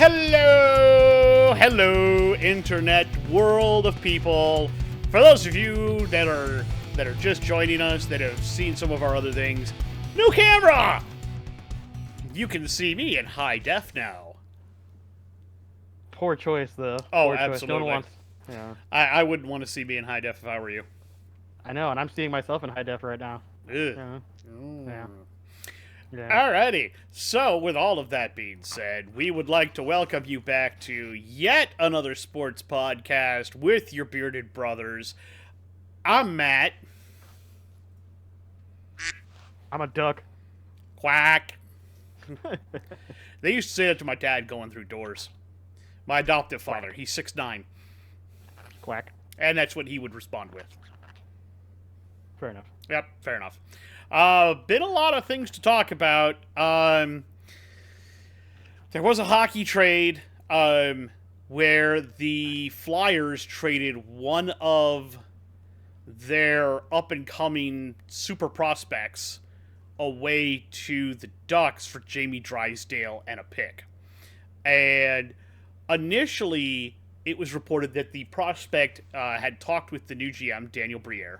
Hello, internet world of people. For those of you that are just joining us, that have seen some of our other things, new camera! You can see me in high def now. Poor choice, though. Oh, Poor absolutely. No one wants. Yeah. I wouldn't want to see me in high def if I were you. I know, and I'm seeing myself in high def right now. Ugh. Yeah. Yeah. Alrighty, so with all of that being said, we would like to welcome you back to yet another sports podcast with your bearded brothers. I'm Matt. I'm a duck. Quack. They used to say that to my dad going through doors. My adoptive father, he's 6'9". Quack. And that's what he would respond with. Fair enough. Yep, fair enough. Been a lot of things to talk about. There was a hockey trade where the Flyers traded one of their up-and-coming super prospects away to the Ducks for Jamie Drysdale and a pick. And initially, it was reported that the prospect had talked with the new GM, Daniel Briere,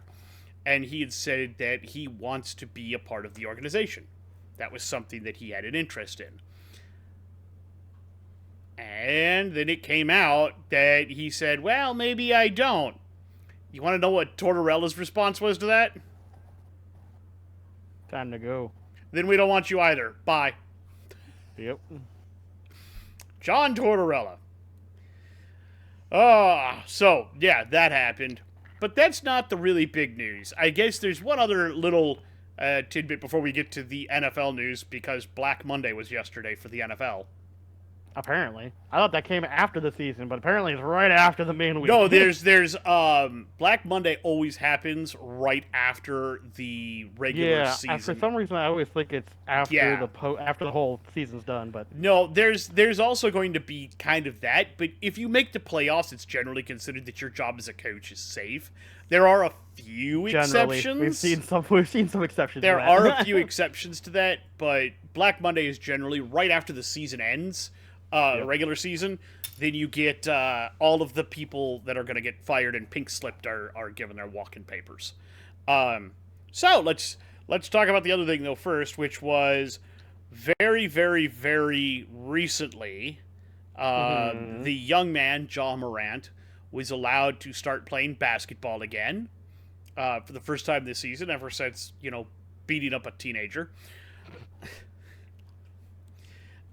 and he had said that he wants to be a part of the organization. That was something that he had an interest in. And then it came out that he said, well, maybe I don't. You want to know what Tortorella's response was to that? Time to go. Then we don't want you either. Bye. Yep. John Tortorella. So, yeah, that happened. But that's not the really big news. I guess there's one other little tidbit before we get to the NFL news, because Black Monday was yesterday for the NFL. Apparently. I thought that came after the season, but apparently it's right after the main week. No, there's Black Monday always happens right after the regular season. For some reason I always think it's after after the whole season's done, but no, there's also going to be kind of that, but if you make the playoffs, it's generally considered that your job as a coach is safe. There are a few exceptions. We've seen some exceptions. There are a few exceptions to that, but Black Monday is generally right after the season ends. Regular season, then you get all of the people that are going to get fired and pink slipped are given their walk-in papers. So let's talk about the other thing though first, which was very, very, very recently, the young man John Morant was allowed to start playing basketball again for the first time this season, ever since beating up a teenager.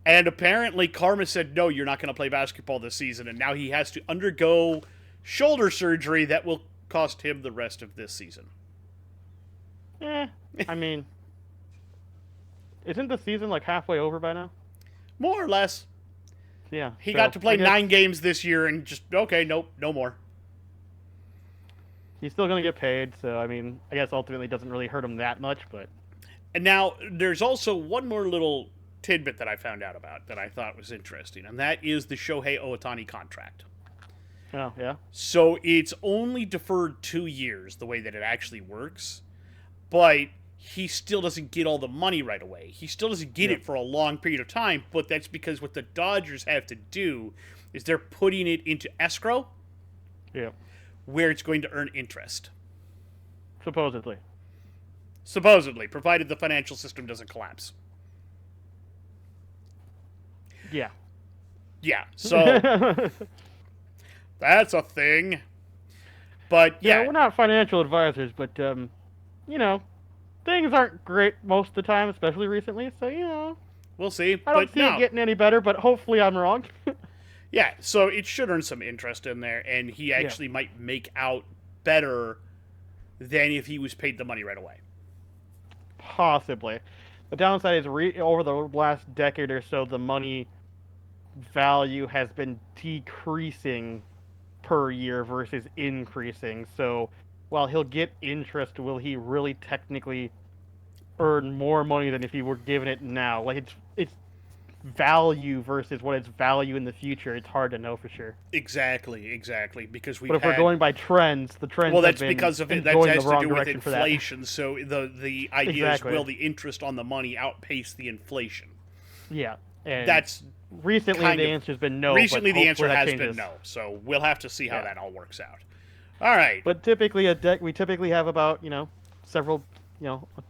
And apparently Karma said, no, you're not going to play basketball this season. And now he has to undergo shoulder surgery that will cost him the rest of this season. I mean, isn't the season like halfway over by now? More or less. Yeah. He got to play 9 games this year and just, okay, nope, no more. He's still going to get paid, so, I mean, I guess ultimately it doesn't really hurt him that much, but... And now, there's also one more little tidbit that I found out about that I thought was interesting, and that is the Shohei Ohtani contract. Oh, yeah? So it's only deferred 2 years, the way that it actually works, but he still doesn't get all the money right away. He still doesn't get it for a long period of time, but that's because what the Dodgers have to do is they're putting it into escrow, where it's going to earn interest. Supposedly, provided the financial system doesn't collapse. Yeah, so that's a thing. But yeah, we're not financial advisors, but things aren't great most of the time, especially recently. So we'll see. I don't see it getting any better, but hopefully I'm wrong. Yeah, so it should earn some interest in there, and he actually might make out better than if he was paid the money right away. Possibly. The downside is over the last decade or so, the money value has been decreasing per year versus increasing. So while he'll get interest, will he really technically earn more money than if he were given it now? Like it's value versus what its value in the future. It's hard to know for sure. Exactly. Because But if we're going by trends, the trends. Well, that's because of it. That has to do with inflation. That. So the idea is, will the interest on the money outpace the inflation? Yeah, And that's recently kind the of answer's been no. recently but the answer hopefully that has changes. been no. So we'll have to see how Yeah. that all works out. All right. But typically we typically have about several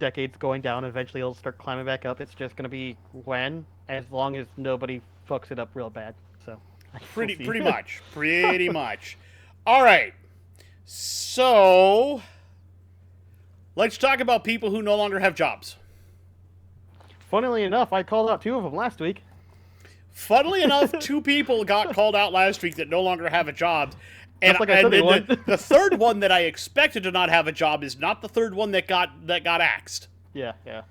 decades going down. Eventually it'll start climbing back up. It's just gonna be when, as long as nobody fucks it up real bad. So we'll see. Pretty much. Pretty much. All right. So let's talk about people who no longer have jobs. Funnily enough, I called out 2 of them last week. Funnily enough, 2 people got called out last week that no longer have a job. And, Just like I said they would. the third one that I expected to not have a job is not the third one that got axed. Yeah, yeah.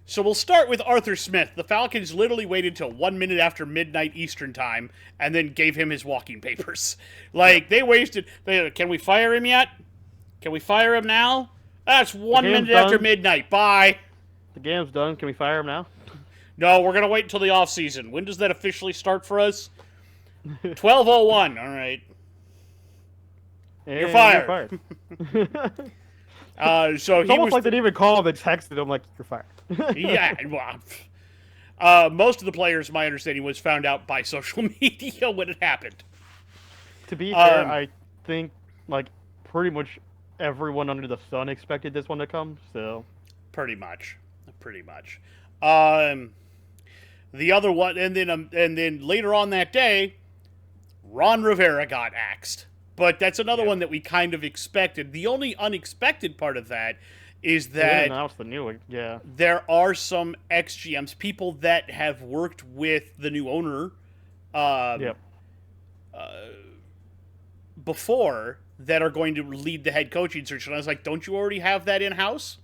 So we'll start with Arthur Smith. The Falcons literally waited till 1 minute after midnight Eastern time and then gave him his walking papers. Like, they wasted... Can we fire him yet? Can we fire him now? That's 1 minute after midnight. Bye. The game's done. Can we fire him now? No, we're going to wait until the offseason. When does that officially start for us? 12:01. All right. You're fired. So it's almost like they didn't even call him and texted him like, you're fired. Yeah. Well, most of the players, my understanding, was found out by social media when it happened. To be fair, I think like pretty much everyone under the sun expected this one to come. So pretty much. The other one, and then later on that day, Ron Rivera got axed. But that's another one that we kind of expected. The only unexpected part of that is that announced the new one. Yeah, there are some ex-GMs, people that have worked with the new owner before, that are going to lead the head coaching search. And I was like, don't you already have that in-house?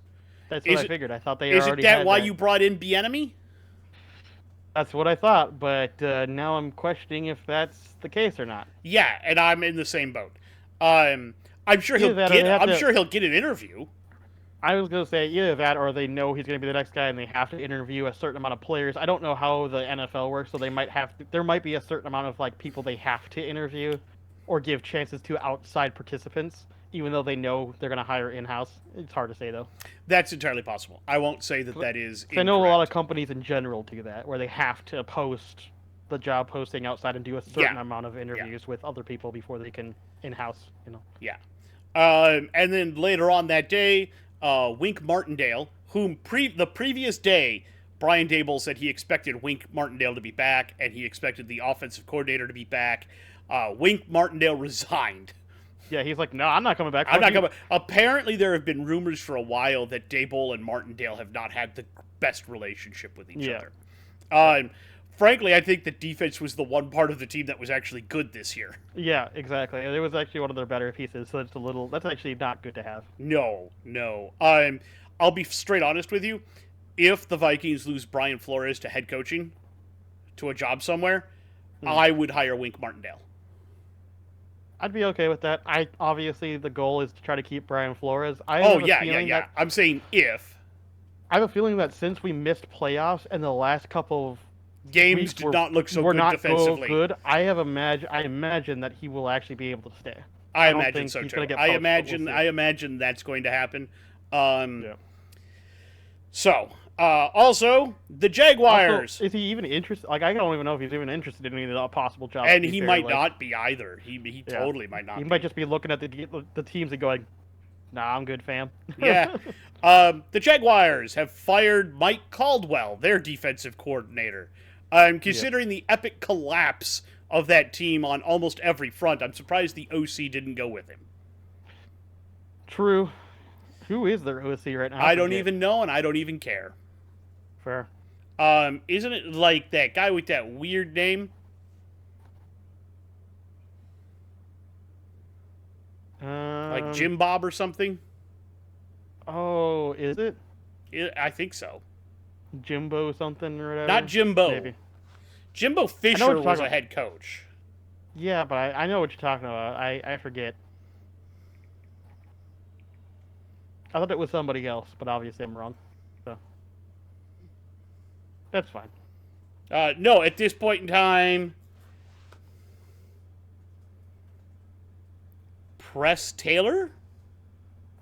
That's what I figured. I thought they is already it that had why that. you brought in Bieniemy? That's what I thought, but now I'm questioning if that's the case or not. Yeah, and I'm in the same boat. I'm sure he'll get an interview. I was going to say either that or they know he's going to be the next guy and they have to interview a certain amount of players. I don't know how the NFL works, so they might have to, there might be a certain amount of like people they have to interview or give chances to outside participants, even though they know they're going to hire in-house. It's hard to say, though. That's entirely possible. I won't say that is incorrect. I know a lot of companies in general do that, where they have to post the job posting outside and do a certain amount of interviews with other people before they can in-house, Yeah. And then later on that day, Wink Martindale, whom the previous day, Brian Daboll said he expected Wink Martindale to be back, and he expected the offensive coordinator to be back. Wink Martindale resigned. Yeah, he's like, no, I'm not coming back. I'm not coming. Apparently, there have been rumors for a while that Daboll and Martindale have not had the best relationship with each other. Frankly, I think the defense was the one part of the team that was actually good this year. Yeah, exactly. It was actually one of their better pieces, so that's actually not good to have. No. I'll be straight honest with you. If the Vikings lose Brian Flores to head coaching, to a job somewhere, I would hire Wink Martindale. I'd be okay with that. Obviously the goal is to try to keep Brian Flores. Yeah. I'm saying if. I have a feeling that since we missed playoffs and the last couple of games did not look so good defensively. I imagine that he will actually be able to stay. I imagine so too. I imagine that's going to happen. So, also the Jaguars. Also, is he even interested? Like, I don't even know if he's even interested in any of the possible jobs. And he might not be either. He totally might not. He might just be looking at the teams and going, "Nah, I'm good, fam." Yeah. The Jaguars have fired Mike Caldwell, their defensive coordinator. Considering the epic collapse of that team on almost every front, I'm surprised the OC didn't go with him. True. Who is their OC right now? I don't even know, and I don't even care. Fair. Isn't it like that guy with that weird name? Like Jim Bob or something? Oh, is it? I think so. Jimbo something or whatever? Not Jimbo. Maybe. Jimbo Fisher was a head coach. Yeah, but I know what you're talking about. I forget. I thought it was somebody else, but obviously I'm wrong. So that's fine. No, at this point in time, Press Taylor?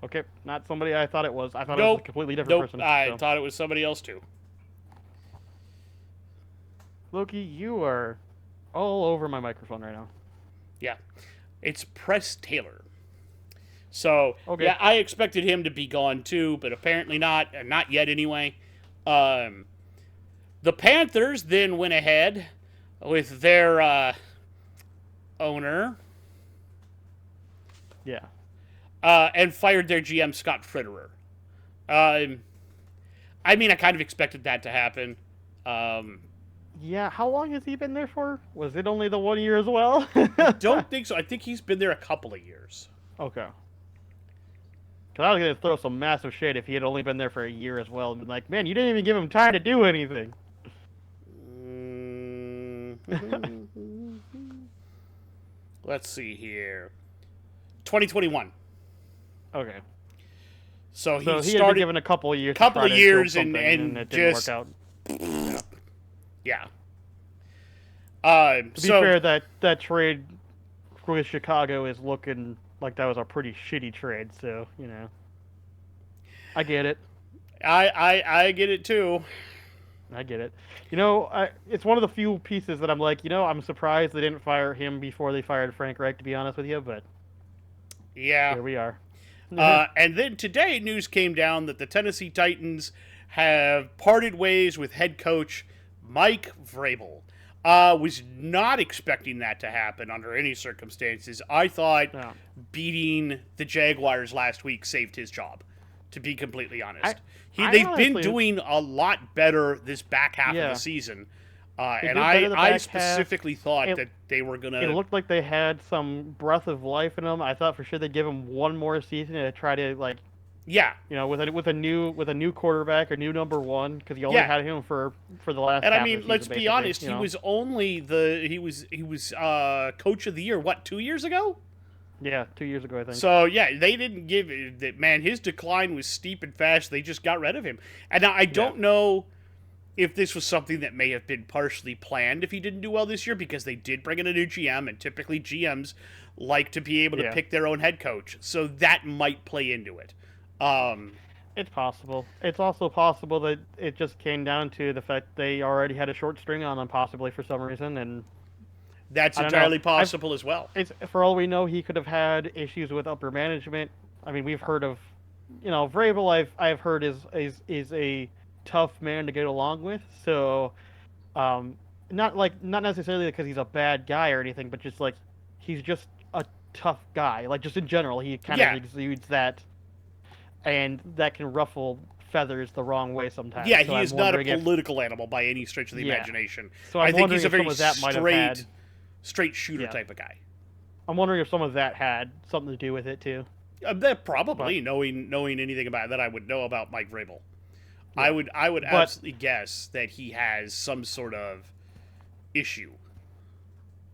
Okay, not somebody I thought it was. I thought it was a completely different person. I thought it was somebody else too. Loki, you are all over my microphone right now. Yeah, it's Press Taylor. So Okay. yeah, I expected him to be gone too, but apparently not yet anyway. Um, the Panthers then went ahead with their owner Yeah. and fired their GM Scott Fitterer. Um, I mean, I kind of expected that to happen. Um, Yeah, how long has he been there for? Was it only the 1 year as well? I don't think so. I think he's been there a couple of years. Okay. Because I was going to throw some massive shade if he had only been there for a year as well. And been like, man, you didn't even give him time to do anything. Let's see here. 2021. Okay. So So he had been started given a couple of years couple to of try to years build something, and it didn't just work out. yeah. To be fair, that trade with Chicago is looking like that was a pretty shitty trade, so, I get it. I get it too. I get it. It's one of the few pieces that I'm like, I'm surprised they didn't fire him before they fired Frank Reich, to be honest with you, but Yeah. here we are. And then today, news came down that the Tennessee Titans have parted ways with head coach Mike Vrabel. Was not expecting that to happen under any circumstances. I thought No. beating the Jaguars last week saved his job, to be completely honest. I They've honestly, been doing a lot better this back half of the season. And I specifically thought that they were going it to... looked like they had some breath of life in them. I thought for sure they'd give him one more season to try to Yeah. with a new quarterback or new number one, because you only Yeah. had him for the last. And half I mean, of the let's season, be honest. basically, He was only he was coach of the year. What, 2 years ago? Yeah, 2 years ago, I think. So yeah, they didn't give that. Man, his decline was steep and fast. They just got rid of him. And now I don't know if this was something that may have been partially planned if he didn't do well this year, because they did bring in a new GM, and typically GMs like to be able to pick their own head coach. So that might play into it. It's possible. It's also possible that it just came down to the fact they already had a short string on him, possibly for some reason, and that's I don't know. entirely possible as well. It's, for all we know, he could have had issues with upper management. I mean, we've heard of, Vrabel. I've heard is a tough man to get along with. So, not necessarily because he's a bad guy or anything, but just like he's just a tough guy. Like, just in general, he kind of exudes that, and that can ruffle feathers the wrong way sometimes. Yeah, so he is not a political animal by any stretch of the imagination. So I think he's a very straight shooter type of guy. I'm wondering if some of that had something to do with it too. That probably, knowing anything about that I would know about Mike Vrabel. Yeah. I would absolutely guess that he has some sort of issue.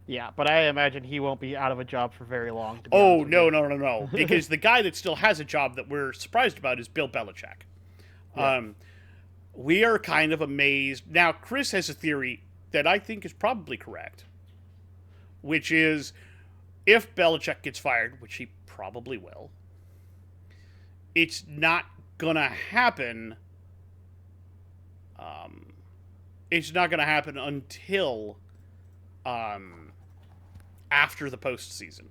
Yeah, but I imagine he won't be out of a job for very long. No. Because the guy that still has a job that we're surprised about is Bill Belichick. Yeah. We are kind of amazed. Now, Chris has a theory that I think is probably correct, which is if Belichick gets fired, which he probably will, it's not going to happen. It's not going to happen until after the postseason.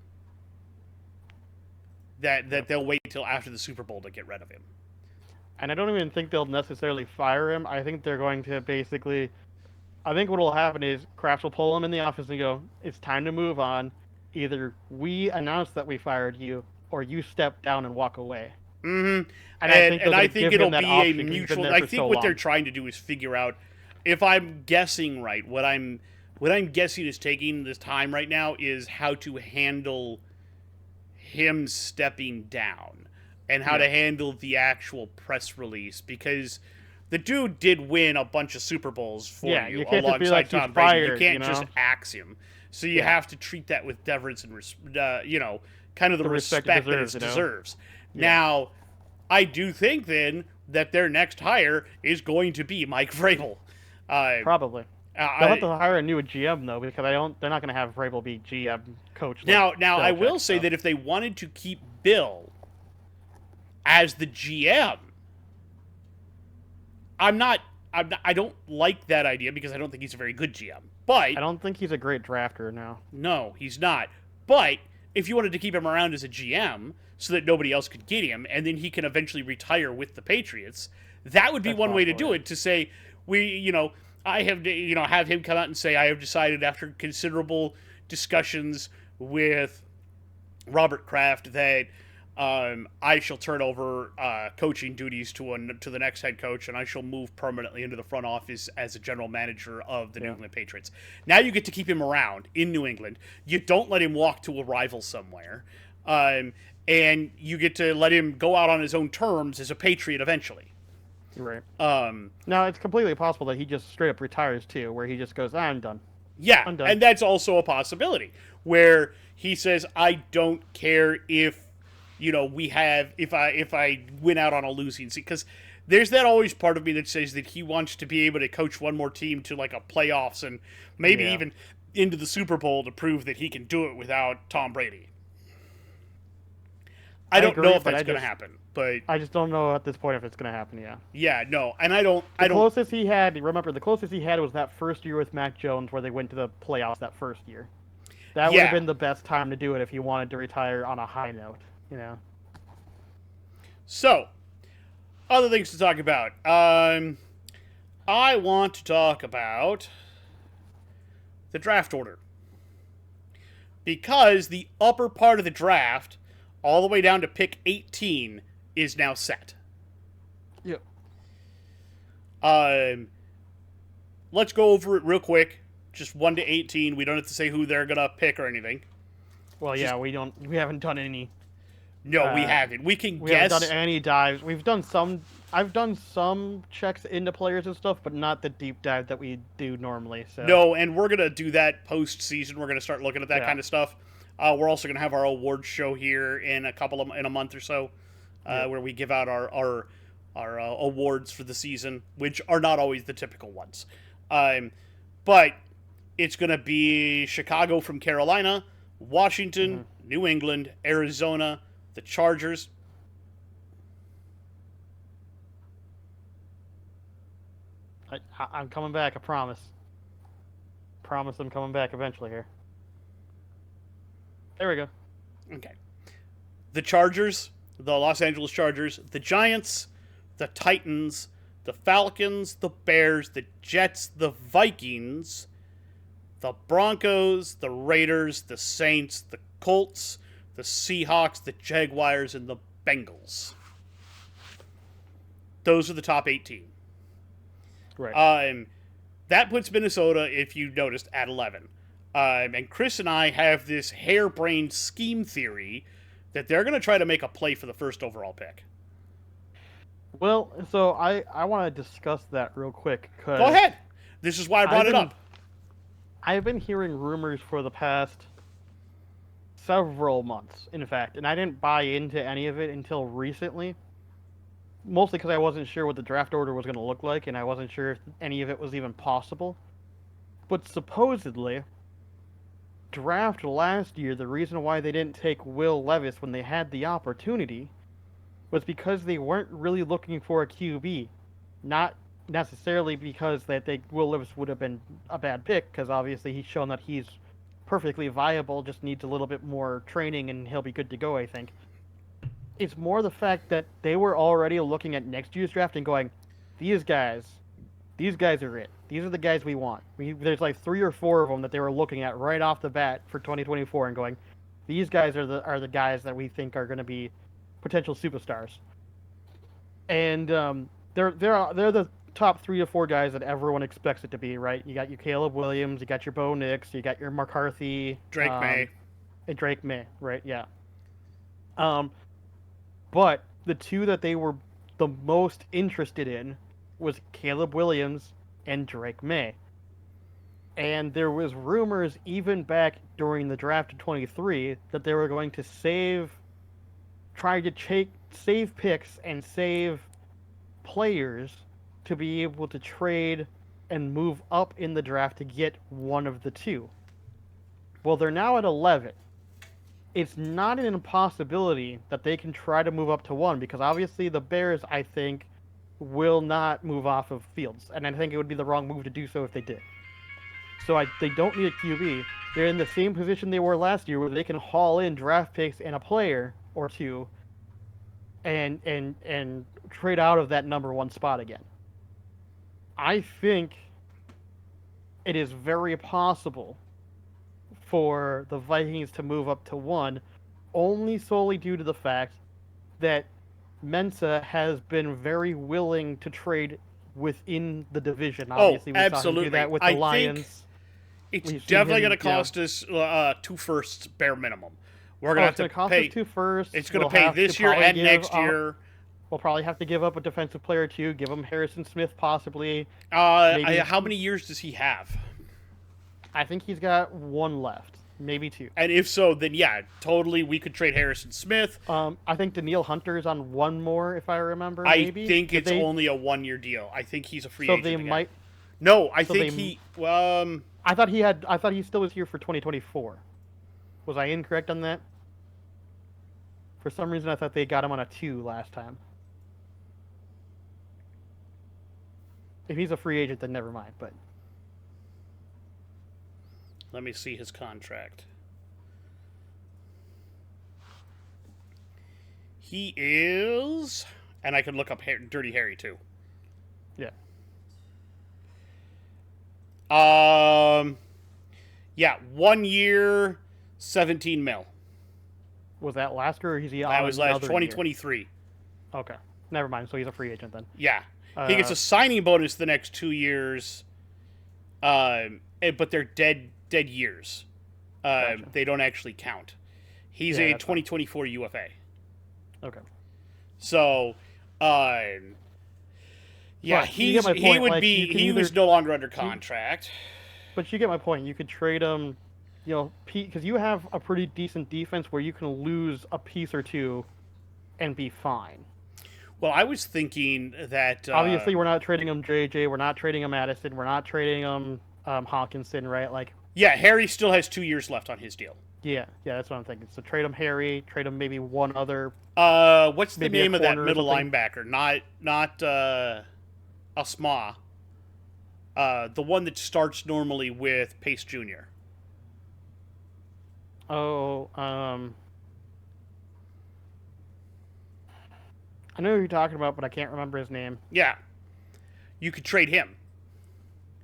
That they'll wait till after the Super Bowl to get rid of him. And I don't even think they'll necessarily fire him. I think they're going to basically... I think what will happen is Kraft will pull him in the office and go, it's time to move on. Either we announce that we fired you, or you step down and walk away. Mm-hmm. And I think it'll be a mutual... I think what they're trying to do is figure out, if I'm guessing right, what I'm guessing is taking this time right now is how to handle him stepping down and how to handle the actual press release, because the dude did win a bunch of Super Bowls for you alongside Tom Brady. You can't just axe him. So you have to treat that with deference and, kind of the respect that it deserves. Now, I do think then that their next hire is going to be Mike Vrabel. Probably. They'll have to hire a new GM though, because they're not going to have Vrabel be GM coach. Now I will say that if they wanted to keep Bill as the GM, I'm not I don't like that idea because I don't think he's a very good GM. But I don't think he's a great drafter now. no, he's not. But if you wanted to keep him around as a GM so that nobody else could get him, and then he can eventually retire with the Patriots, that would be That's one way to possible, do yeah. it. To say I have have him come out and say I have decided after considerable discussions with Robert Kraft that I shall turn over coaching duties to the next head coach, and I shall move permanently into the front office as a general manager of the New England Patriots. Now you get to keep him around in New England. You don't let him walk to a rival somewhere, and you get to let him go out on his own terms as a Patriot eventually. Right. Now, it's completely possible that he just straight up retires, too, where he just goes, I'm done. Yeah, I'm done. and that's also a possibility where he says, "I don't care if if I win out on a losing season," because there's that always part of me that says that he wants to be able to coach one more team to like a playoffs and maybe even into the Super Bowl to prove that he can do it without Tom Brady. I don't know if that's going to happen, but I just don't know at this point if it's going to happen. Yeah. Yeah, no, and I don't. The closest he had was that first year with Mac Jones, where they went to the playoffs that first year. That would have been the best time to do it if he wanted to retire on a high note. So, other things to talk about. I want to talk about the draft order. Because the upper part of the draft, all the way down to pick 18, is now set. Yep. Let's go over it real quick. Just 1 to 18. We don't have to say who they're going to pick or anything. Well, yeah, we haven't done any. No, we haven't. We can We guess. haven't done any dives. We've done some. I've done some checks into players and stuff, but not the deep dive that we do normally. So No, and we're gonna do that post-season. We're gonna start looking at that kind of stuff. We're also gonna have our awards show here in a month or so, where we give out our awards for the season, which are not always the typical ones. But it's gonna be Chicago from Carolina, Washington, New England, Arizona, the Chargers. I'm coming back. I promise. Promise I'm coming back eventually here. There we go. Okay. The Chargers, the Los Angeles Chargers, the Giants, the Titans, the Falcons, the Bears, the Jets, the Vikings, the Broncos, the Raiders, the Saints, the Colts, the Seahawks, the Jaguars, and the Bengals. Those are the top 18. Right. That puts Minnesota, if you noticed, at 11. And Chris and I have this harebrained scheme theory that they're going to try to make a play for the first overall pick. Well, so I want to discuss that real quick. Go ahead. This is why I brought it up. I've been hearing rumors for the past several months, in fact, and I didn't buy into any of it until recently. Mostly because I wasn't sure what the draft order was going to look like, and I wasn't sure if any of it was even possible. But supposedly, draft last year, the reason why they didn't take Will Levis when they had the opportunity was because they weren't really looking for a QB. Not necessarily because Will Levis would have been a bad pick, because obviously he's shown that he's perfectly viable, just needs a little bit more training, and he'll be good to go, I think. It's more the fact that they were already looking at next year's draft and going, these guys are it. These are the guys we want. There's like 3 or 4 of them that they were looking at right off the bat for 2024 and going, these guys are the guys that we think are going to be potential superstars. And they're the top 3 to 4 guys that everyone expects it to be, right? You got your Caleb Williams, you got your Bo Nix, you got your McCarthy, Drake May, and Drake May, right? Yeah. But the 2 that they were the most interested in was Caleb Williams and Drake May. And there was rumors even back during the draft of 23 that they were going to save picks and save players to be able to trade and move up in the draft to get one of the 2. Well, they're now at 11. It's not an impossibility that they can try to move up to 1, because obviously the Bears, I think, will not move off of Fields, and I think it would be the wrong move to do so if they did. So they don't need a QB. They're in the same position they were last year, where they can haul in draft picks and a player or two, and trade out of that number one spot again. I think it is very possible for the Vikings to move up to 1, only solely due to the fact that Mensa has been very willing to trade within the division. Obviously, we saw him do that with the Lions. It's definitely going to cost us 2 firsts bare minimum. We're going to have to pay 2 firsts. It's going to pay this year and next year. We'll probably have to give up a defensive player or two. Give him Harrison Smith, possibly. How many years does he have? I think he's got 1 left, maybe 2. And if so, then yeah, totally, we could trade Harrison Smith. I think Danielle Hunter's on 1 more, if I remember. Maybe. I think it's only a 1-year deal. I think he's a free agent. So they again. might. No, I think he. I thought he still was here for 2024. Was I incorrect on that? For some reason, I thought they got him on a 2 last time. If he's a free agent, then never mind. But let me see his contract. He is, and I can look up Dirty Harry too. Yeah. Yeah, 1 year, 17 mil. Was that last year, or is he on? That was last 2023. Year? Okay, never mind. So he's a free agent then. Yeah, he gets a signing bonus the next 2 years. But they're dead years. Gotcha. They don't actually count. He's a 2024 UFA. Okay. So, yeah, he was no longer under contract. But you get my point. You could trade him, because you have a pretty decent defense where you can lose a piece or two and be fine. Well, I was thinking that obviously we're not trading him JJ, we're not trading him Addison, we're not trading him Hawkinson, right? Like, yeah, Harry still has 2 years left on his deal. Yeah, that's what I'm thinking. So trade him Harry, trade him maybe one other. What's the name of that middle linebacker? Not Asma. The one that starts normally with Pace Jr. Oh, I know who you're talking about, but I can't remember his name. Yeah, you could trade him.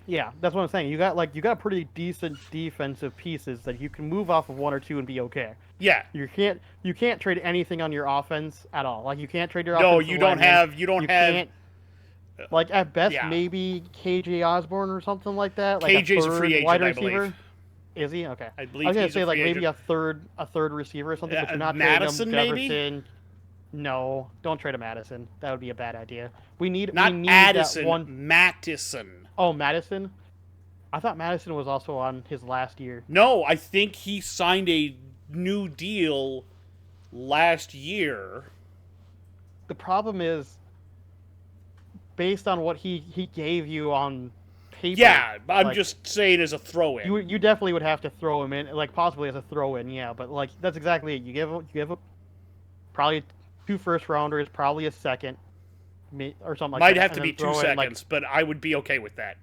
Yeah, that's what I'm saying. You got pretty decent defensive pieces that you can move off of 1 or 2 and be okay. Yeah, you can't trade anything on your offense at all. Like, you can't trade your offense. No, you don't have. Like, at best, maybe KJ Osborne or something like that. Like KJ's a free agent, wide receiver. I believe. Is he? Okay. I believe I was gonna say maybe a third receiver or something. But you're not Madison, trading him. maybe. Jefferson. No, don't trade a Madison. That would be a bad idea. We need Addison, that one. Mattison. Oh, Madison. I thought Madison was also on his last year. No, I think he signed a new deal last year. The problem is, based on what he gave you on paper. Yeah, I'm just saying as a throw-in. You definitely would have to throw him in, like possibly as a throw-in, yeah. But like that's exactly it. You give a probably 2 first-rounders, probably a second, or something like that. Might have to be 2 seconds, but I would be okay with that.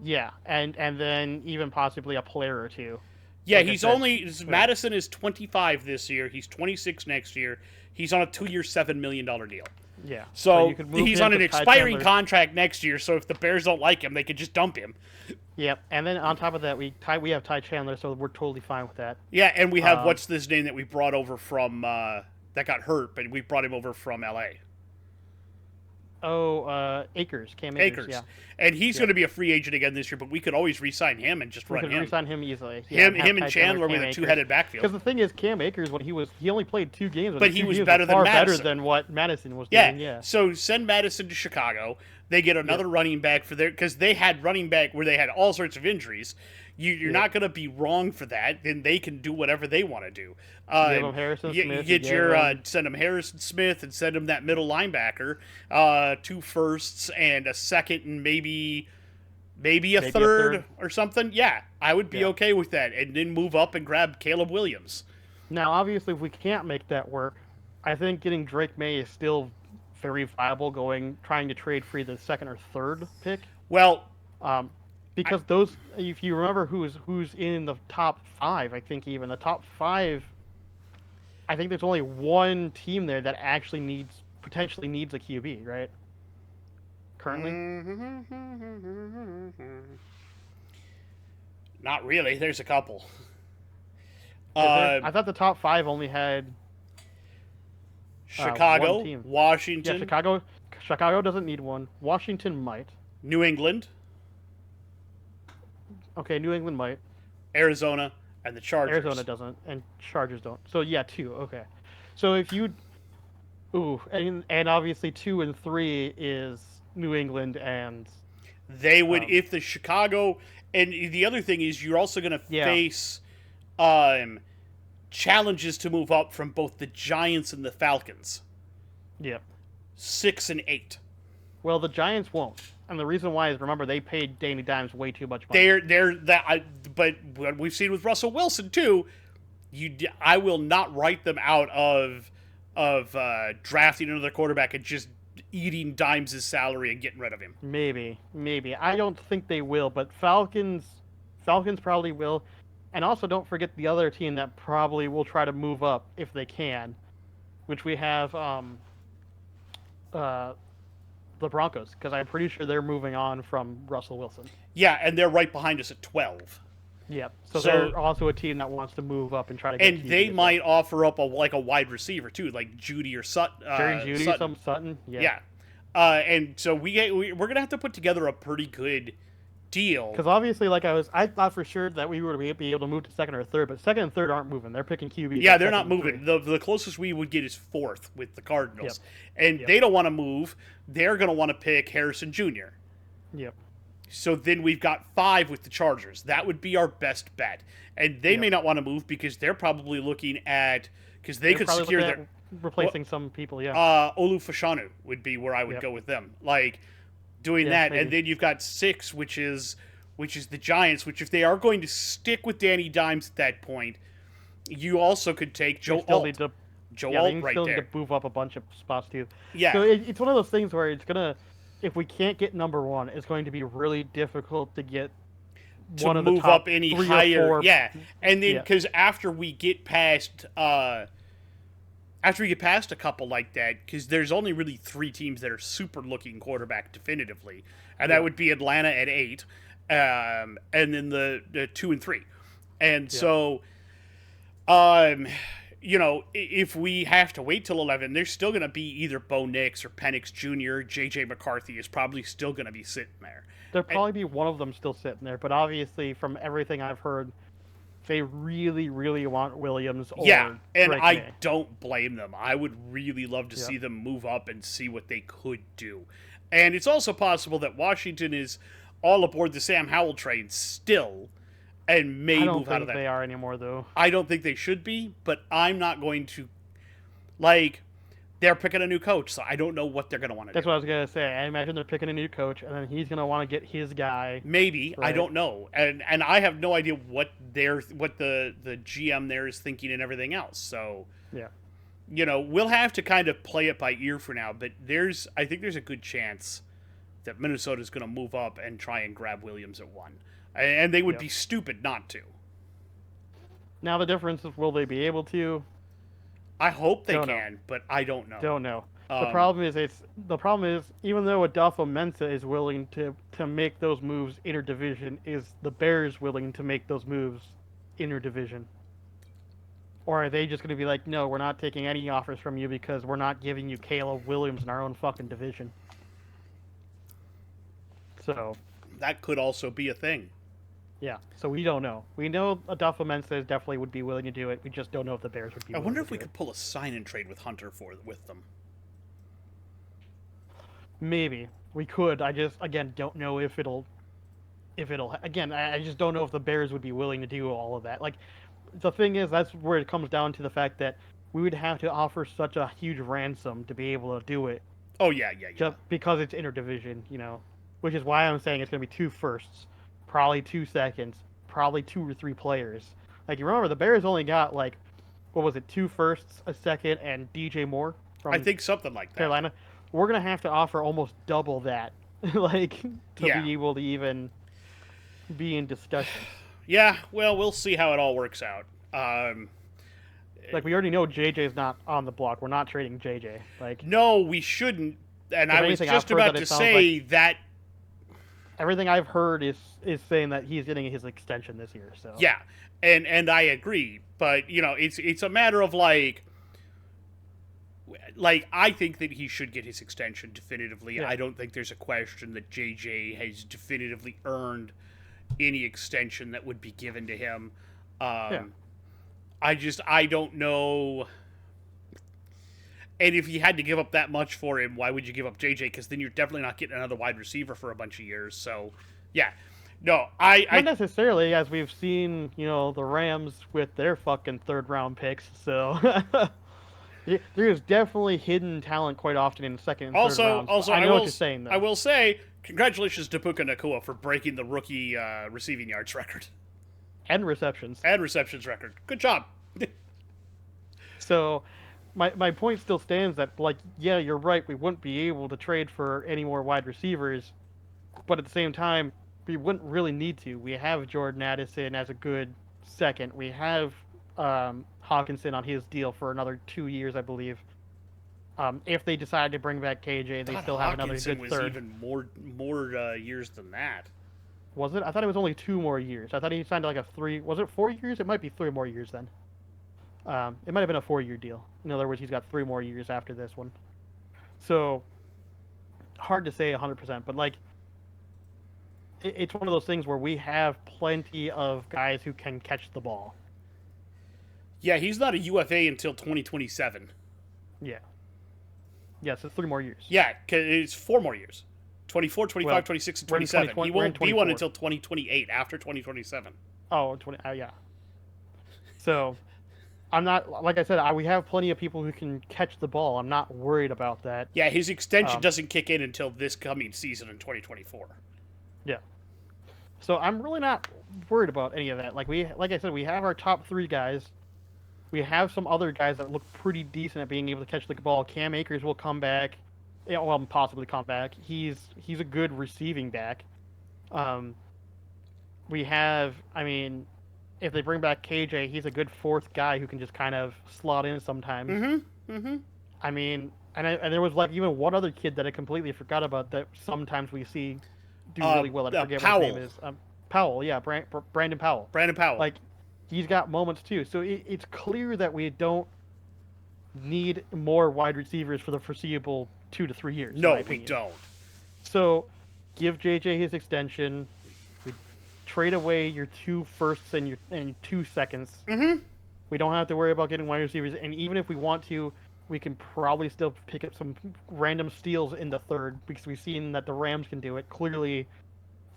Yeah, and then even possibly a player or 2. Yeah, like Madison is 25 this year. He's 26 next year. He's on a 2-year, $7 million deal. Yeah. So he's on an expiring contract next year, so if the Bears don't like him, they could just dump him. Yep, and then on top of that, we have Ty Chandler, so we're totally fine with that. Yeah, and we have, what's this name that we brought over from, that got hurt, but we brought him over from L.A. Oh, Cam Akers. Yeah. And he's going to be a free agent again this year, but we could always re-sign him and just run him. We could re-sign him easily. Him and Chandler were the two-headed backfield. Because the thing is, Cam Akers, when he only played 2 games, but he was better than Madison. Better than what Madison was doing. Yeah. So send Madison to Chicago. They get another running back because they had running back where they had all sorts of injuries. You're not going to be wrong for that. Then they can do whatever they want to do. Give them Harrison Smith. Send them Harrison Smith and send them that middle linebacker. 2 firsts and a second and maybe a third or something. Yeah, I would be okay with that. And then move up and grab Caleb Williams. Now, obviously, if we can't make that work, I think getting Drake May is still very viable trying to trade for the second or third pick. Well, Um, I, because those, if you remember who's in the top five, I think even the top five, I think there's only one team there that actually potentially needs a QB, right? Currently, not really. There's a couple. is there? Uh, I thought the top five only had one Chicago, team. Yeah, Washington, Chicago doesn't need one. Washington might. New England, Okay, New England might. Arizona, and the Chargers. Arizona doesn't, and Chargers don't. So yeah, two. Okay, so if you, and obviously 2 and 3 is New England and They would, if the Chicago, and the other thing is, you're also going to face challenges to move up from both the Giants and the Falcons. yeah. 6 and 8. Well, the Giants won't, and the reason why is remember they paid Danny Dimes way too much money. They're that, but what we've seen with Russell Wilson too, I will not write them out of drafting another quarterback and just eating Dimes' salary and getting rid of him. Maybe. I don't think they will, but Falcons probably will. And also don't forget the other team that probably will try to move up if they can, which we have the Broncos, because I'm pretty sure they're moving on from Russell Wilson. Yeah, and they're right behind us at 12. Yep. So they're also a team that wants to move up and try to get. And they might offer up a wide receiver too, like Judy or Sutton. Judy, Sutton. Sutton. Yeah. And so we're gonna have to put together a pretty good deal. Because obviously, I thought for sure that we would be able to move to second or third, but second and third aren't moving. They're picking QB. Yeah, they're not moving. The closest we would get is 4th with the Cardinals, and they don't want to move. They're going to want to pick Harrison Jr. Yep. So then we've got 5 with the Chargers. That would be our best bet, and they may not want to move because they're probably looking at they could secure their replacing some people. Yeah. Olufashanu would be where I would go with them. Like doing that, maybe. And then you've got 6, which is the Giants. Which if they are going to stick with Danny Dimes at that point, you also could take Joe Alt. Joe Alt right still there. Need to move up a bunch of spots too. Yeah. So it's one of those things where it's gonna, if we can't get number 1, it's going to be really difficult to get one of the move top up any 3 higher. or 4. Yeah, and then because after we get past a couple like that, because there's only really 3 teams that are super looking quarterback definitively, and that would be Atlanta at 8, and then the 2 and 3, and so, if we have to wait till 11, there's still going to be either Bo Nix or Penix Jr. J.J. McCarthy is probably still going to be sitting there. There'll probably be one of them still sitting there, but obviously, from everything I've heard, they really, really want Williams. Or and Drake I May. don't blame them. I would really love to see them move up and see what they could do. And it's also possible that Washington is all aboard the Sam Howell train still, and may move out of that. They are anymore, though. I don't think they should be, but I'm not going to. They're picking a new coach, so I don't know what they're going to want to do. That's what I was going to say. I imagine they're picking a new coach, and then he's going to want to get his guy. Maybe. Right? I don't know. And I have no idea what the GM there is thinking and everything else. So, yeah. We'll have to kind of play it by ear for now, but I think there's a good chance that Minnesota's going to move up and try and grab Williams at 1. And they would be stupid not to. Now the difference is, will they be able to? I hope they can, but I don't know. Don't know. The problem is even though Adolfo Mensa is willing to make those moves interdivision, is the Bears willing to make those moves interdivision? Or are they just going to be like, no, we're not taking any offers from you because we're not giving you Caleb Williams in our own fucking division? So that could also be a thing. Yeah, so we don't know. We know Adolfo Mensa definitely would be willing to do it. We just don't know if the Bears would be. I wonder if we could pull a sign and trade with Hunter with them. Maybe we could. I just don't know if it'll. Again, I just don't know if the Bears would be willing to do all of that. Like, the thing is, that's where it comes down to the fact that we would have to offer such a huge ransom to be able to do it. Oh yeah. Just because it's interdivision, which is why I'm saying it's going to be 2 firsts. Probably 2 seconds, probably 2 or 3 players. Like, you remember, the Bears only got, 2 firsts, a second, and DJ Moore from I think something like that. Carolina. we're gonna have to offer almost double that, like to Yeah. be able to even be in discussions. Yeah, well, we'll see how it all works out. Like we already know JJ's not on the block. We're not trading JJ. Like No, we shouldn't. And if I was anything, I've just heard about that to it sounds like say that. everything I've heard is saying that he's getting his extension this year. So Yeah, and I agree, but it's a matter of like I think that he should get his extension definitively. Yeah. I don't think there's a question that JJ has definitively earned any extension that would be given to him. Yeah. I don't know. And if you had to give up that much for him, why would you give up JJ? Because then you're definitely not getting another wide receiver for a bunch of years. So, yeah. No, Not necessarily, as we've seen, the Rams with their fucking third round picks. So there's definitely hidden talent quite often in the second and third rounds. Also, I know what you're saying, though. I will say, congratulations to Puka Nacua for breaking the rookie receiving yards record And receptions. and receptions record. Good job. So my point still stands that, like, yeah, you're right. We wouldn't be able to trade for any more wide receivers, but at the same time, we wouldn't really need to. We have Jordan Addison as a good second. We have Hawkinson on his deal for another 2 years, I believe. If they decide to bring back KJ, they still have another Hawkinson good was third. even more years than that. Was it? I thought it was only 2 more years. I thought he signed like a 3. Was it 4 years? It might be 3 more years then. It might have been a 4-year deal. In other words, he's got 3 more years after this one. So hard to say 100%, but like it's one of those things where we have plenty of guys who can catch the ball. Yeah, he's not a UFA until 2027. Yeah. Yeah, so 3 more years. Yeah, because it's 4 more years. 24, 25, Well, 26, and we're in 27. 2020 He we're in won't be one 24. until 2028, after 2027. Oh, 20, yeah. So, I'm not, like I said, we have plenty of people who can catch the ball. I'm not worried about that. Yeah, his extension doesn't kick in until this coming season in 2024. Yeah. So I'm really not worried about any of that. Like I said, we have our top 3 guys. We have some other guys that look pretty decent at being able to catch the ball. Cam Akers will come back. Yeah, well, possibly come back. He's a good receiving back. We have, I mean, if they bring back KJ, he's a good 4th guy who can just kind of slot in sometimes. Mm-hmm. Mm-hmm. I mean, and there was like even one other kid that I completely forgot about that sometimes we see do really well. I forget what his name is. Powell, yeah, Brandon Powell. Brandon Powell. Like, he's got moments too. So it's clear that we don't need more wide receivers for the foreseeable 2 to 3 years. No, we don't. So give JJ his extension. We trade away your 2 firsts and 2 seconds. Mm-hmm. We don't have to worry about getting wide receivers. And even if we want to, we can probably still pick up some random steals in the 3rd because we've seen that the Rams can do it. Clearly,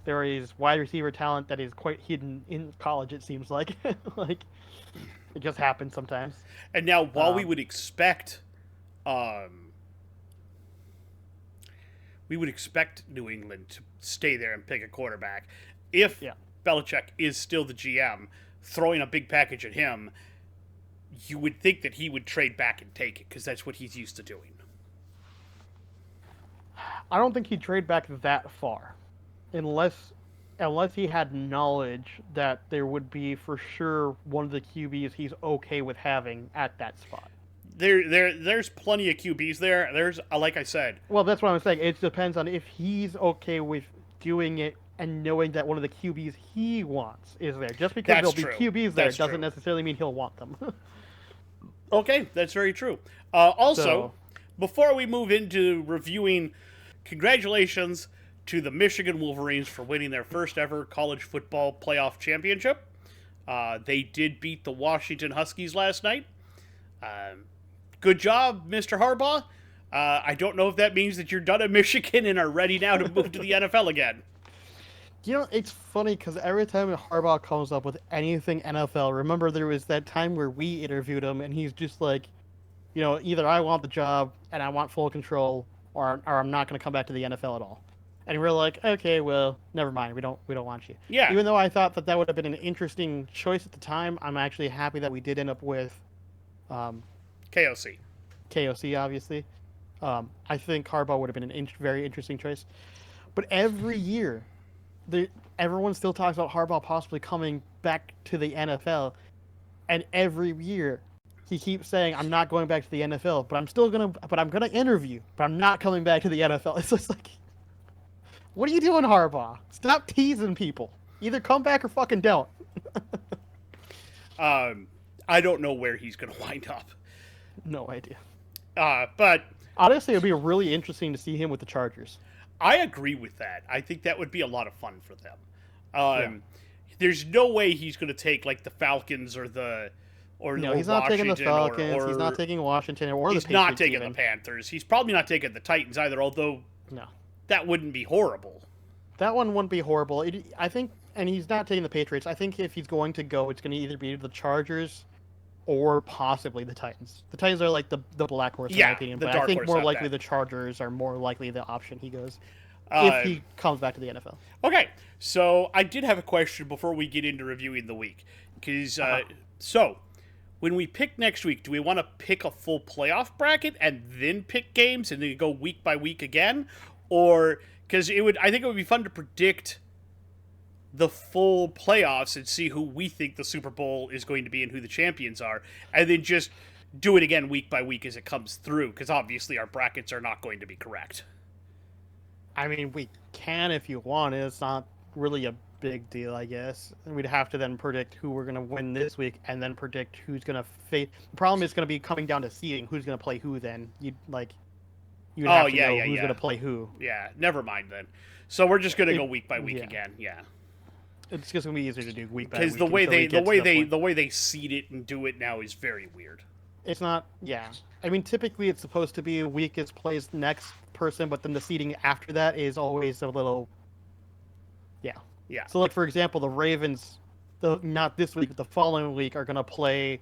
there is wide receiver talent that is quite hidden in college, it seems like. Like, it just happens sometimes. And now, while we would expect, New England to stay there and pick a quarterback, if Belichick is still the GM, throwing a big package at him, you would think that he would trade back and take it because that's what he's used to doing. I don't think he'd trade back that far, unless he had knowledge that there would be for sure one of the QBs he's okay with having at that spot. There's plenty of QBs there. There's, like I said. Well, that's what I'm saying. It depends on if he's okay with doing it and knowing that one of the QBs he wants is there. Just because there'll be QBs there doesn't necessarily mean he'll want them. Okay, that's very true. Before we move into reviewing, congratulations to the Michigan Wolverines for winning their first ever college football playoff championship. They did beat the Washington Huskies last night. Good job, Mr. Harbaugh. I don't know if that means that you're done at Michigan and are ready now to move to the NFL again. It's funny because every time Harbaugh comes up with anything NFL, remember there was that time where we interviewed him and he's just like, either I want the job and I want full control or I'm not going to come back to the NFL at all. And we're like, okay, well, never mind. We don't want you. Yeah. Even though I thought that would have been an interesting choice at the time, I'm actually happy that we did end up with KOC. KOC, obviously. I think Harbaugh would have been an very interesting choice. But every year, the, everyone still talks about Harbaugh possibly coming back to the NFL, and every year he keeps saying, "I'm not going back to the NFL, but I'm gonna interview, but I'm not coming back to the NFL." It's just like, what are you doing, Harbaugh? Stop teasing people. Either come back or fucking don't. I don't know where he's going to wind up. No idea. But Honestly, it'd be really interesting to see him with the Chargers. I agree with that. I think that would be a lot of fun for them. Yeah. There's no way he's going to take like the Falcons or No, he's not taking the Falcons. He's not taking Washington or the Patriots. He's not taking even. the Panthers. He's probably not taking the Titans either. Although No, that wouldn't be horrible. that one wouldn't be horrible. I think, and he's not taking the Patriots. I think if he's going to go, it's going to either be the Chargers or possibly the Titans. The Titans are like the black horse in my opinion, but I think more likely the Chargers are more likely the option he goes if he comes back to the NFL. Okay, so I did have a question before we get into reviewing the week, because so when we pick next week, do we want to pick a full playoff bracket and then pick games and then go week by week again, or because I think it would be fun to predict the full playoffs and see who we think the Super Bowl is going to be and who the champions are, and then just do it again week by week as it comes through, because obviously our brackets are not going to be correct. I mean, we can if you want. It's not really a big deal, I guess. And we'd have to then predict who we're going to win this week and then predict who's going to face. The problem is going to be coming down to seeding. Who's going to play who then? You'd have to know who's going to play who. Yeah, never mind then. So we're just going to go week by week again. Yeah. It's just gonna be easier to do week by week. Because the way they seed it and do it now is very weird. It's not. Yeah. I mean, typically it's supposed to be weakest plays next person, but then the seeding after that is always a little. Yeah. Yeah. So, like for example, the Ravens, not this week, but the following week are gonna play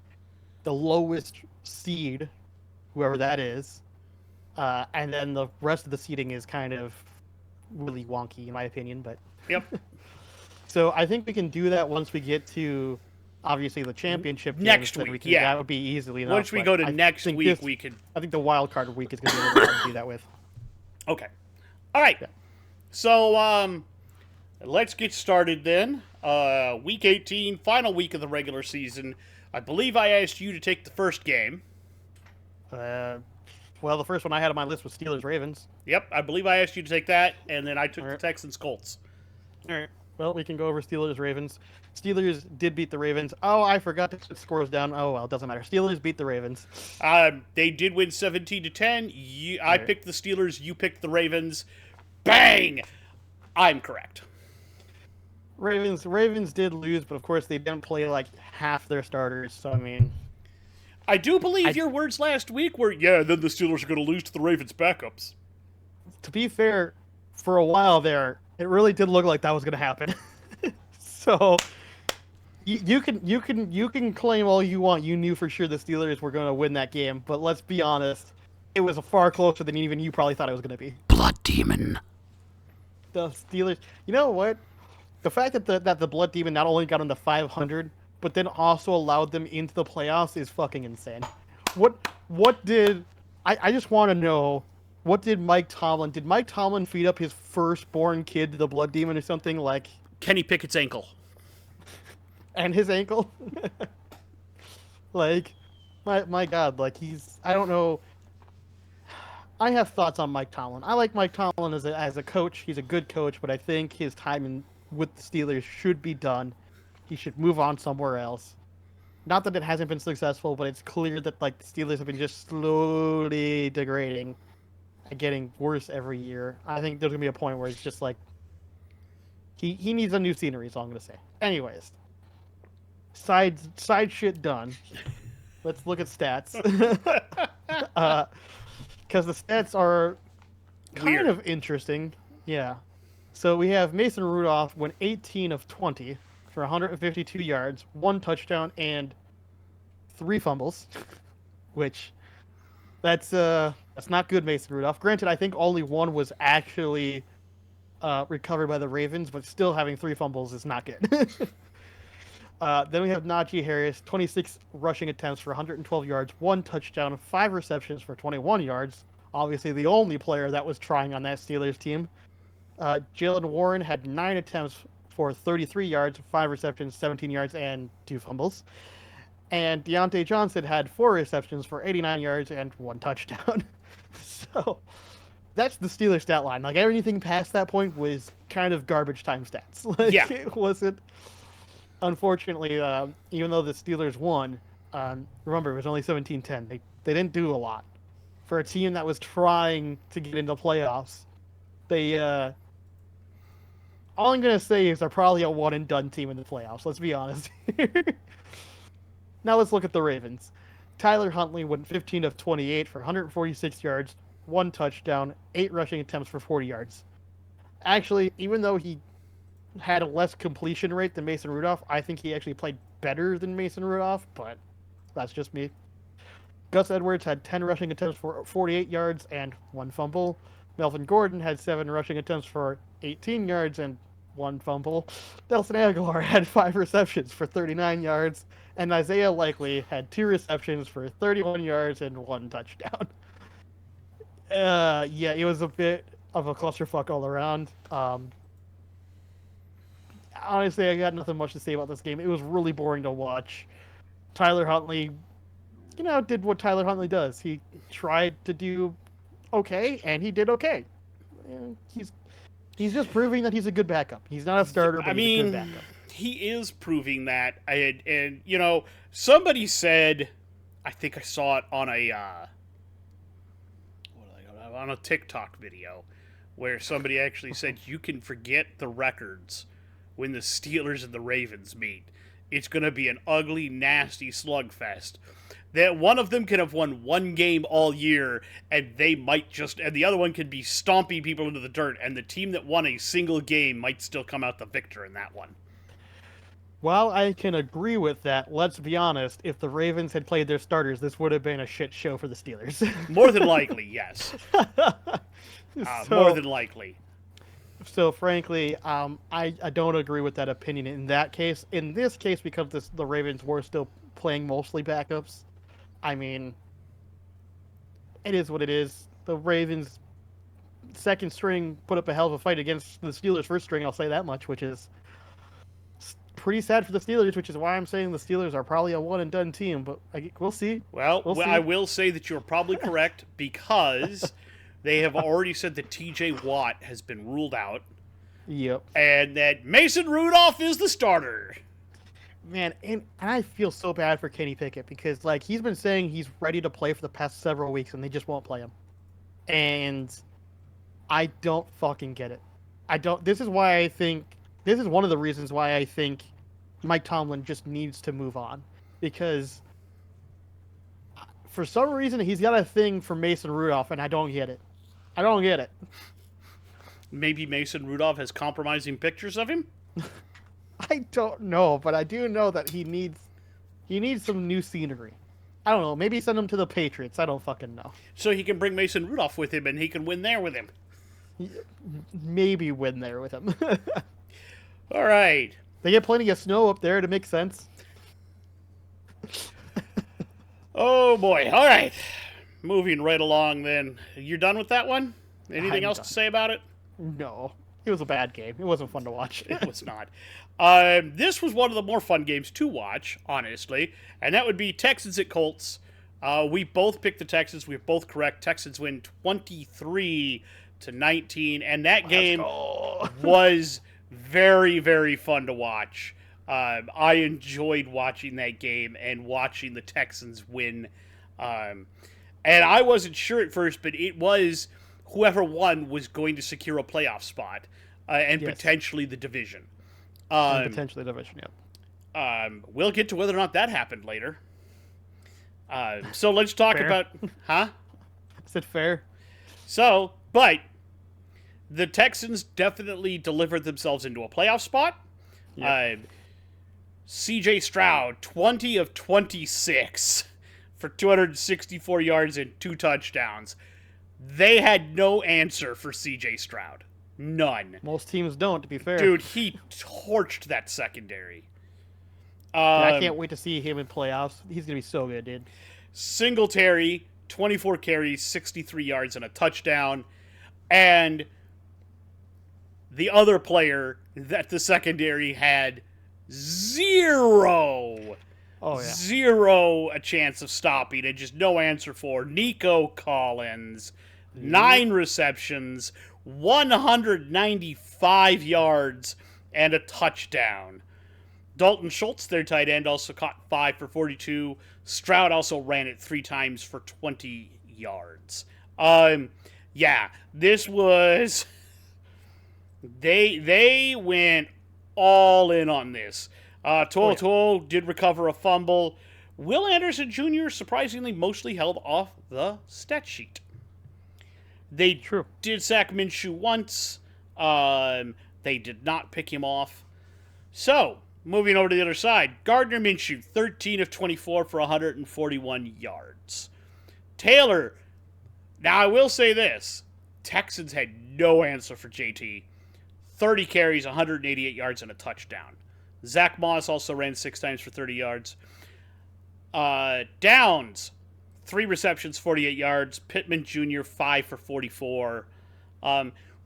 the lowest seed, whoever that is, and then the rest of the seeding is kind of really wonky in my opinion, but. Yep. So I think we can do that once we get to, obviously, the championship next week. Yeah, that would be easily enough. Once we go to next week, we could. I think the wild card week is going to be able to do that with. Okay. All right. Yeah. So let's get started then. Week 18, final week of the regular season. I believe I asked you to take the first game. Well, the first one I had on my list was Steelers-Ravens. Yep, I believe I asked you to take that, and then I took the Texans-Colts. All right. Well, we can go over Steelers-Ravens. Steelers did beat the Ravens. Oh, I forgot to put scores down. Oh, well, it doesn't matter. Steelers beat the Ravens. They did win 17-10. I picked the Steelers. You picked the Ravens. Bang! I'm correct. Ravens did lose, but of course they didn't play like half their starters. So, I mean... I do believe your words last week were, then the Steelers are going to lose to the Ravens' backups. To be fair, for a while there, it really did look like that was going to happen. So you can claim all you want. You knew for sure the Steelers were going to win that game, but let's be honest, it was far closer than even you probably thought it was going to be. Blood Demon. The Steelers. You know what? The fact that the Blood Demon not only got them to 500, but then also allowed them into the playoffs is fucking insane. What did I just want to know? What did Mike Tomlin feed up his firstborn kid to the Blood Demon or something like? Kenny Pickett's ankle. And his ankle? Like, my God, like I don't know. I have thoughts on Mike Tomlin. I like Mike Tomlin as a coach. He's a good coach, but I think his time with the Steelers should be done. He should move on somewhere else. Not that it hasn't been successful, but it's clear that like the Steelers have been just slowly degrading. Getting worse every year. I think there's gonna be a point where it's just like he needs a new scenery. Is all I'm gonna say. Anyways, side shit done. Let's look at stats. Because the stats are kind of interesting. Yeah. So we have Mason Rudolph went 18 of 20 for 152 yards, 1 touchdown, and 3 fumbles, which that's not good, Mason Rudolph. Granted, I think only 1 was actually recovered by the Ravens, but still having 3 fumbles is not good. Then we have Najee Harris, 26 rushing attempts for 112 yards, 1 touchdown, 5 receptions for 21 yards, obviously the only player that was trying on that Steelers team. Jalen Warren had 9 attempts for 33 yards, 5 receptions, 17 yards, and 2 fumbles. And Deontay Johnson had 4 receptions for 89 yards and 1 touchdown. So that's the Steelers stat line. Like, everything past that point was kind of garbage time stats. Like, Yeah. it wasn't. Unfortunately, even though the Steelers won, remember it was only 17-10. They didn't do a lot for a team that was trying to get into playoffs. They all I'm gonna say is they're probably a one and done team in the playoffs. Let's be honest. Now let's look at the Ravens. Tyler Huntley went 15 of 28 for 146 yards, 1 touchdown, 8 rushing attempts for 40 yards. Actually, even though he had a less completion rate than Mason Rudolph, I think he actually played better than Mason Rudolph, but that's just me. Gus Edwards had 10 rushing attempts for 48 yards and 1 fumble. Melvin Gordon had 7 rushing attempts for 18 yards and 1 fumble. Nelson Aguilar had 5 receptions for 39 yards. And Isaiah Likely had 2 receptions for 31 yards and 1 touchdown. Yeah, it was a bit of a clusterfuck all around. Honestly, I got nothing much to say about this game. It was really boring to watch. Tyler Huntley, did what Tyler Huntley does. He tried to do okay, and he did okay. He's just proving that he's a good backup. He's not a starter, but he's a good backup. He is proving that. And somebody said, I think I saw it on a TikTok video, where somebody actually said you can forget the records when the Steelers and the Ravens meet. It's going to be an ugly, nasty slugfest. That one of them could have won one game all year, and the other one could be stomping people into the dirt, and the team that won a single game might still come out the victor in that one. While I can agree with that, let's be honest, if the Ravens had played their starters, this would have been a shit show for the Steelers. More than likely, yes. More than likely. So, frankly, I don't agree with that opinion in that case. In this case, because the Ravens were still playing mostly backups, I mean, it is what it is. The Ravens' second string put up a hell of a fight against the Steelers' first string, I'll say that much, which is pretty sad for the Steelers, which is why I'm saying the Steelers are probably a one-and-done team, but we'll see. We'll see. I will say that you're probably correct, because they have already said that T.J. Watt has been ruled out. Yep. And that Mason Rudolph is the starter. Man, and I feel so bad for Kenny Pickett, because he's been saying he's ready to play for the past several weeks, and they just won't play him. And I don't fucking get it. This is one of the reasons why I think Mike Tomlin just needs to move on, because for some reason he's got a thing for Mason Rudolph, and I don't get it. Maybe Mason Rudolph has compromising pictures of him? I don't know, but I do know that he needs some new scenery. I don't know, maybe send him to the Patriots. I don't fucking know. So he can bring Mason Rudolph with him, and he can win there with him. Maybe win there with him. All right. They get plenty of snow up there to make sense. Oh, boy. All right. Moving right along, then. You're done with that one? Anything else to say about it? No. It was a bad game. It wasn't fun to watch. It was not. This was one of the more fun games to watch, honestly, and that would be Texans at Colts. We both picked the Texans. We were both correct. Texans win 23-19, and that game was very, very fun to watch. I enjoyed watching that game and watching the Texans win. And I wasn't sure at first, but it was whoever won was going to secure a playoff spot and potentially the division. We'll get to whether or not that happened later. So let's talk about... Huh? Is it fair? So, but the Texans definitely delivered themselves into a playoff spot. Yep. C.J. Stroud, 20 of 26 for 264 yards and 2 touchdowns. They had no answer for C.J. Stroud. None. Most teams don't, to be fair. Dude, he torched that secondary. I can't wait to see him in playoffs. He's going to be so good, dude. Singletary, 24 carries, 63 yards, and a touchdown. And the other player that the secondary had zero a chance of stopping and just no answer for. Nico Collins, 9 receptions, 195 yards, and a touchdown. Dalton Schultz, their tight end, also caught 5 for 42. Stroud also ran it 3 times for 20 yards. This was... They went all in on this. To'o did recover a fumble. Will Anderson Jr. surprisingly mostly held off the stat sheet. They did sack Minshew once. They did not pick him off. So, moving over to the other side, Gardner Minshew, 13 of 24 for 141 yards. Taylor, now I will say this, Texans had no answer for JT. 30 carries, 188 yards, and a touchdown. Zach Moss also ran 6 times for 30 yards. Downs, 3 receptions, 48 yards. Pittman Jr., 5 for 44.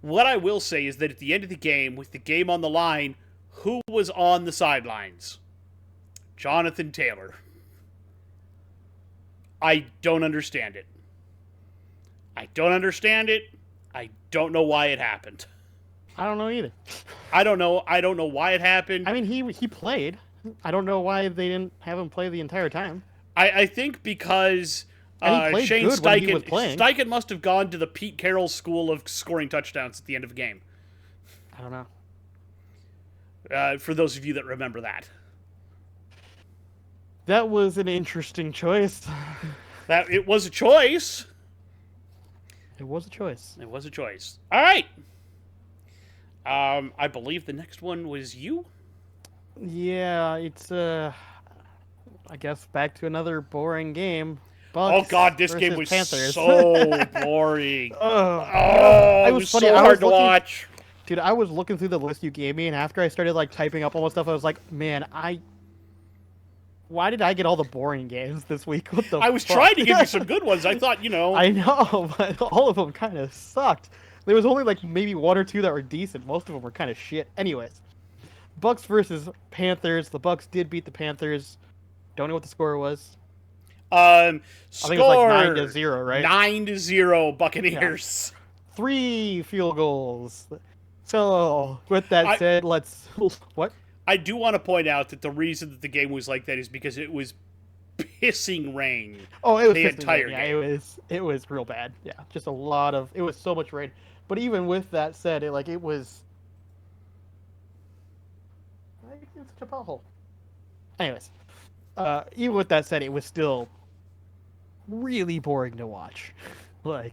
What I will say is that at the end of the game, with the game on the line, who was on the sidelines? Jonathan Taylor. I don't understand it. I don't know why it happened. I don't know either. I don't know why it happened. I mean, he played. I don't know why they didn't have him play the entire time. I think because Shane Steichen must have gone to the Pete Carroll school of scoring touchdowns at the end of a game. I don't know. For those of you that remember that. That was an interesting choice. It was a choice. It was a choice. It was a choice. All right. I believe the next one was you? Yeah, it's, I guess back to another boring game. Bucks oh, God, this game was Panthers. so boring. It was so hard to watch. Dude, I was looking through the list you gave me, and after I started, typing up all the stuff, I was like, man, why did I get all the boring games this week? What the I was fuck? trying to give you some good ones. I thought, I know, but all of them kind of sucked. There was only maybe 1 or 2 that were decent. Most of them were kind of shit. Anyways, Bucks versus Panthers. The Bucks did beat the Panthers. Don't know what the score was. I think it was 9-0, right? 9-0 Buccaneers. Yeah. 3 field goals. So, with that said, let's... What? I do want to point out that the reason that the game was like that is because it was pissing rain. Oh, it was the entire game. Yeah, it was real bad. Yeah, just a lot of... It was so much rain. But even with that said, it was... It's such a pothole. Anyways, even with that said, it was still really boring to watch. I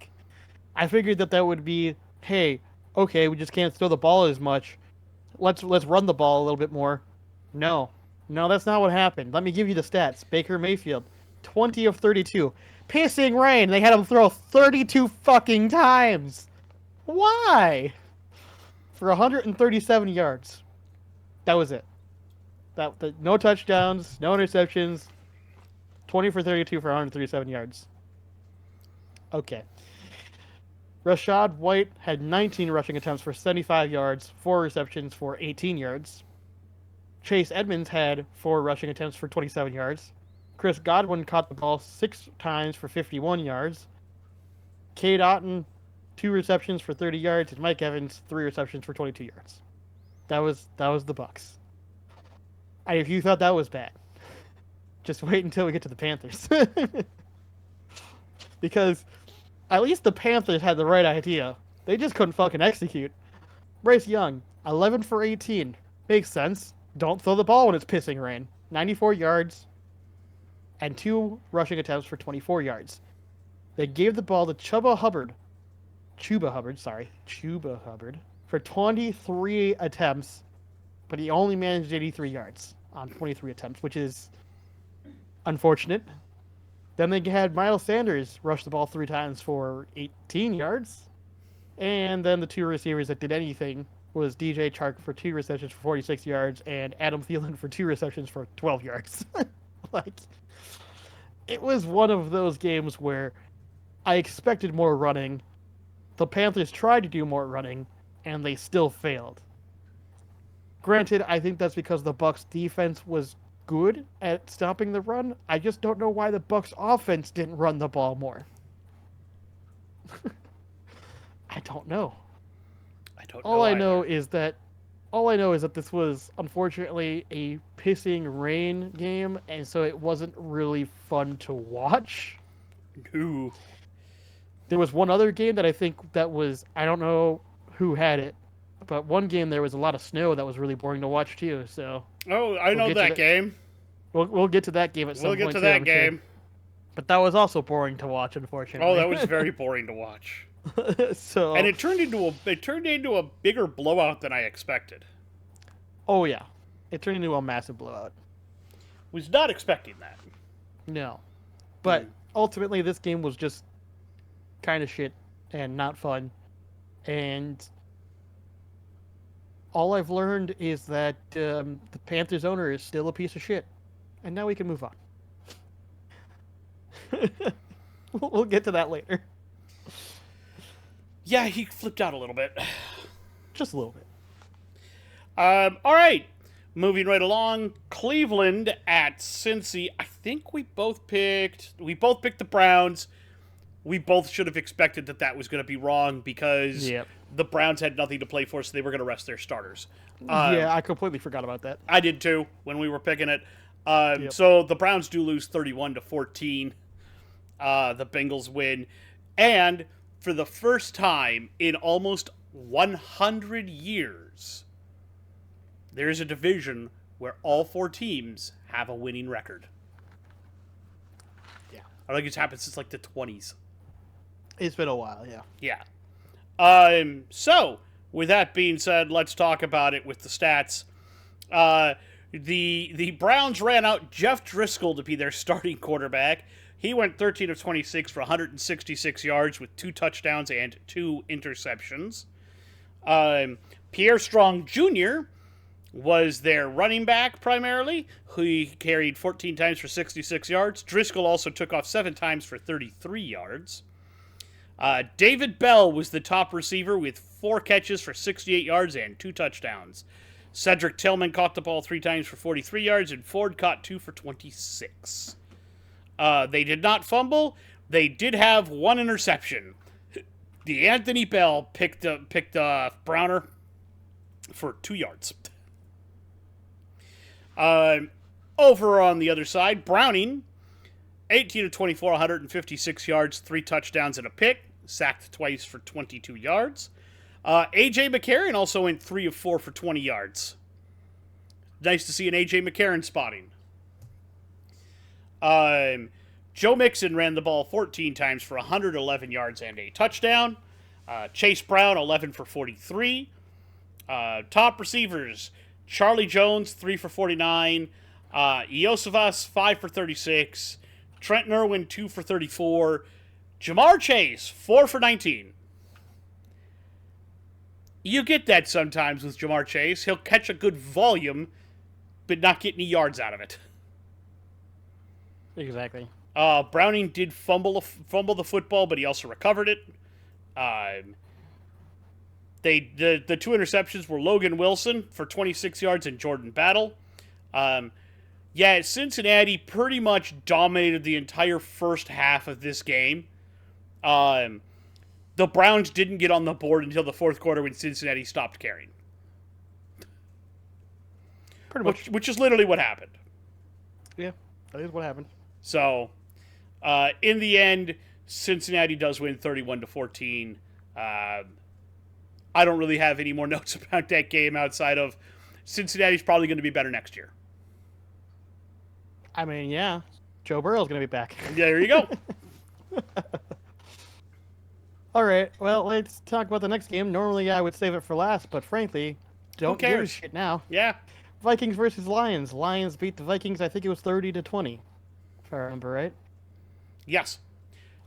figured that would be, hey, okay, we just can't throw the ball as much. Let's run the ball a little bit more. No, that's not what happened. Let me give you the stats. Baker Mayfield, 20 of 32. Pissing rain. They had him throw 32 fucking times. Why? For 137 yards. That was it. No touchdowns, no interceptions. 20 for 32 for 137 yards. Okay. Rashad White had 19 rushing attempts for 75 yards, 4 receptions for 18 yards. Chase Edmonds had 4 rushing attempts for 27 yards. Chris Godwin caught the ball 6 times for 51 yards. Cade Otton, 2 receptions for 30 yards, and Mike Evans, 3 receptions for 22 yards. That was the Bucks. And if you thought that was bad, just wait until we get to the Panthers. Because at least the Panthers had the right idea. They just couldn't fucking execute. Bryce Young, 11 for 18. Makes sense. Don't throw the ball when it's pissing rain. 94 yards and 2 rushing attempts for 24 yards. They gave the ball to Chuba Hubbard for 23 attempts, but he only managed 83 yards on 23 attempts, which is unfortunate. Then they had Miles Sanders rush the ball 3 times for 18 yards. And then the 2 receivers that did anything was DJ Chark for 2 receptions for 46 yards and Adam Thielen for 2 receptions for 12 yards. It was one of those games where I expected more running. The Panthers tried to do more running, and they still failed. Granted, I think that's because the Bucks defense was good at stopping the run. I just don't know why the Bucks offense didn't run the ball more. I don't know. I don't All know I either. know is that all I know is that this was unfortunately a pissing rain game, and so it wasn't really fun to watch. Ooh. There was one other game that I think that was, I don't know who had it, but one game there was a lot of snow that was really boring to watch too. So Oh, I we'll know get to that that. game. We'll get to that game at We'll some get point to too, that I'm sure. game. But that was also boring to watch, Oh, unfortunately. that was very boring to watch. And So, it turned into a bigger blowout than I expected. oh yeah, it turned into a massive blowout. Was not expecting that. No, but ultimately this game was just kind of shit and not fun. And all I've learned is that the Panthers owner is still a piece of shit. And now we can move on. We'll get to that later. Yeah, he flipped out a little bit. Just a little bit. All right. Moving right along, Cleveland at Cincy. I think we both picked the Browns. We both should have expected that was going to be wrong because Yep. the Browns had nothing to play for, so they were going to rest their starters. Yeah, I completely forgot about that. I did too when we were picking it. Yep. So the Browns do lose 31-14. The Bengals win, and for the first time in almost 100 years, there is a division where all four teams have a winning record. Yeah. I think it's happened since like the 20s. It's been a while, yeah. Yeah. So, with that being said, let's talk about it with the stats. The Browns ran out Jeff Driscoll to be their starting quarterback. He went 13 of 26 for 166 yards with 2 touchdowns and 2 interceptions. Pierre Strong Jr. was their running back primarily. He carried 14 times for 66 yards. Driscoll also took off 7 times for 33 yards. David Bell was the top receiver with 4 catches for 68 yards and 2 touchdowns. Cedric Tillman caught the ball 3 times for 43 yards, and Ford caught 2 for 26. They did not fumble. They did have 1 interception. The Anthony Bell picked Browner for 2 yards. Over on the other side, Browning, 18 of 24, 156 yards, 3 touchdowns and a pick, sacked twice for 22 yards. A.J. McCarron also went 3 of 4 for 20 yards. Nice to see an A.J. McCarron spotting. Joe Mixon ran the ball 14 times for 111 yards and a touchdown. Chase Brown, 11 for 43. Top receivers, Charlie Jones, 3 for 49. Iosivas, 5 for 36. Trent Irwin, 2 for 34. Jamar Chase, 4 for 19. You get that sometimes with Jamar Chase. He'll catch a good volume, but not get any yards out of it. Exactly. Browning did fumble the football, but he also recovered it. The 2 interceptions were Logan Wilson for 26 yards and Jordan Battle. Cincinnati pretty much dominated the entire first half of this game. The Browns didn't get on the board until the fourth quarter when Cincinnati stopped carrying. Pretty much. Which is literally what happened. Yeah, that is what happened. So, in the end, Cincinnati does win 31-14. I don't really have any more notes about that game outside of Cincinnati's probably going to be better next year. I mean, yeah, Joe Burrow's going to be back. Yeah, there you go. All right, well, let's talk about the next game. Normally, I would save it for last, but frankly, don't give a shit now. Yeah. Vikings versus Lions. Lions beat the Vikings. I think it was 30-20, if I remember right. Yes.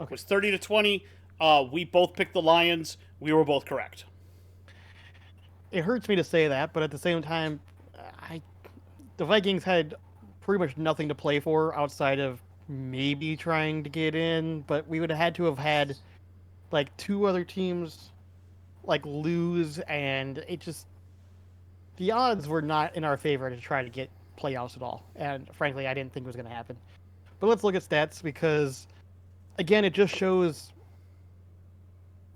Okay. It was 30-20. We both picked the Lions. We were both correct. It hurts me to say that, but at the same time, the Vikings had pretty much nothing to play for outside of maybe trying to get in, but we would have had to have had like two other teams like lose, and it just the odds were not in our favor to try to get playoffs at all. And frankly, I didn't think it was going to happen. But let's look at stats because again, it shows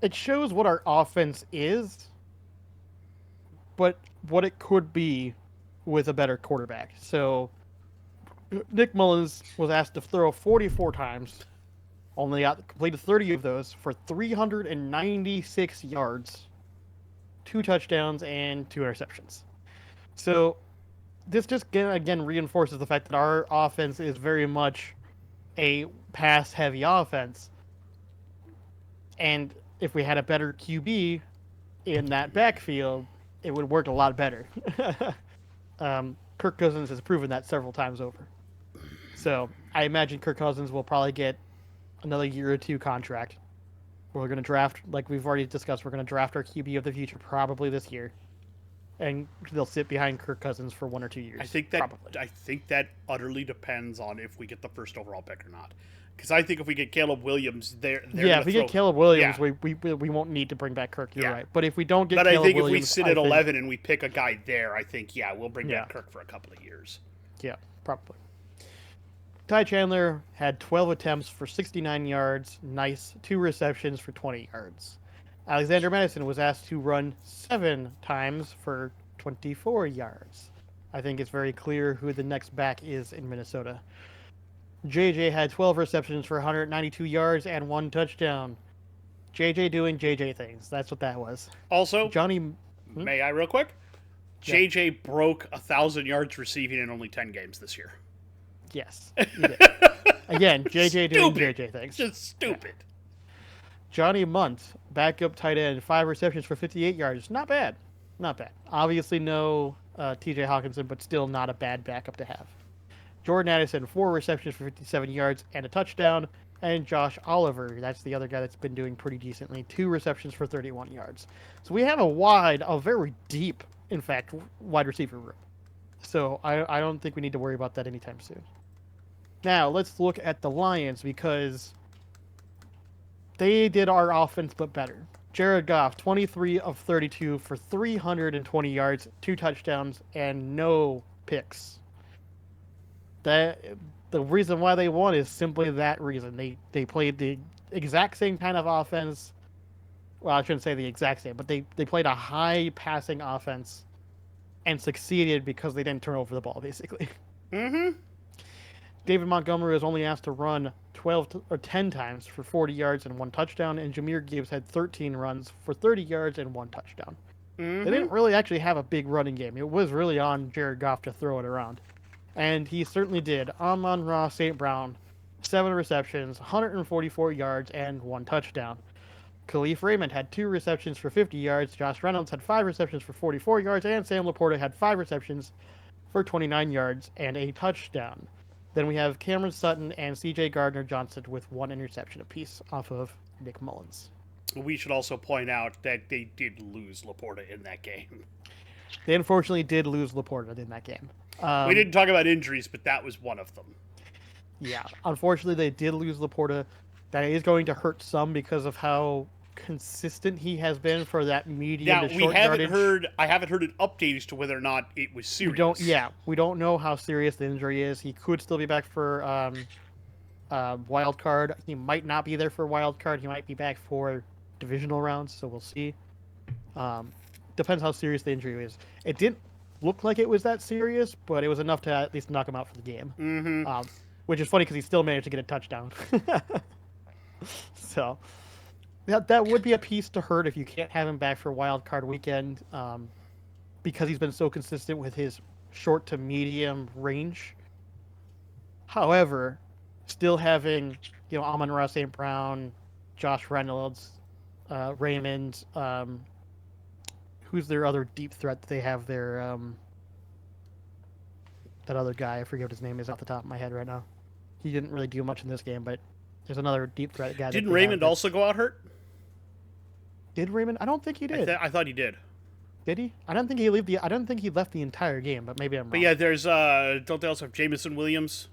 what our offense is, but what it could be with a better quarterback. So Nick Mullins was asked to throw 44 times, only completed 30 of those for 396 yards, 2 touchdowns, and 2 interceptions. So this just again reinforces the fact that our offense is very much a pass-heavy offense. And if we had a better QB in that backfield, it would work a lot better. Kirk Cousins has proven that several times over. So I imagine Kirk Cousins will probably get another year or two contract. We're going to draft, like we've already discussed, we're going to draft our QB of the future probably this year. And they'll sit behind Kirk Cousins for 1 or 2 years. I think that utterly depends on if we get the first overall pick or not. Because I think if we get Caleb Williams, if we get Caleb Williams, we won't need to bring back Kirk. You're right. But if we don't get, but Caleb I think Williams, if we sit at 11 and we pick a guy there, I think we'll bring back Kirk for a couple of years. Yeah, probably. Ty Chandler had 12 attempts for 69 yards. Nice. 2 receptions for 20 yards. Alexander Madison was asked to run 7 times for 24 yards. I think it's very clear who the next back is in Minnesota. JJ had 12 receptions for 192 yards and 1 touchdown. JJ doing JJ things. That's what that was. Also, Johnny... May I real quick? JJ broke 1,000 yards receiving in only 10 games this year. Yes. He did. Again, JJ doing JJ things. Just stupid. Johnny Munt, backup tight end, 5 receptions for 58 yards. Not bad. Not bad. Obviously no TJ Hawkinson, but still not a bad backup to have. Jordan Addison, 4 receptions for 57 yards and a touchdown. And Josh Oliver, that's the other guy that's been doing pretty decently, 2 receptions for 31 yards. So we have a very deep, in fact, wide receiver room. So I don't think we need to worry about that anytime soon. Now, let's look at the Lions because they did our offense but better. Jared Goff, 23 of 32 for 320 yards, 2 touchdowns, and no picks. The reason why they won is simply that reason. They played the exact same kind of offense. Well, I shouldn't say the exact same, but they played a high passing offense and succeeded because they didn't turn over the ball, basically. Mm-hmm. David Montgomery was only asked to run 10 times for 40 yards and 1 touchdown, and Jahmyr Gibbs had 13 runs for 30 yards and 1 touchdown. Mm-hmm. They didn't really actually have a big running game. It was really on Jared Goff to throw it around. And he certainly did. Amon-Ra St. Brown, 7 receptions, 144 yards, and 1 touchdown. Khalif Raymond had 2 receptions for 50 yards. Josh Reynolds had 5 receptions for 44 yards. And Sam Laporta had 5 receptions for 29 yards and a touchdown. Then we have Cameron Sutton and C.J. Gardner-Johnson with 1 interception apiece off of Nick Mullins. We should also point out that they did lose Laporta in that game. They unfortunately did lose Laporta in that game. We didn't talk about injuries, but that was one of them. Yeah, unfortunately they did lose Laporta. That is going to hurt some because of how consistent he has been for that medium to short yardage. I haven't heard an update as to whether or not it was serious. We don't know how serious the injury is. He could still be back for wild card. He might not be there for wild card. He might be back for divisional rounds, so we'll see. Depends how serious the injury is. It didn't look like it was that serious, but it was enough to at least knock him out for the game. Mm-hmm. Which is funny because he still managed to get a touchdown. So that would be a piece to hurt if you can't have him back for wild card weekend, because he's been so consistent with his short to medium range. However, still having Amon-Ra St. Brown, Josh Reynolds, Raymond, who's their other deep threat that they have there? That other guy, I forget what his name is off the top of my head right now. He didn't really do much in this game, but there's another deep threat guy. Didn't Raymond also go out hurt? Did Raymond? I don't think he did. I thought he did. Did he? I don't think he left the entire game, but maybe I'm wrong. But yeah, there's don't they also have Jameson Williams?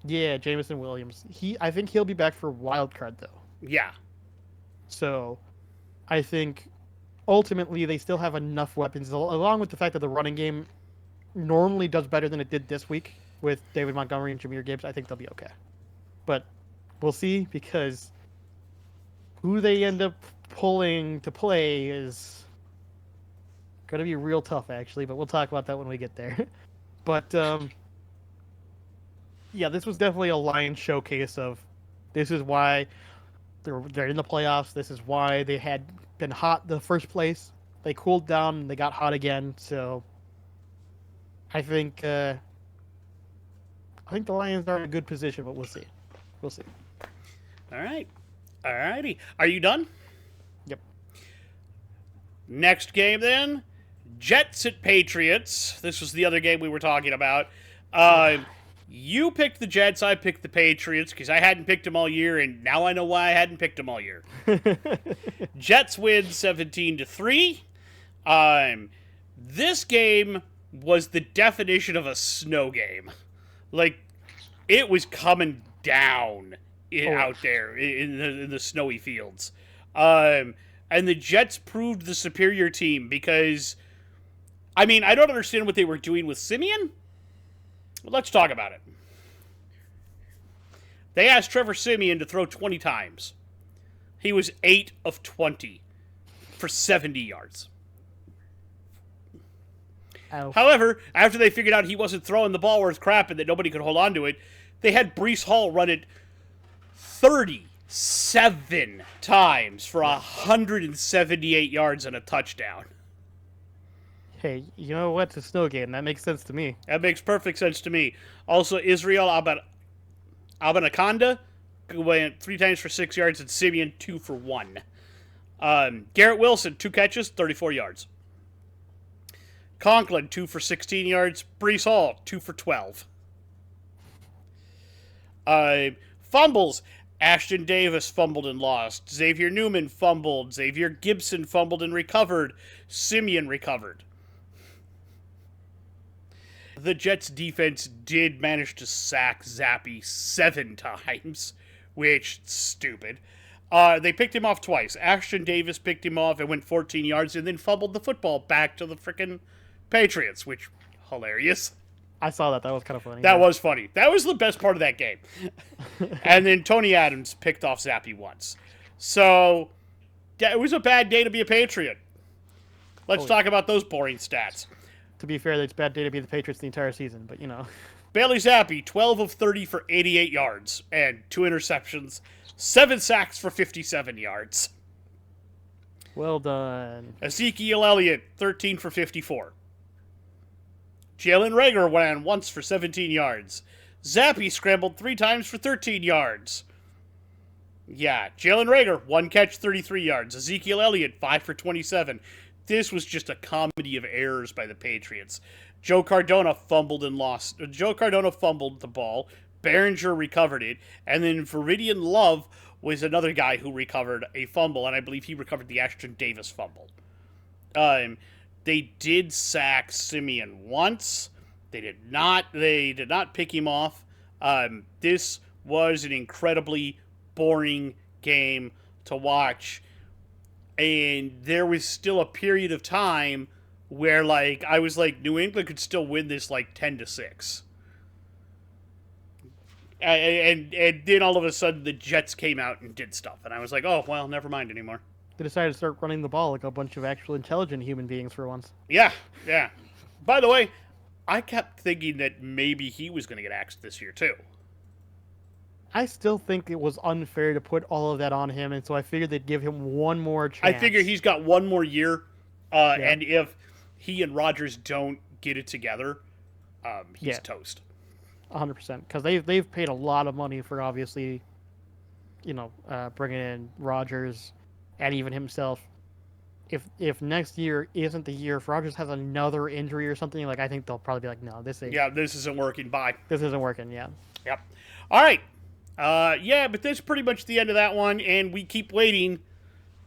Yeah, Jameson Williams. I think he'll be back for wild card though. Yeah. So I think ultimately they still have enough weapons, along with the fact that the running game normally does better than it did this week with David Montgomery and Jahmyr Gibbs. I think they'll be okay. But we'll see, because who they end up pulling to play is going to be real tough, actually. But we'll talk about that when we get there. But yeah, this was definitely a Lions showcase of this is why they're in the playoffs. This is why they had been hot the first place. They cooled down and they got hot again. So I think the Lions are in a good position, but we'll see. We'll see. All right. All righty. Are you done? Yep. Next game then. Jets at Patriots. This was the other game we were talking about. You picked the Jets, I picked the Patriots, because I hadn't picked them all year, and now I know why I hadn't picked them all year. Jets win 17-3. This game was the definition of a snow game. Like, it was coming down out there in the snowy fields. And the Jets proved the superior team because, I mean, I don't understand what they were doing with Simeon. Well, let's talk about it. They asked Trevor Simeon to throw 20 times. He was 8 of 20 for 70 yards. Ow. However, after they figured out he wasn't throwing the ball worth crap and that nobody could hold on to it, they had Breece Hall run it 37 times for 178 yards and a touchdown. Hey, you know what? It's a snow game. That makes sense to me. That makes perfect sense to me. Also, Israel Abanaconda went 3 times for 6 yards, and Simeon 2 for 1. Garrett Wilson, 2 catches, 34 yards. Conklin, 2 for 16 yards. Breece Hall, 2 for 12. Fumbles. Ashton Davis fumbled and lost. Xavier Newman fumbled. Xavier Gibson fumbled and recovered. Simeon recovered. The Jets' defense did manage to sack Zappe 7 times, which is stupid. They picked him off twice. Ashton Davis picked him off and went 14 yards and then fumbled the football back to the frickin' Patriots, which, hilarious. I saw that. That was kind of funny. That was funny. That was the best part of that game. And then Tony Adams picked off Zappe once. So, yeah, it was a bad day to be a Patriot. Let's talk about those boring stats. To be fair, it's a bad day to be the Patriots the entire season, but you know. Bailey Zappe, 12 of 30 for 88 yards and 2 interceptions, 7 sacks for 57 yards. Well done. Ezekiel Elliott, 13 for 54. Jalen Reagor ran once for 17 yards. Zappe scrambled 3 times for 13 yards. Yeah, Jalen Reagor, 1 catch, 33 yards. Ezekiel Elliott, 5 for 27. This was just a comedy of errors by the Patriots. Joe Cardona fumbled and lost. Joe Cardona fumbled the ball. Behringer recovered it. And then Viridian Love was another guy who recovered a fumble, and I believe he recovered the Ashton Davis fumble. They did sack Simeon once. They did not pick him off. This was an incredibly boring game to watch. And there was still a period of time where, like, I was like, New England could still win this, like, 10-6. And then all of a sudden the Jets came out and did stuff. And I was like, oh, well, never mind anymore. They decided to start running the ball like a bunch of actual intelligent human beings for once. Yeah. By the way, I kept thinking that maybe he was going to get axed this year, too. I still think it was unfair to put all of that on him, and so I figured they'd give him one more chance. I figure he's got one more year, and if he and Rodgers don't get it together, he's toast. 100%, because they've paid a lot of money for, obviously, bringing in Rodgers and even himself. If next year isn't the year, if Rodgers has another injury or something, like, I think they'll probably be like, no, this isn't working. Bye. This isn't working. Yeah. Yep. All right. But that's pretty much the end of that one, and we keep waiting.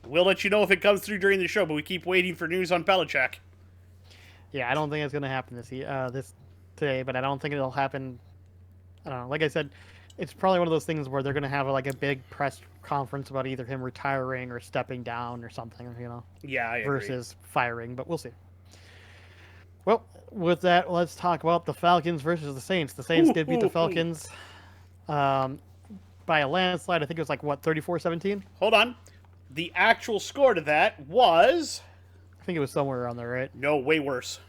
We'll let you know if it comes through during the show, but we keep waiting for news on Belichick. Yeah, I don't think it's going to happen this today, but I don't think it'll happen I don't know. Like I said, it's probably one of those things where they're going to have like a big press conference about either him retiring or stepping down or something, Yeah, I agree. versus firing, but we'll see. Well, with that, let's talk about the Falcons versus the Saints. The Saints did beat the Falcons um, by a landslide. I think it was like, what, 34-17? Hold on. The actual score to that was I think it was somewhere around there, right? no, way worse.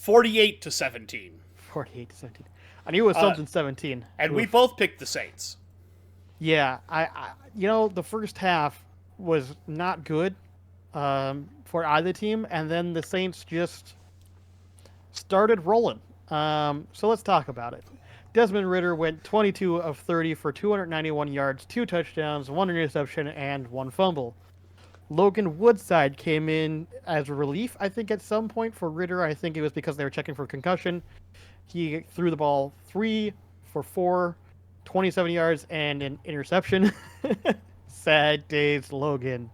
48-17. 48-17. I knew it was something 17. And Oof. we both picked the Saints. Yeah, the first half was not good for either team, and then the Saints just started rolling. So let's talk about it. Desmond Ridder went 22 of 30 for 291 yards, 2 touchdowns, 1 interception, and 1 fumble. Logan Woodside came in as relief, I think, at some point for Ridder. I think it was because they were checking for concussion. He threw the ball 3 for 4, 27 yards, and an interception. Sad days, Logan.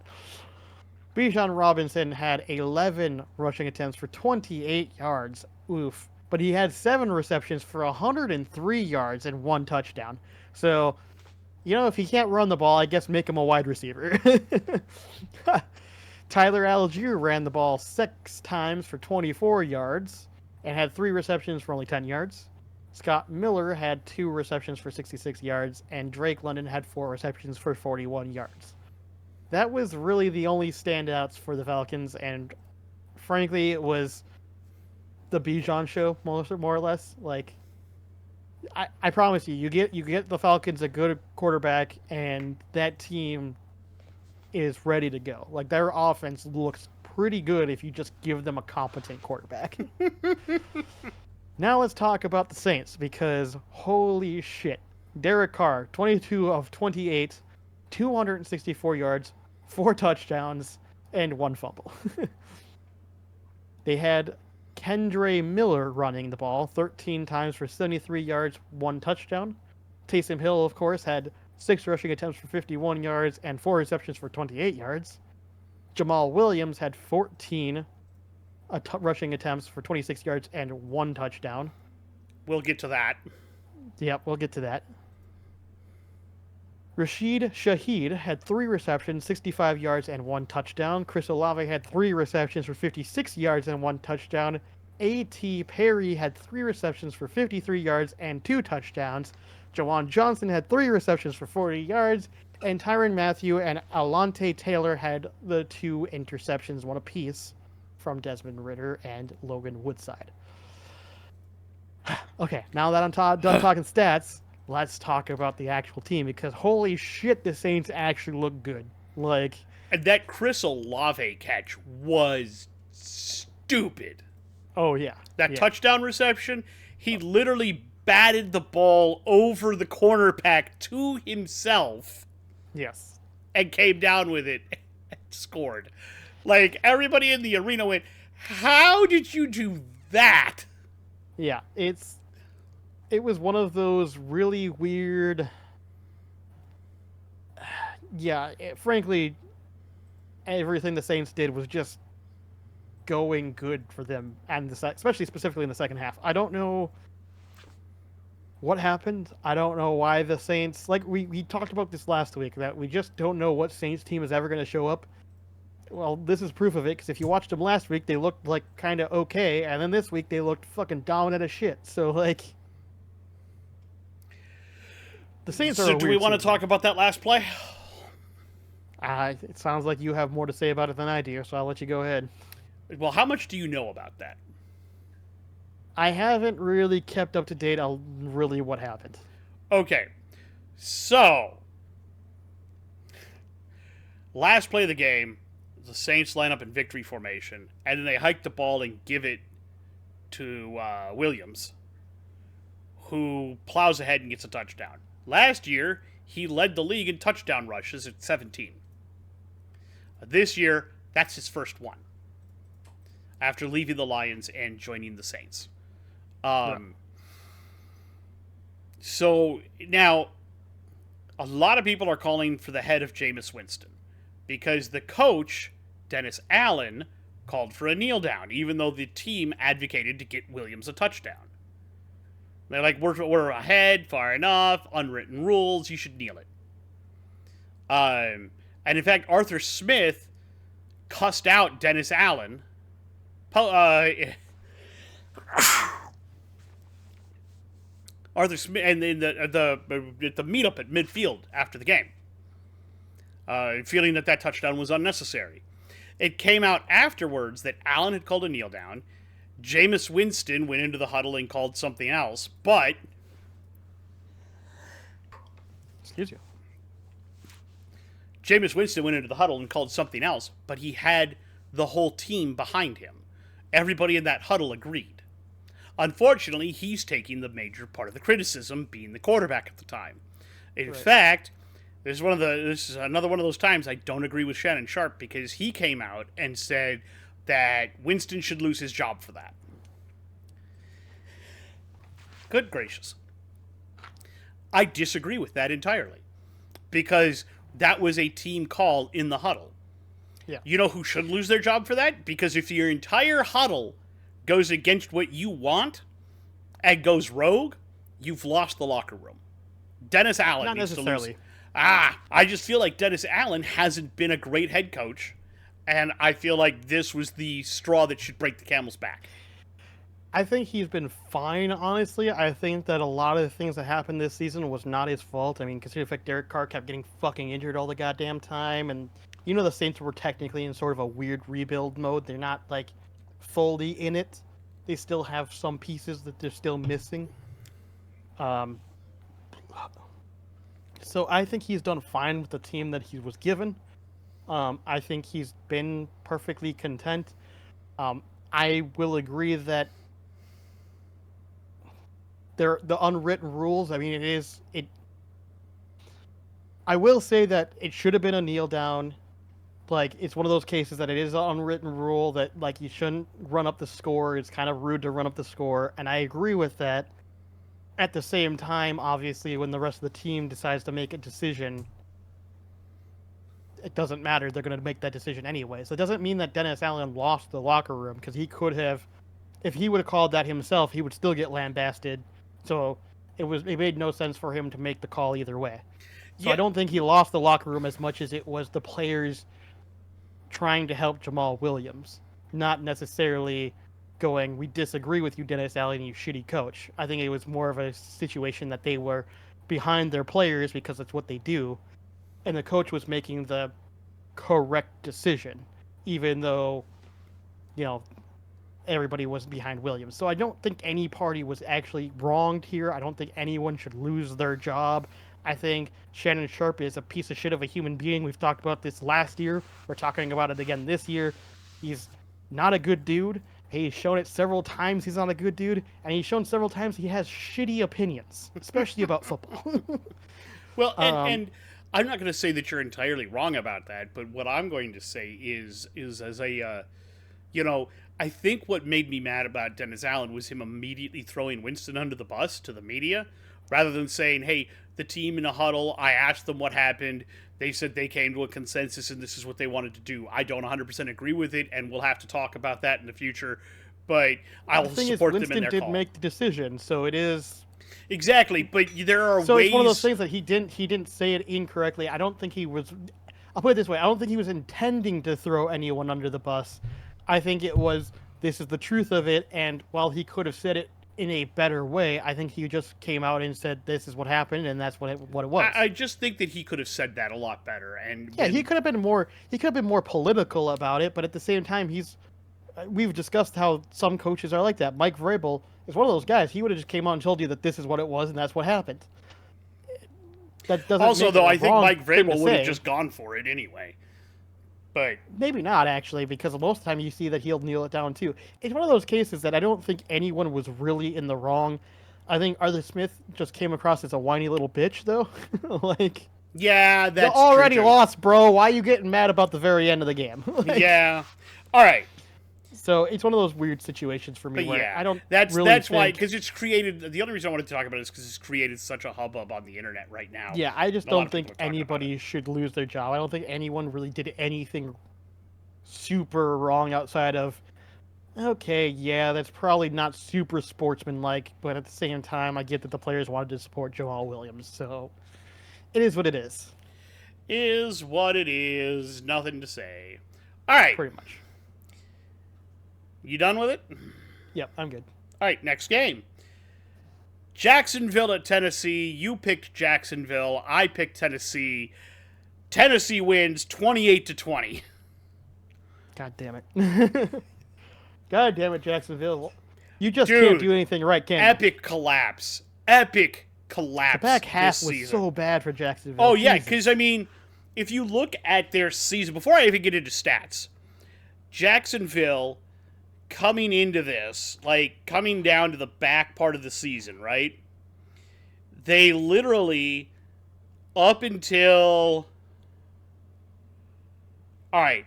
Bijan Robinson had 11 rushing attempts for 28 yards. Oof. But he had 7 receptions for 103 yards and 1 touchdown. So, if he can't run the ball, I guess make him a wide receiver. Tyler Algier ran the ball 6 times for 24 yards and had 3 receptions for only 10 yards. Scott Miller had 2 receptions for 66 yards, and Drake London had 4 receptions for 41 yards. That was really the only standouts for the Falcons, and frankly, it was the Bijan show, more or less. Like, I promise you, you get the Falcons a good quarterback, and that team is ready to go. Like, their offense looks pretty good if you just give them a competent quarterback. Now let's talk about the Saints, because holy shit. Derek Carr, 22 of 28, 264 yards, 4 touchdowns, and 1 fumble. They had Kendre Miller running the ball 13 times for 73 yards, 1 touchdown. Taysom Hill, of course, had 6 rushing attempts for 51 yards and 4 receptions for 28 yards. Jamal Williams had 14 rushing attempts for 26 yards and 1 touchdown. We'll get to that. Yep, we'll get to that. Rashid Shaheed had 3 receptions, 65 yards, and 1 touchdown. Chris Olave had 3 receptions for 56 yards and 1 touchdown. A.T. Perry had 3 receptions for 53 yards and 2 touchdowns. Jawan Johnson had 3 receptions for 40 yards. And Tyrann Mathieu and Alontae Taylor had the 2 interceptions, 1 apiece, from Desmond Ridder and Logan Woodside. Okay, now that I'm done talking stats, let's talk about the actual team, because holy shit, the Saints actually look good. Like, and that Chris Olave catch was stupid. Oh yeah, that touchdown reception, he literally batted the ball over the cornerback to himself. Yes, and came down with it and scored. Like, everybody in the arena went, "How did you do that?" Yeah, it was one of those really weird. Yeah, frankly, everything the Saints did was just going good for them, and especially specifically in the second half. I don't know what happened. I don't know why the Saints, like we talked about this last week, that we just don't know what Saints team is ever going to show up. Well, this is proof of it, because if you watched them last week, they looked like kind of okay, and then this week they looked fucking dominant as shit. So, like, the Saints are. So, do we want to talk about that last play? It sounds like you have more to say about it than I do, so I'll let you go ahead. Well, how much do you know about that? I haven't really kept up to date on really what happened. Okay, so last play of the game, the Saints line up in victory formation, and then they hike the ball and give it to Williams, who plows ahead and gets a touchdown. Last year, he led the league in touchdown rushes at 17. This year, that's his first one, after leaving the Lions and joining the Saints. So now, a lot of people are calling for the head of Jameis Winston, because the coach, Dennis Allen, called for a kneel down, even though the team advocated to get Williams a touchdown. They're like, we're ahead, far enough, unwritten rules, you should kneel it. And in fact, Arthur Smith cussed out Dennis Allen. Arthur Smith, and in the meetup at midfield after the game, feeling that touchdown was unnecessary. It came out afterwards that Allen had called a kneel down. Jameis Winston went into the huddle and called something else, but excuse you. Jameis Winston went into the huddle and called something else, but he had the whole team behind him. Everybody in that huddle agreed. Unfortunately, he's taking the major part of the criticism, being the quarterback at the time. In fact, this is another one of those times I don't agree with Shannon Sharpe, because he came out and said that Winston should lose his job for that. Good gracious. I disagree with that entirely, because that was a team call in the huddle. Yeah. You know who should lose their job for that? Because if your entire huddle goes against what you want and goes rogue, you've lost the locker room. Dennis Allen Not needs necessarily. to lose. I just feel like Dennis Allen hasn't been a great head coach, and I feel like this was the straw that should break the camel's back. I think he's been fine, honestly. I think that a lot of the things that happened this season was not his fault. I mean, consider the fact Derek Carr kept getting fucking injured all the goddamn time, and the Saints were technically in sort of a weird rebuild mode. They're not, like, fully in it. They still have some pieces that they're still missing. So I think he's done fine with the team that he was given. I think he's been perfectly content. I will agree that the unwritten rules. I mean, I will say that it should have been a kneel down. Like, it's one of those cases that it is an unwritten rule that, like, you shouldn't run up the score. It's kind of rude to run up the score, and I agree with that. At the same time, obviously, when the rest of the team decides to make a decision, it doesn't matter. They're going to make that decision anyway. So it doesn't mean that Dennis Allen lost the locker room, because he could have, if he would have called that himself, he would still get lambasted. So it made no sense for him to make the call either way. So yeah. I don't think he lost the locker room as much as it was the players trying to help Jamal Williams, not necessarily going, we disagree with you, Dennis Allen, you shitty coach. I think it was more of a situation that they were behind their players because that's what they do, and the coach was making the correct decision, even though, everybody was behind Williams. So I don't think any party was actually wronged here. I don't think anyone should lose their job. I think Shannon Sharpe is a piece of shit of a human being. We've talked about this last year. We're talking about it again this year. He's not a good dude. He's shown it several times he's not a good dude, and he's shown several times he has shitty opinions, especially about football. Well, and I'm not going to say that you're entirely wrong about that, but what I'm going to say is as a, I think what made me mad about Dennis Allen was him immediately throwing Winston under the bus to the media, rather than saying, hey, the team in a huddle, I asked them what happened, they said they came to a consensus and this is what they wanted to do. I don't 100% agree with it, and we'll have to talk about that in the future, but I'll support them in their call. Winston did make the decision, so it is... Exactly, but there are ways... So it's one of those things that he didn't say it incorrectly. I don't think he was... I'll put it this way. I don't think he was intending to throw anyone under the bus. I think it was, this is the truth of it, and while he could have said it in a better way, I think he just came out and said, this is what happened, and that's what it was. I just think that he could have said that a lot better. And yeah, he could have been more political about it, but at the same time, we've discussed how some coaches are like that. Mike Vrabel is one of those guys. He would have just came out and told you that this is what it was, and that's what happened. That doesn't also, make though, it I think Mike Vrabel would have say. just gone for it anyway. But maybe not, actually, because most of the time you see that he'll kneel it down too. It's one of those cases that I don't think anyone was really in the wrong. I think Arthur Smith just came across as a whiny little bitch, though. Like, yeah, that's you already true. lost, bro. Why are you getting mad about the very end of the game? Like, yeah. All right. So it's one of those weird situations for me. But where yeah, I don't. That's really why, think... because it's created. The only reason I wanted to talk about it is because it's created such a hubbub on the internet right now. Yeah, I just don't think anybody should lose their job. I don't think anyone really did anything super wrong outside of Okay, yeah, that's probably not super sportsmanlike, but at the same time, I get that the players wanted to support Jamal Williams, so it is what it is, Is what it is. Nothing to say. All right. pretty much. You done with it? Yep, I'm good. All right, next game. Jacksonville at Tennessee. You picked Jacksonville. I picked Tennessee. Tennessee wins 28-20. God damn it. God damn it, Jacksonville. You just can't Dude, do anything right, can you? epic collapse. Epic collapse. The back half this was season. so bad for Jacksonville. Oh yeah, Jesus. because I mean, if you look at their season before I even get into stats, Jacksonville coming into this, like coming down to the back part of the season, right? They literally up until all right,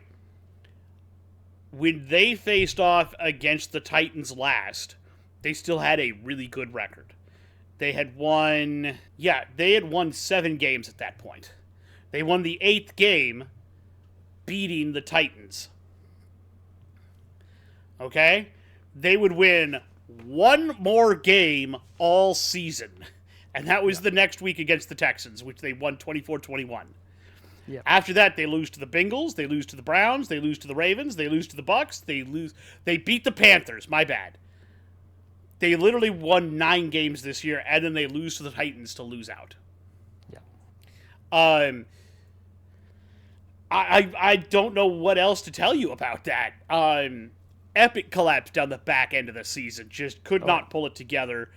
when they faced off against the Titans last, they still had a really good record. They had won, they had won 7 games at that point. They won the 8th game, beating the Titans. Okay? They would win one more game all season, and that was the next week against the Texans, which they won 24-21. Yep. After that, they lose to the Bengals, they lose to the Browns, they lose to the Ravens, they lose to the Bucks, they beat the Panthers, my bad. They literally won 9 games this year, and then they lose to the Titans to lose out. Yeah. I don't know what else to tell you about that. Epic collapse down the back end of the season. Just could not pull it together.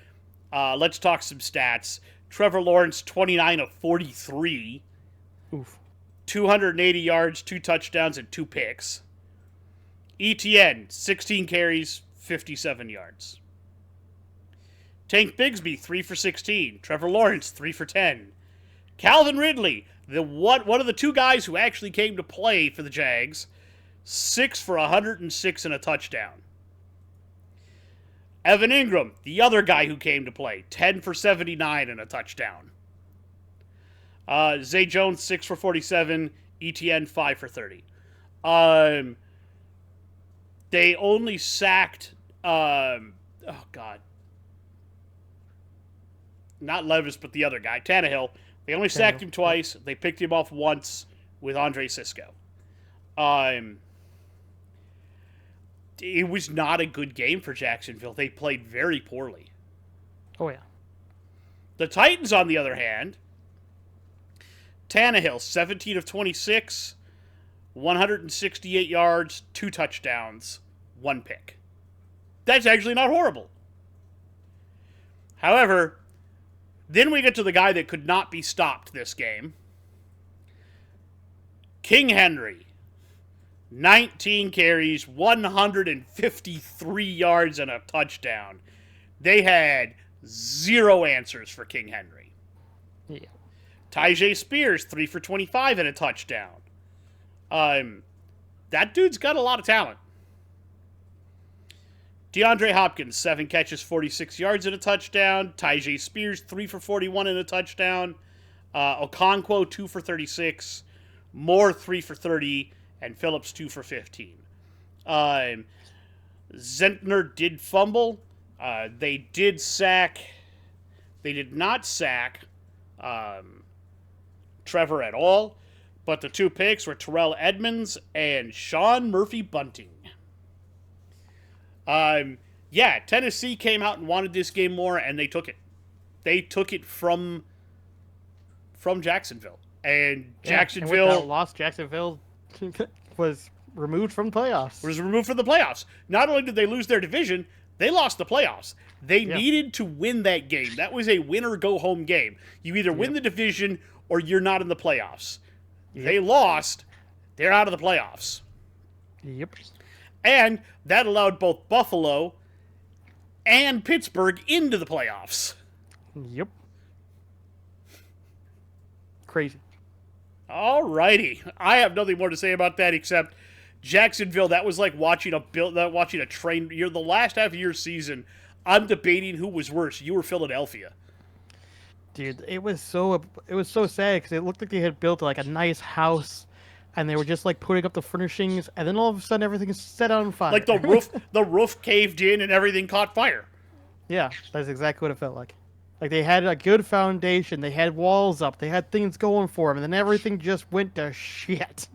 Let's talk some stats. Trevor Lawrence, 29 of 43. Oof. 280 yards, 2 touchdowns, and 2 picks. ETN, 16 carries, 57 yards. Tank Bigsby, 3 for 16. Trevor Lawrence, 3 for 10. Calvin Ridley, one of the 2 guys who actually came to play for the Jags, 6 for 106 and a touchdown. Evan Ingram, the other guy who came to play, 10 for 79 and a touchdown. Zay Jones, 6 for 47. ETN, 5 for 30. They only sacked, not Levis, but the other guy, Tannehill. They only sacked him twice. They picked him off once with Andre Sisco. It was not a good game for Jacksonville. They played very poorly. Oh, yeah. The Titans, on the other hand, Tannehill, 17 of 26, 168 yards, 2 touchdowns, 1 pick. That's actually not horrible. However, then we get to the guy that could not be stopped this game. King Henry, 19 carries, 153 yards, and a touchdown. They had 0 answers for King Henry. Yeah. Tyjae Spears, 3 for 25 and a touchdown. That dude's got a lot of talent. DeAndre Hopkins, 7 catches, 46 yards and a touchdown. Tyjae Spears, 3 for 41 and a touchdown. Okonkwo, 2 for 36. Moore, 3 for 30. And Phillips, 2 for 15. Zentner did fumble. They did sack. They did not sack Trevor at all. But the 2 picks were Terrell Edmonds and Sean Murphy Bunting. Tennessee came out and wanted this game more, and they took it. They took it from Jacksonville. And Jacksonville... And with that loss, Jacksonville was removed from playoffs. Was removed from the playoffs. Not only did they lose their division, they lost the playoffs. They needed to win that game. That was a win-or-go-home game. You either win the division or you're not in the playoffs. They lost. They're out of the playoffs. Yep. And that allowed both Buffalo and Pittsburgh into the playoffs. Yep. Crazy. Alrighty. I have nothing more to say about that except Jacksonville, that was like watching a train. You're the last half of your season. I'm debating who was worse. You or Philadelphia. Dude, it was so sad because it looked like they had built like a nice house and they were just like putting up the furnishings, and then all of a sudden everything is set on fire. Like the roof caved in and everything caught fire. Yeah, that's exactly what it felt like. Like they had a good foundation, they had walls up, they had things going for them, and then everything just went to shit.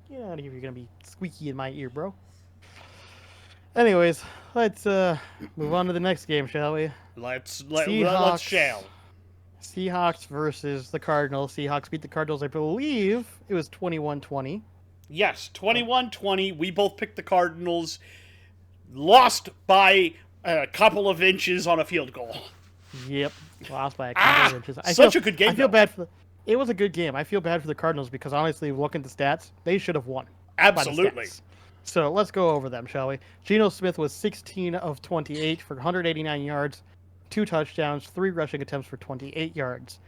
Get out of here! You're gonna be squeaky in my ear, bro. Anyways, let's move on to the next game, shall we? Let's Seahawks. shall. Seahawks versus the Cardinals. Seahawks beat the Cardinals, I believe it was 21-20. Yes, 21-20. We both picked the Cardinals. Lost by a couple of inches on a field goal. Yep, lost by a couple of inches. A good game. I feel bad for. It was a good game. I feel bad for the Cardinals because honestly, looking at the stats, they should have won. Absolutely. So let's go over them, shall we? Geno Smith was 16 of 28 for 189 yards, 2 touchdowns, 3 rushing attempts for 28 yards.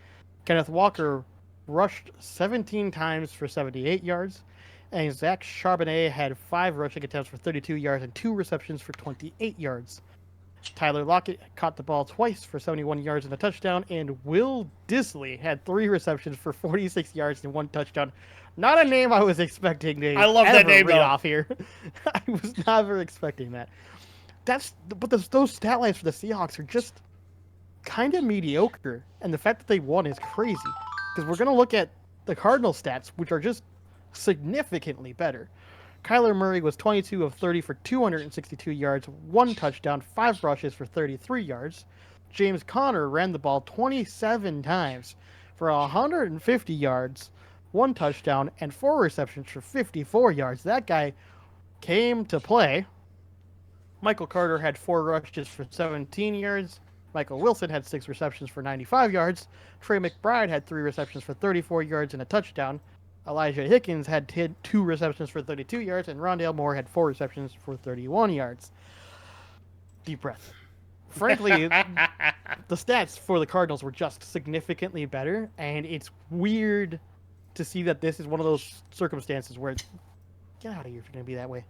Kenneth Walker rushed 17 times for 78 yards, and Zach Charbonnet had 5 rushing attempts for 32 yards and 2 receptions for 28 yards. Tyler Lockett caught the ball twice for 71 yards and a touchdown, and Will Disley had 3 receptions for 46 yards and 1 touchdown. Not a name I was expecting to I love that name, read though. off here. I was never expecting that. But those stat lines for the Seahawks are just kind of mediocre, and the fact that they won is crazy. Because we're going to look at the Cardinal stats, which are just significantly better. Kyler Murray was 22 of 30 for 262 yards, 1 touchdown, 5 rushes for 33 yards. James Conner ran the ball 27 times for 150 yards, 1 touchdown, and 4 receptions for 54 yards. That guy came to play. Michael Carter had 4 rushes for 17 yards. Michael Wilson had 6 receptions for 95 yards. Trey McBride had 3 receptions for 34 yards and a touchdown. Elijah Hickens had 2 receptions for 32 yards, and Rondale Moore had 4 receptions for 31 yards. Deep breath. Frankly, the stats for the Cardinals were just significantly better, and it's weird to see that this is one of those circumstances where, get out of here if you're going to be that way.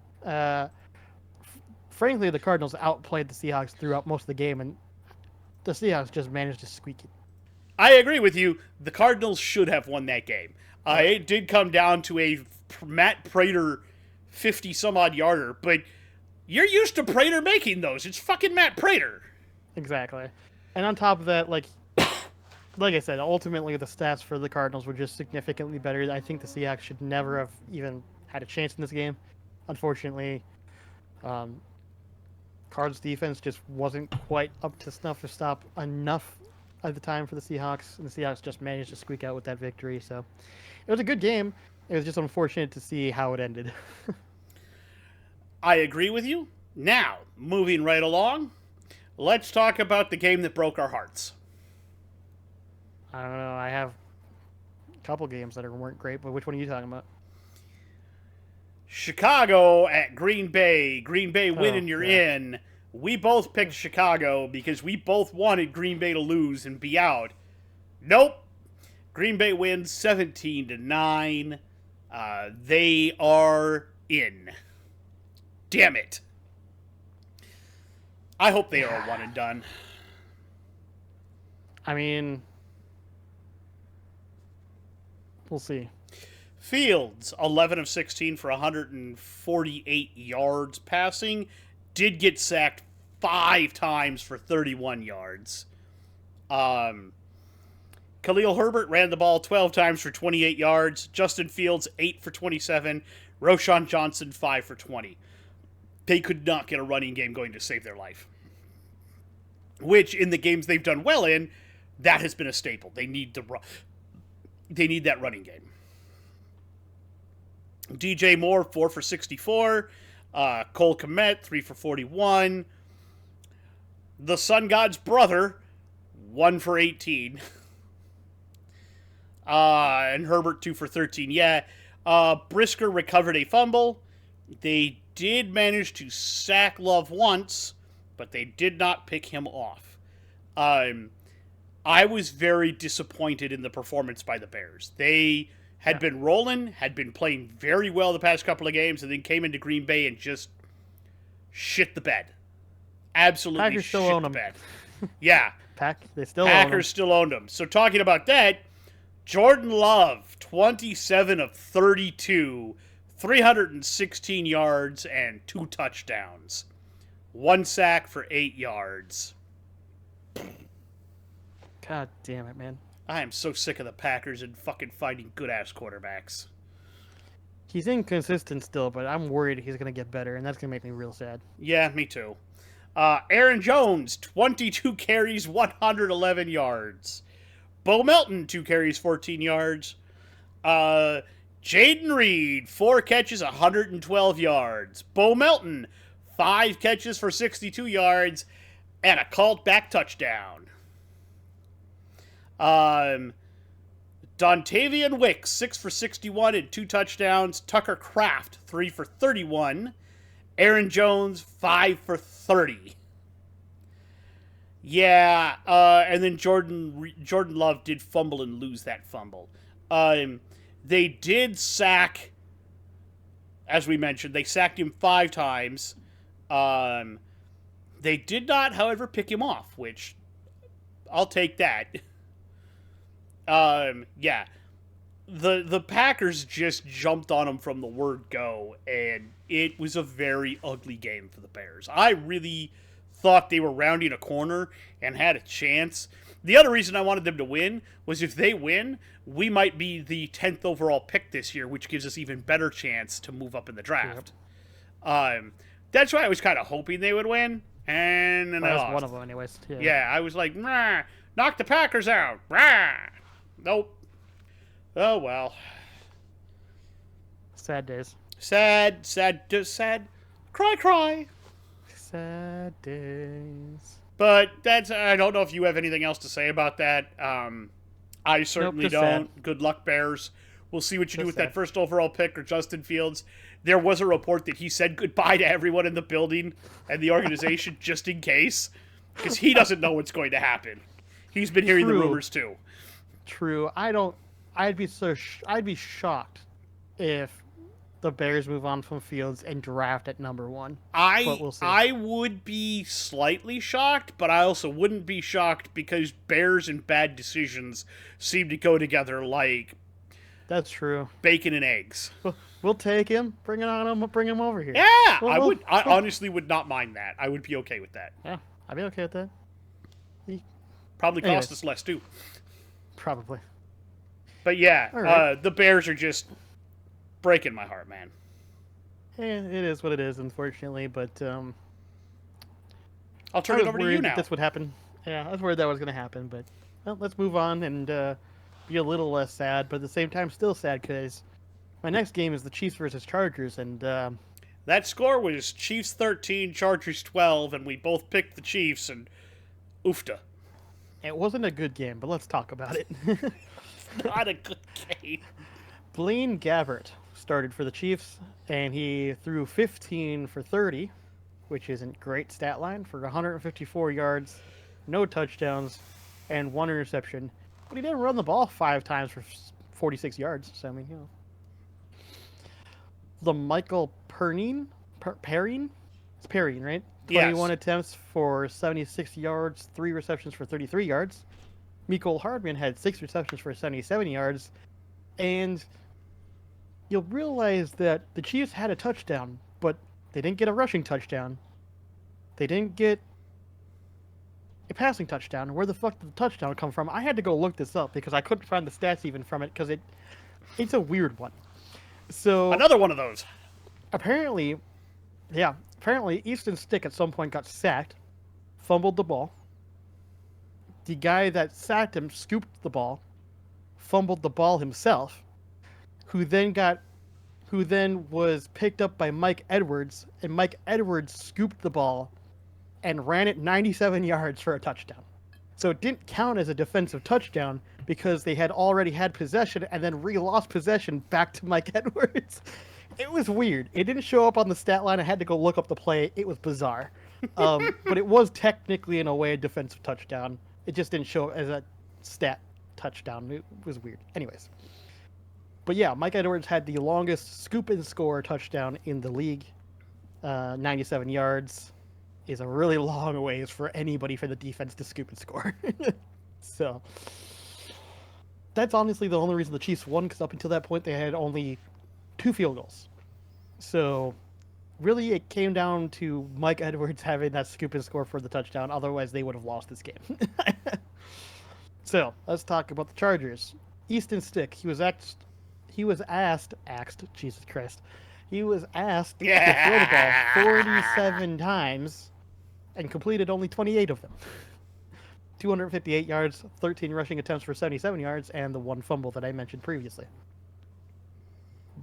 Frankly, the Cardinals outplayed the Seahawks throughout most of the game, and the Seahawks just managed to squeak it. I agree with you. The Cardinals should have won that game. It did come down to a Matt Prater 50-some-odd yarder, but you're used to Prater making those. It's fucking Matt Prater. Exactly. And on top of that, like I said, ultimately the stats for the Cardinals were just significantly better. I think the Seahawks should never have even had a chance in this game. Unfortunately, Cards defense just wasn't quite up to snuff or stop enough at the time for the Seahawks, and the Seahawks just managed to squeak out with that victory. So it was a good game. It was just unfortunate to see how it ended. I agree with you. Now, moving right along, let's talk about the game that broke our hearts. I don't know. I have a couple games that weren't great, but which one are you talking about? Chicago at Green Bay. Green Bay winning, you're in. We both picked Chicago because we both wanted Green Bay to lose and be out. Nope. Green Bay wins 17-9. They are in. Damn it. I hope they are one and done. I mean, we'll see. Fields, 11 of 16 for 148 yards passing. Did get sacked 5 times for 31 yards. Khalil Herbert ran the ball 12 times for 28 yards. Justin Fields, 8 for 27. Roshan Johnson, 5 for 20. They could not get a running game going to save their life. Which, in the games they've done well in, that has been a staple. They need that running game. DJ Moore, 4 for 64. Cole Kmet, 3 for 41. The Sun God's brother, 1 for 18. And Herbert, 2 for 13. Yeah, Brisker recovered a fumble. They did manage to sack Love once, but they did not pick him off. I was very disappointed in the performance by the Bears. They had been rolling, had been playing very well the past couple of games, and then came into Green Bay and just shit the bed. Absolutely Packers shit still own the them. bed. Yeah. Packers still own them. Packers still owned them. So talking about that, Jordan Love, 27 of 32, 316 yards and 2 touchdowns. 1 sack for 8 yards. God damn it, man. I am so sick of the Packers and fucking finding good-ass quarterbacks. He's inconsistent still, but I'm worried he's going to get better, and that's going to make me real sad. Yeah, me too. Aaron Jones, 22 carries, 111 yards. Bo Melton, 2 carries, 14 yards. Jaden Reed, 4 catches, 112 yards. Bo Melton, 5 catches for 62 yards and a called back touchdown. Dontavian Wicks, 6 for 61 and 2 touchdowns. Tucker Kraft, 3 for 31. Aaron Jones, 5 for 30. Yeah, and then Jordan Love did fumble and lose that fumble. They did sack, as we mentioned, they sacked him 5 times. They did not, however, pick him off, which I'll take that. Yeah. The Packers just jumped on him from the word go, and it was a very ugly game for the Bears. I really thought they were rounding a corner and had a chance. The other reason I wanted them to win was if they win, we might be the 10th overall pick this year, which gives us even better chance to move up in the draft. Yep. That's why I was kind of hoping they would win, and then I lost. One of them, anyways. Yeah, I was like, knock the Packers out. Rah! Nope. Oh, well. Sad days. Sad. Cry. Sad days. But I don't know if you have anything else to say about that. I certainly don't. Sad. Good luck, Bears. We'll see what you do with that first overall pick or Justin Fields. There was a report that he said goodbye to everyone in the building and the organization just in case, because he doesn't know what's going to happen. He's been hearing the rumors too. True. I'd be shocked if the Bears move on from Fields and draft at number 1. But we'll see. I would be slightly shocked, but I also wouldn't be shocked because Bears and bad decisions seem to go together like that's true. Bacon and eggs. We'll take him. Bring him over here. Yeah, I honestly would not mind that. I would be okay with that. Yeah, I'd be okay with that. Probably cost us less too. Probably. But yeah, right. The Bears are just breaking my heart, man. Yeah, it is what it is, unfortunately. But I'll turn it over to you now. That's what happened. Yeah, I was worried that was going to happen. But well, let's move on and be a little less sad, but at the same time still sad because my next game is the Chiefs versus Chargers, and that score was Chiefs 13, Chargers 12, and we both picked the Chiefs, and oofta. It wasn't a good game, but let's talk about it. Not a good game. Blaine Gabbert started for the Chiefs, and he threw 15 for 30, which isn't great stat line, for 154 yards, no touchdowns, and 1 interception. But he didn't run the ball 5 times for 46 yards, so I mean, you know. The Michael Perrine? It's Perrine, right? 21 attempts for 76 yards, 3 receptions for 33 yards. Mecole Hardman had 6 receptions for 77 yards. And you'll realize that the Chiefs had a touchdown, but they didn't get a rushing touchdown. They didn't get a passing touchdown. Where the fuck did the touchdown come from? I had to go look this up because I couldn't find the stats even from it because it's a weird one. So another one of those. Apparently Easton Stick at some point got sacked, fumbled the ball. The guy that sacked him scooped the ball, fumbled the ball himself, who then was picked up by Mike Edwards, and Mike Edwards scooped the ball and ran it 97 yards for a touchdown. So it didn't count as a defensive touchdown because they had already had possession and then re-lost possession back to Mike Edwards. It was weird. It didn't show up on the stat line. I had to go look up the play. It was bizarre. But it was technically, in a way, a defensive touchdown. It just didn't show up as a stat touchdown. It was weird. Anyways. But yeah, Mike Edwards had the longest scoop and score touchdown in the league. 97 yards is a really long ways for anybody for the defense to scoop and score. So that's honestly the only reason the Chiefs won, because up until that point they had only 2 field goals. So really it came down to Mike Edwards having that scoop and score for the touchdown. Otherwise they would have lost this game. So let's talk about the Chargers. Easton Stick. Jesus Christ. He was asked to throw the ball 47 times and completed only 28 of them. 258 yards, 13 rushing attempts for 77 yards, and the 1 fumble that I mentioned previously.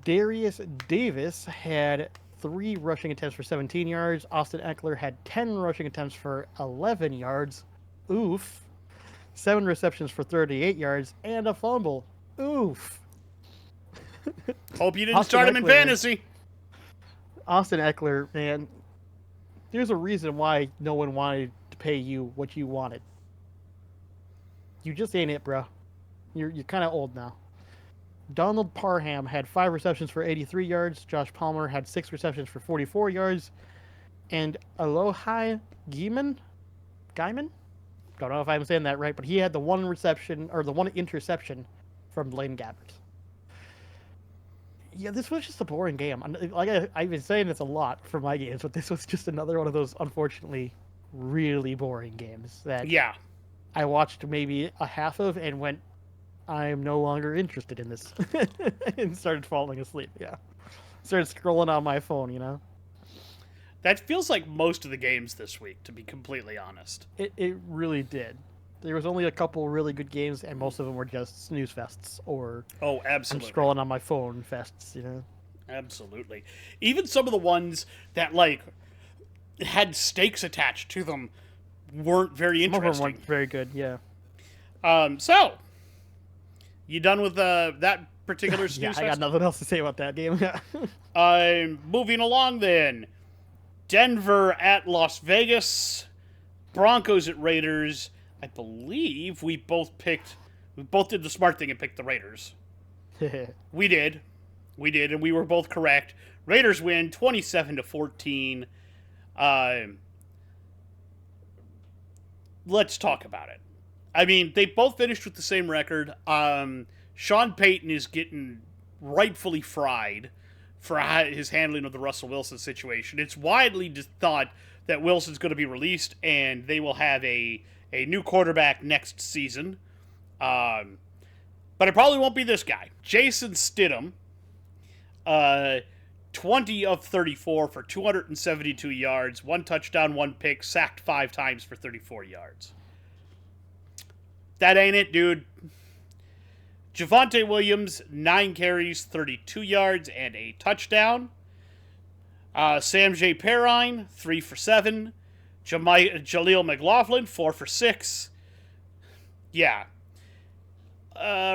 Darius Davis had 3 rushing attempts for 17 yards. Austin Eckler had 10 rushing attempts for 11 yards. Oof. 7 receptions for 38 yards, and a fumble. Oof. Hope you didn't start him in fantasy. Austin Eckler, man, there's a reason why no one wanted to pay you what you wanted. You just ain't it, bro. You're kind of old now. Donald Parham had 5 receptions for 83 yards. Josh Palmer had 6 receptions for 44 yards. And Alohi Guyman? Don't know if I'm saying that right, but he had the 1 reception, or the 1 interception from Blaine Gabbert. Yeah, this was just a boring game. Like I've been saying this a lot for my games, but this was just another one of those, unfortunately, really boring games that I watched maybe a half of and went, I'm no longer interested in this. And started falling asleep, Started scrolling on my phone, you know? That feels like most of the games this week, to be completely honest. It really did. There was only a couple really good games, and most of them were just snooze fests or absolutely. I'm scrolling on my phone fests, you know? Absolutely. Even some of the ones that, like, had stakes attached to them weren't very interesting. Some of them weren't very good, yeah. So, you done with that particular snooze fest? I got nothing else to say about that game. Moving along then. Denver at Las Vegas. Broncos at Raiders. I believe we both did the smart thing and picked the Raiders. We did, and we were both correct. Raiders win 27-14. Let's talk about it. I mean, they both finished with the same record. Sean Payton is getting rightfully fried for his handling of the Russell Wilson situation. It's widely thought that Wilson's going to be released and they will have a new quarterback next season. But it probably won't be this guy. Jason Stidham, 20 of 34 for 272 yards, 1 touchdown, 1 pick, sacked 5 times for 34 yards. That ain't it, dude. Javonte Williams, 9 carries, 32 yards, and a touchdown. Sam J. Perrine, 3 for 7. Jaleel McLaughlin, 4 for 6. Yeah.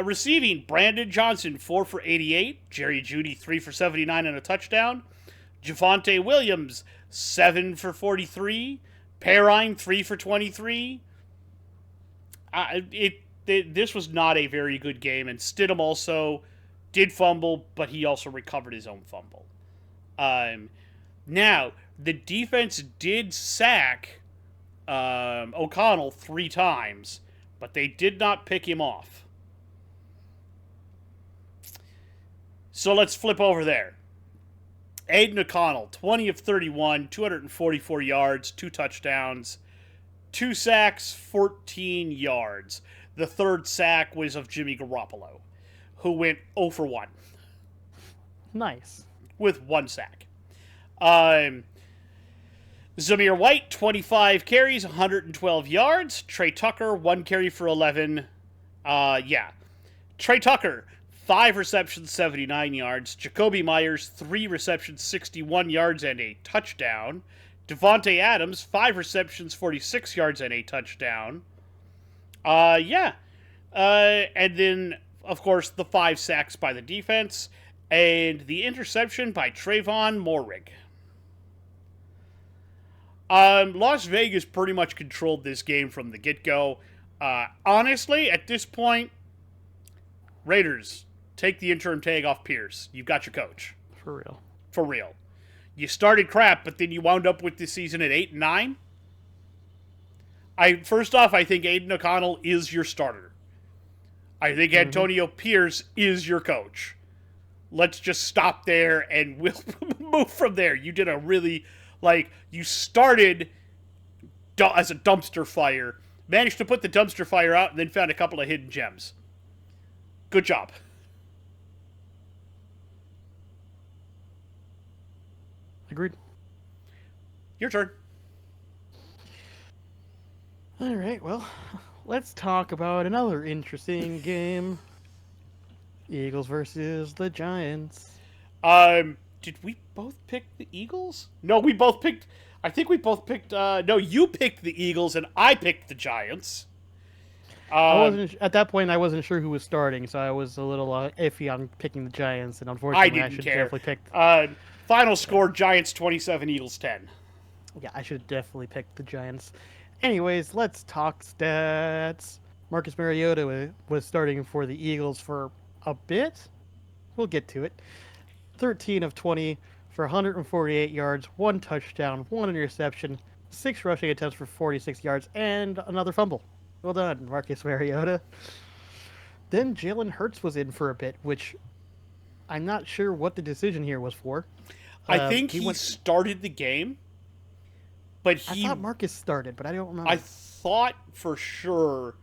Receiving, Brandon Johnson, 4 for 88. Jerry Jeudy, 3 for 79 and a touchdown. Javonte Williams, 7 for 43. Perrine, 3 for 23. This was not a very good game, and Stidham also did fumble, but he also recovered his own fumble. Now, the defense did sack O'Connell 3 times, but they did not pick him off. So let's flip over there. Aiden O'Connell, 20 of 31, 244 yards, 2 touchdowns, 2 sacks, 14 yards. The 3rd sack was of Jimmy Garoppolo, who went 0 for 1. Nice. With 1 sack. Zamir White, 25 carries, 112 yards. Trey Tucker, 1 carry for 11. Trey Tucker, 5 receptions, 79 yards. Jacoby Myers, 3 receptions, 61 yards, and a touchdown. Devontae Adams, 5 receptions, 46 yards, and a touchdown. And then, of course, the 5 sacks by the defense, and the interception by Trayvon Moehrig. Las Vegas pretty much controlled this game from the get-go. Honestly, at this point, Raiders, take the interim tag off Pierce. You've got your coach. For real. For real. You started crap, but then you wound up with this season at 8-9. First off, I think Aiden O'Connell is your starter. I think Antonio Pierce is your coach. Let's just stop there and we'll move from there. You did a really, you started as a dumpster fire, managed to put the dumpster fire out, and then found a couple of hidden gems. Good job. Agreed. Your turn. All right, well, let's talk about another interesting game. Eagles versus the Giants. Did we both pick the Eagles? No, we both picked... I think we both picked... no, you picked the Eagles and I picked the Giants. At that point, I wasn't sure who was starting, so I was a little iffy on picking the Giants, and unfortunately, I should definitely picked... Final score, Giants 27, Eagles 10. Yeah, I should have definitely picked the Giants. Anyways, let's talk stats. Marcus Mariota was starting for the Eagles for a bit. We'll get to it. 13 of 20 for 148 yards, 1 touchdown, 1 interception, 6 rushing attempts for 46 yards, and another fumble. Well done, Marcus Mariota. Then Jalen Hurts was in for a bit, which I'm not sure what the decision here was for. I think he started the game, but I thought Marcus started, but I don't remember. I thought for sure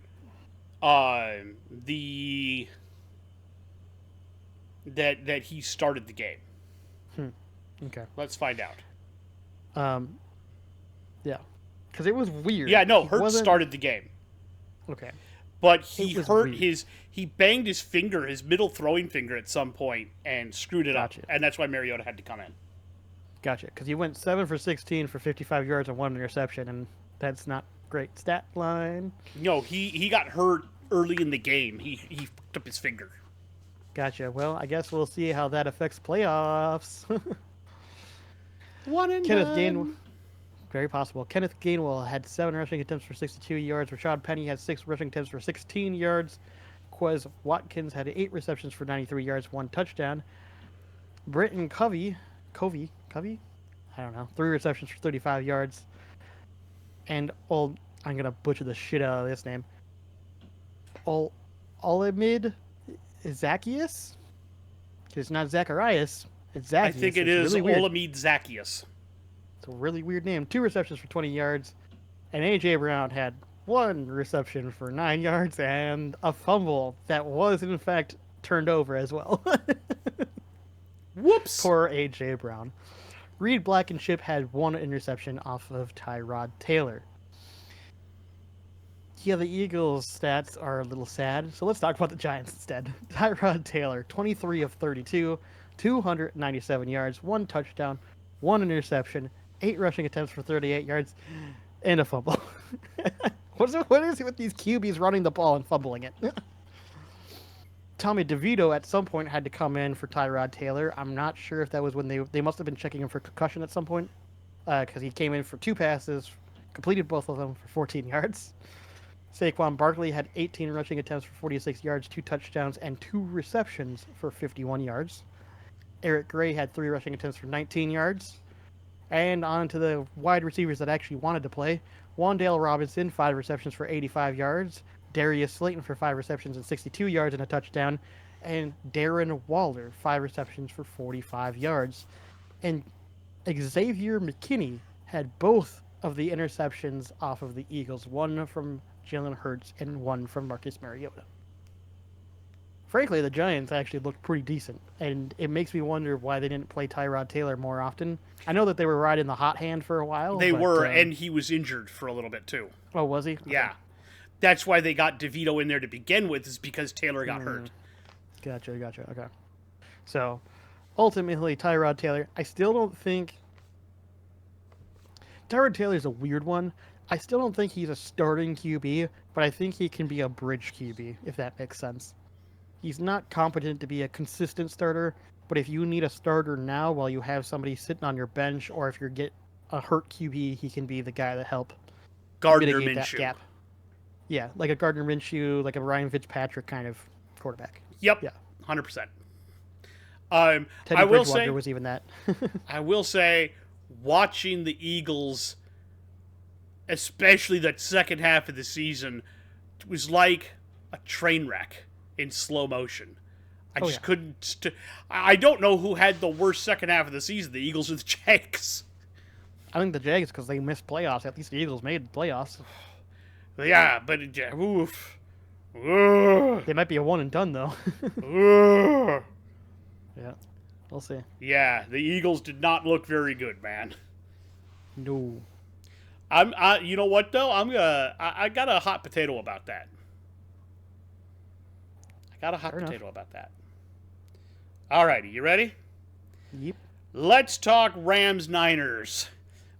that he started the game. Okay. Let's find out. Yeah. Because it was weird. Yeah, no, Hurts started the game. Okay. But he banged his finger, his middle throwing finger at some point and screwed it up. And that's why Mariota had to come in. Gotcha. Because he went 7 for 16 for 55 yards and 1 interception, and that's not great stat line. No, he got hurt early in the game. He fucked up his finger. Gotcha. Well, I guess we'll see how that affects playoffs. Kenneth Gainwell. Very possible. Kenneth Gainwell had 7 rushing attempts for 62 yards. Rashad Penny had 6 rushing attempts for 16 yards. Quez Watkins had 8 receptions for 93 yards, 1 touchdown. Britton Covey? I don't know. 3 receptions for 35 yards. And I'm going to butcher the shit out of this name. Olamide Zacchaeus? It's not Zacharias. It's Zacchaeus. I think it is really Olamide Zacchaeus. It's a really weird name. 2 receptions for 20 yards. And A.J. Brown had 1 reception for 9 yards and a fumble that was, in fact, turned over as well. Whoops! Poor A.J. Brown. Reed Blankenship had 1 interception off of Tyrod Taylor. Yeah, the Eagles' stats are a little sad, so let's talk about the Giants instead. Tyrod Taylor, 23 of 32, 297 yards, 1 touchdown, 1 interception, 8 rushing attempts for 38 yards, and a fumble. What is it with these QBs running the ball and fumbling it? Tommy DeVito at some point had to come in for Tyrod Taylor. I'm not sure if that was when they must have been checking him for concussion at some point, because he came in for 2 passes, completed both of them for 14 yards. Saquon Barkley had 18 rushing attempts for 46 yards, 2 touchdowns, and 2 receptions for 51 yards. Eric Gray had 3 rushing attempts for 19 yards. And on to the wide receivers that actually wanted to play. Wan'Dale Robinson, 5 receptions for 85 yards. Darius Slayton for 5 receptions and 62 yards and a touchdown. And Darren Waller, 5 receptions for 45 yards. And Xavier McKinney had both of the interceptions off of the Eagles. 1 from Jalen Hurts and 1 from Marcus Mariota. Frankly, the Giants actually looked pretty decent, and it makes me wonder why they didn't play Tyrod Taylor more often. I know that they were riding the hot hand for a while. They were, and he was injured for a little bit too. Oh, was he? Okay. Yeah. That's why they got DeVito in there to begin with, is because Taylor got hurt. Gotcha. Okay. So, ultimately, Tyrod Taylor, I still don't think... Tyrod Taylor's a weird one. I still don't think he's a starting QB, but I think he can be a bridge QB, if that makes sense. He's not competent to be a consistent starter, but if you need a starter now while you have somebody sitting on your bench, or if you get a hurt QB, he can be the guy to help mitigate that gap. Yeah, like a Gardner Minshew, like a Ryan Fitzpatrick kind of quarterback. Yep. Yeah. 100%. Teddy Bridgewater was even that. I will say, watching the Eagles, especially that second half of the season, was like a train wreck. in slow motion. I Oh, just yeah. couldn't. I don't know who had the worst second half of the season, the Eagles or the Jags. I think the Jags, because they missed playoffs. At least the Eagles made playoffs. Yeah, but oof. Ugh. They might be a one and done though. Ugh. Yeah, we'll see. Yeah, the Eagles did not look very good, man. No. You know what though? I got a hot potato about that. I got a hot Fair enough. potato about that. Alrighty, you ready? Yep. Let's talk Rams Niners.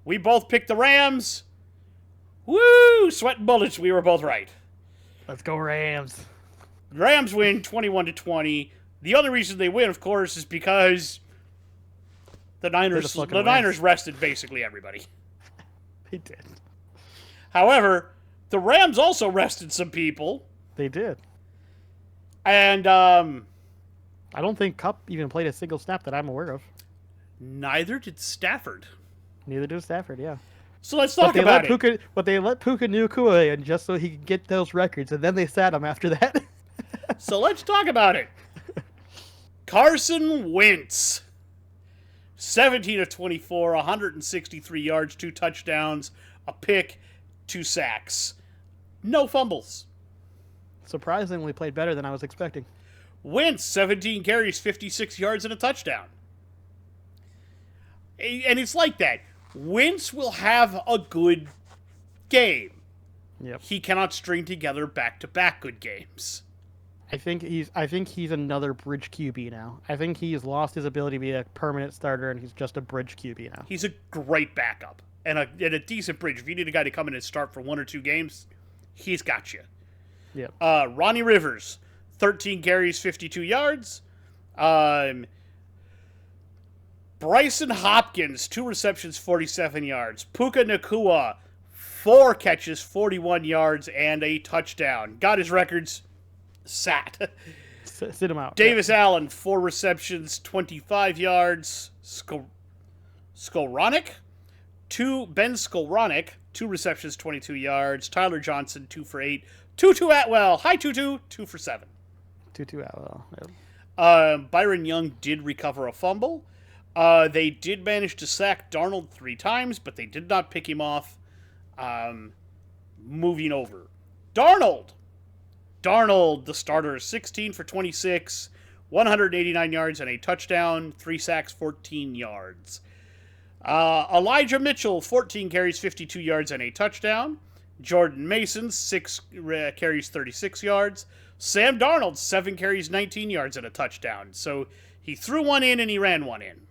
We both picked the Rams. Woo! Sweating bullets. We were both right. Let's go Rams. Rams win 21-20. The other reason they win, of course, is because the Niners rested basically everybody. They did. However, the Rams also rested some people. They did. And I don't think Kupp even played a single snap that I'm aware of. neither did Stafford. Neither did Stafford, yeah. So let's talk about it. But they let Puka Nacua in just so he could get those records, and then they sat him after that. So let's talk about it. Carson Wentz. 17 of 24, 163 yards, 2 touchdowns, a pick, 2 sacks. No fumbles. Surprisingly played better than I was expecting. Wentz, 17 carries, 56 yards, and a touchdown. And it's like that. Wentz will have a good game. Yep. He cannot string together back-to-back good games. I think he's another bridge QB now. I think he's lost his ability to be a permanent starter, and he's just a bridge QB now. He's a great backup and a decent bridge. If you need a guy to come in and start for 1 or 2 games, he's got you. Yep. Ronnie Rivers, 13 carries, 52 yards. Bryson Hopkins, 2 receptions, 47 yards. Puka Nacua, 4 catches, 41 yards, and a touchdown. Got his records. Sat. Sit him out. Davis Allen, 4 receptions, 25 yards. Skolronik, Ben Skolronik, 2 receptions, 22 yards. Tyler Johnson, 2 for 8. Tutu Atwell, hi Tutu, 2 for 7. Tutu Atwell. Yep. Byron Young did recover a fumble. They did manage to sack Darnold 3 times, but they did not pick him off. Moving over. Darnold, the starter, 16 for 26, 189 yards and a touchdown, 3 sacks, 14 yards. Elijah Mitchell, 14 carries, 52 yards and a touchdown. Jordan Mason, 6 carries, 36 yards. Sam Darnold, 7 carries, 19 yards and a touchdown. So he threw one in and he ran one in.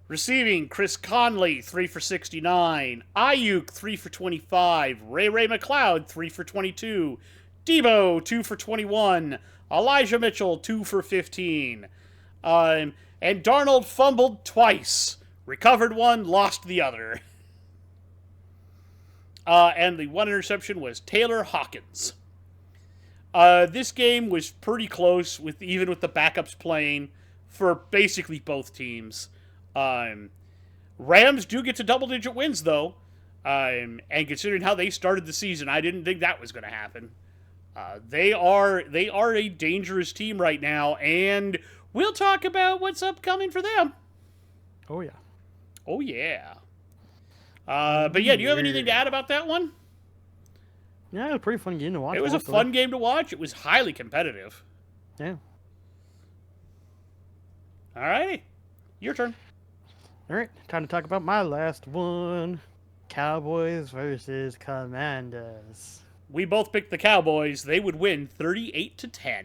Receiving, Chris Conley, 3 for 69. Ayuk, 3 for 25. Ray MacLeod, 3 for 22. Debo, 2 for 21. Elijah Mitchell, 2 for 15. And Darnold fumbled twice. Recovered one, lost the other. And the one interception was Taylor Hawkins. This game was pretty close, even with the backups playing for basically both teams. Rams do get to double-digit wins, though. And considering how they started the season, I didn't think that was going to happen. They are a dangerous team right now, and we'll talk about what's upcoming for them. Oh, yeah. Oh, yeah. But yeah, do you have anything to add about that one? Yeah, it was a pretty fun game to watch. It was a fun game to watch. It was highly competitive. Yeah. All righty. Your turn. All right, time to talk about my last one. Cowboys versus Commanders. We both picked the Cowboys. They would win 38-10.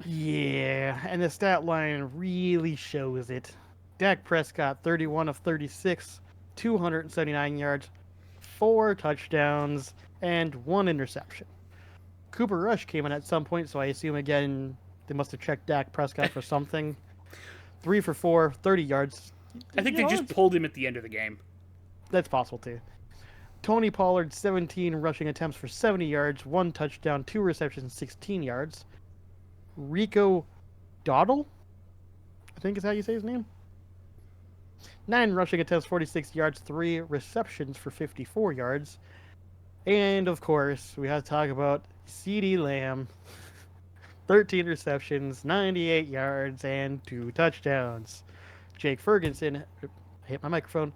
Yeah, and the stat line really shows it. Dak Prescott, 31 of 36, 279 yards, 4 touchdowns, and 1 interception. Cooper Rush came in at some point, so I assume, again, they must have checked Dak Prescott for something. 3 for 4, 30 yards. I think they just pulled him at the end of the game. That's possible, too. Tony Pollard, 17 rushing attempts for 70 yards, 1 touchdown, 2 receptions, 16 yards. Rico Dowdle, I think is how you say his name. 9 rushing attempts, 46 yards, 3 receptions for 54 yards. And of course, we have to talk about CeeDee Lamb. 13 receptions, 98 yards, and 2 touchdowns. Jake Ferguson, I hit my microphone.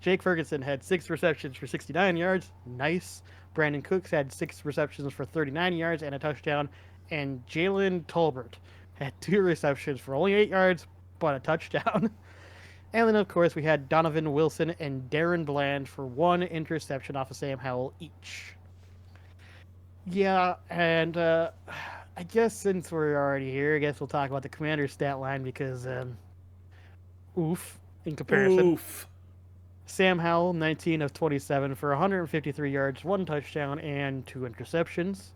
Jake Ferguson had 6 receptions for 69 yards. Nice. Brandon Cooks had 6 receptions for 39 yards and a touchdown. And Jalen Tolbert had 2 receptions for only 8 yards, but a touchdown. And then, of course, we had Donovan Wilson and Darren Bland for 1 interception off of Sam Howell each. Yeah, and I guess since we're already here, I guess we'll talk about the Commander's stat line because, oof, in comparison. Oof. Sam Howell, 19 of 27 for 153 yards, 1 touchdown, and 2 interceptions.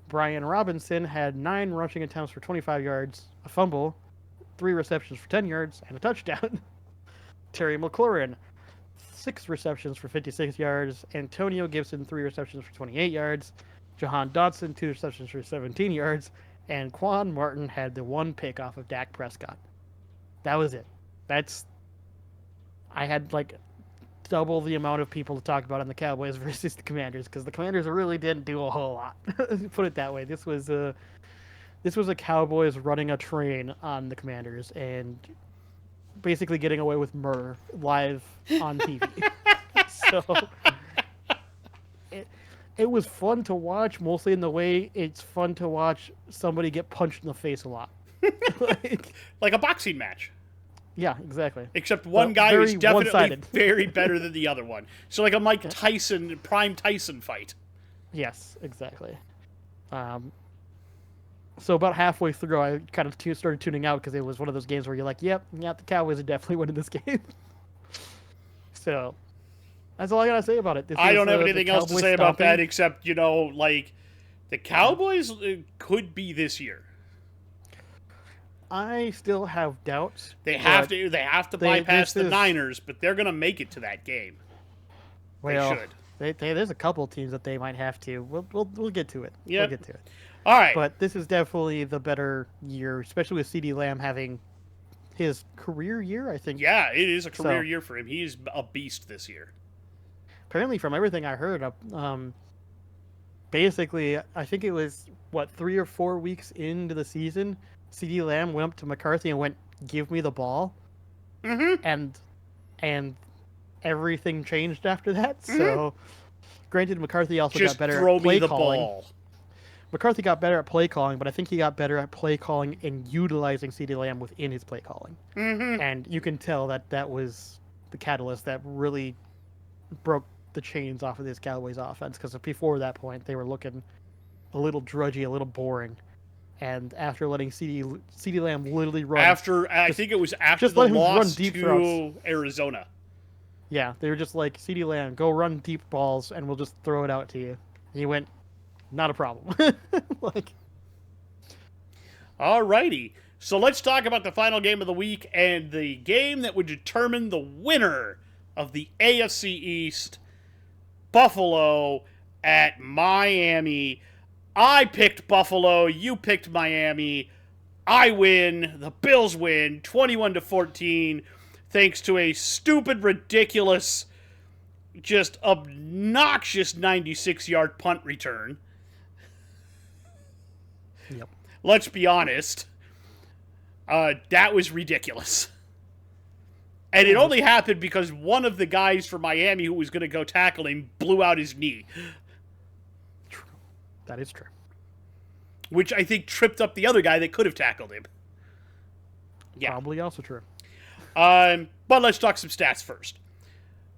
Brian Robinson had 9 rushing attempts for 25 yards, a fumble, 3 receptions for 10 yards, and a touchdown. Terry McLaurin, 6 receptions for 56 yards. Antonio Gibson, 3 receptions for 28 yards. Jahan Dotson, 2 receptions for 17 yards. And Quan Martin had the 1 pick off of Dak Prescott. That was it. I had like double the amount of people to talk about on the Cowboys versus the Commanders because the Commanders really didn't do a whole lot. Put it that way. This was a Cowboys running a train on the Commanders and basically getting away with murder live on TV. So it was fun to watch, mostly in the way it's fun to watch somebody get punched in the face a lot. Like a boxing match. Yeah, exactly. Except one guy was definitely one-sided. very better than the other one. So like a Mike Tyson, Prime Tyson fight. Yes, exactly. So about halfway through, I kind of started tuning out because it was one of those games where you're like, yep, the Cowboys are definitely winning this game. So that's all I gotta say about it. I don't have anything else to say about that except, like, the Cowboys could be this year. I still have doubts. They have to bypass the Niners, but they're gonna make it to that game. Well, they should. There's a couple teams that they might have to. We'll get to it. Yep. We'll get to it. All right. But this is definitely the better year, especially with CeeDee Lamb having his career year, I think. Yeah, it is a career year for him. He is a beast this year. Apparently, from everything I heard, basically, I think it was, 3 or 4 weeks into the season, CeeDee Lamb went up to McCarthy and went, "Give me the ball." Mm-hmm. And everything changed after that. Mm-hmm. So, granted, McCarthy also just got better throw at play me the calling. Ball. McCarthy got better at play calling, but I think he got better at play calling and utilizing CeeDee Lamb within his play calling. Mm-hmm. And you can tell that was the catalyst that really broke the chains off of this Cowboys offense, because before that point, they were looking a little drudgy, a little boring. And after letting CeeDee Lamb literally run... I think it was after the loss to Arizona. Yeah, they were just like, CeeDee Lamb, go run deep balls, and we'll just throw it out to you. And he went, not a problem. Alrighty. So let's talk about the final game of the week and the game that would determine the winner of the AFC East. Buffalo at Miami. I picked Buffalo. You picked Miami. I win. The Bills win 21-14 thanks to a stupid, ridiculous, just obnoxious 96-yard punt return. Yep. Let's be honest. That was ridiculous. And it only happened because one of the guys from Miami who was going to go tackle him blew out his knee. That is true. Which I think tripped up the other guy that could have tackled him. Yeah. Probably also true. But let's talk some stats first.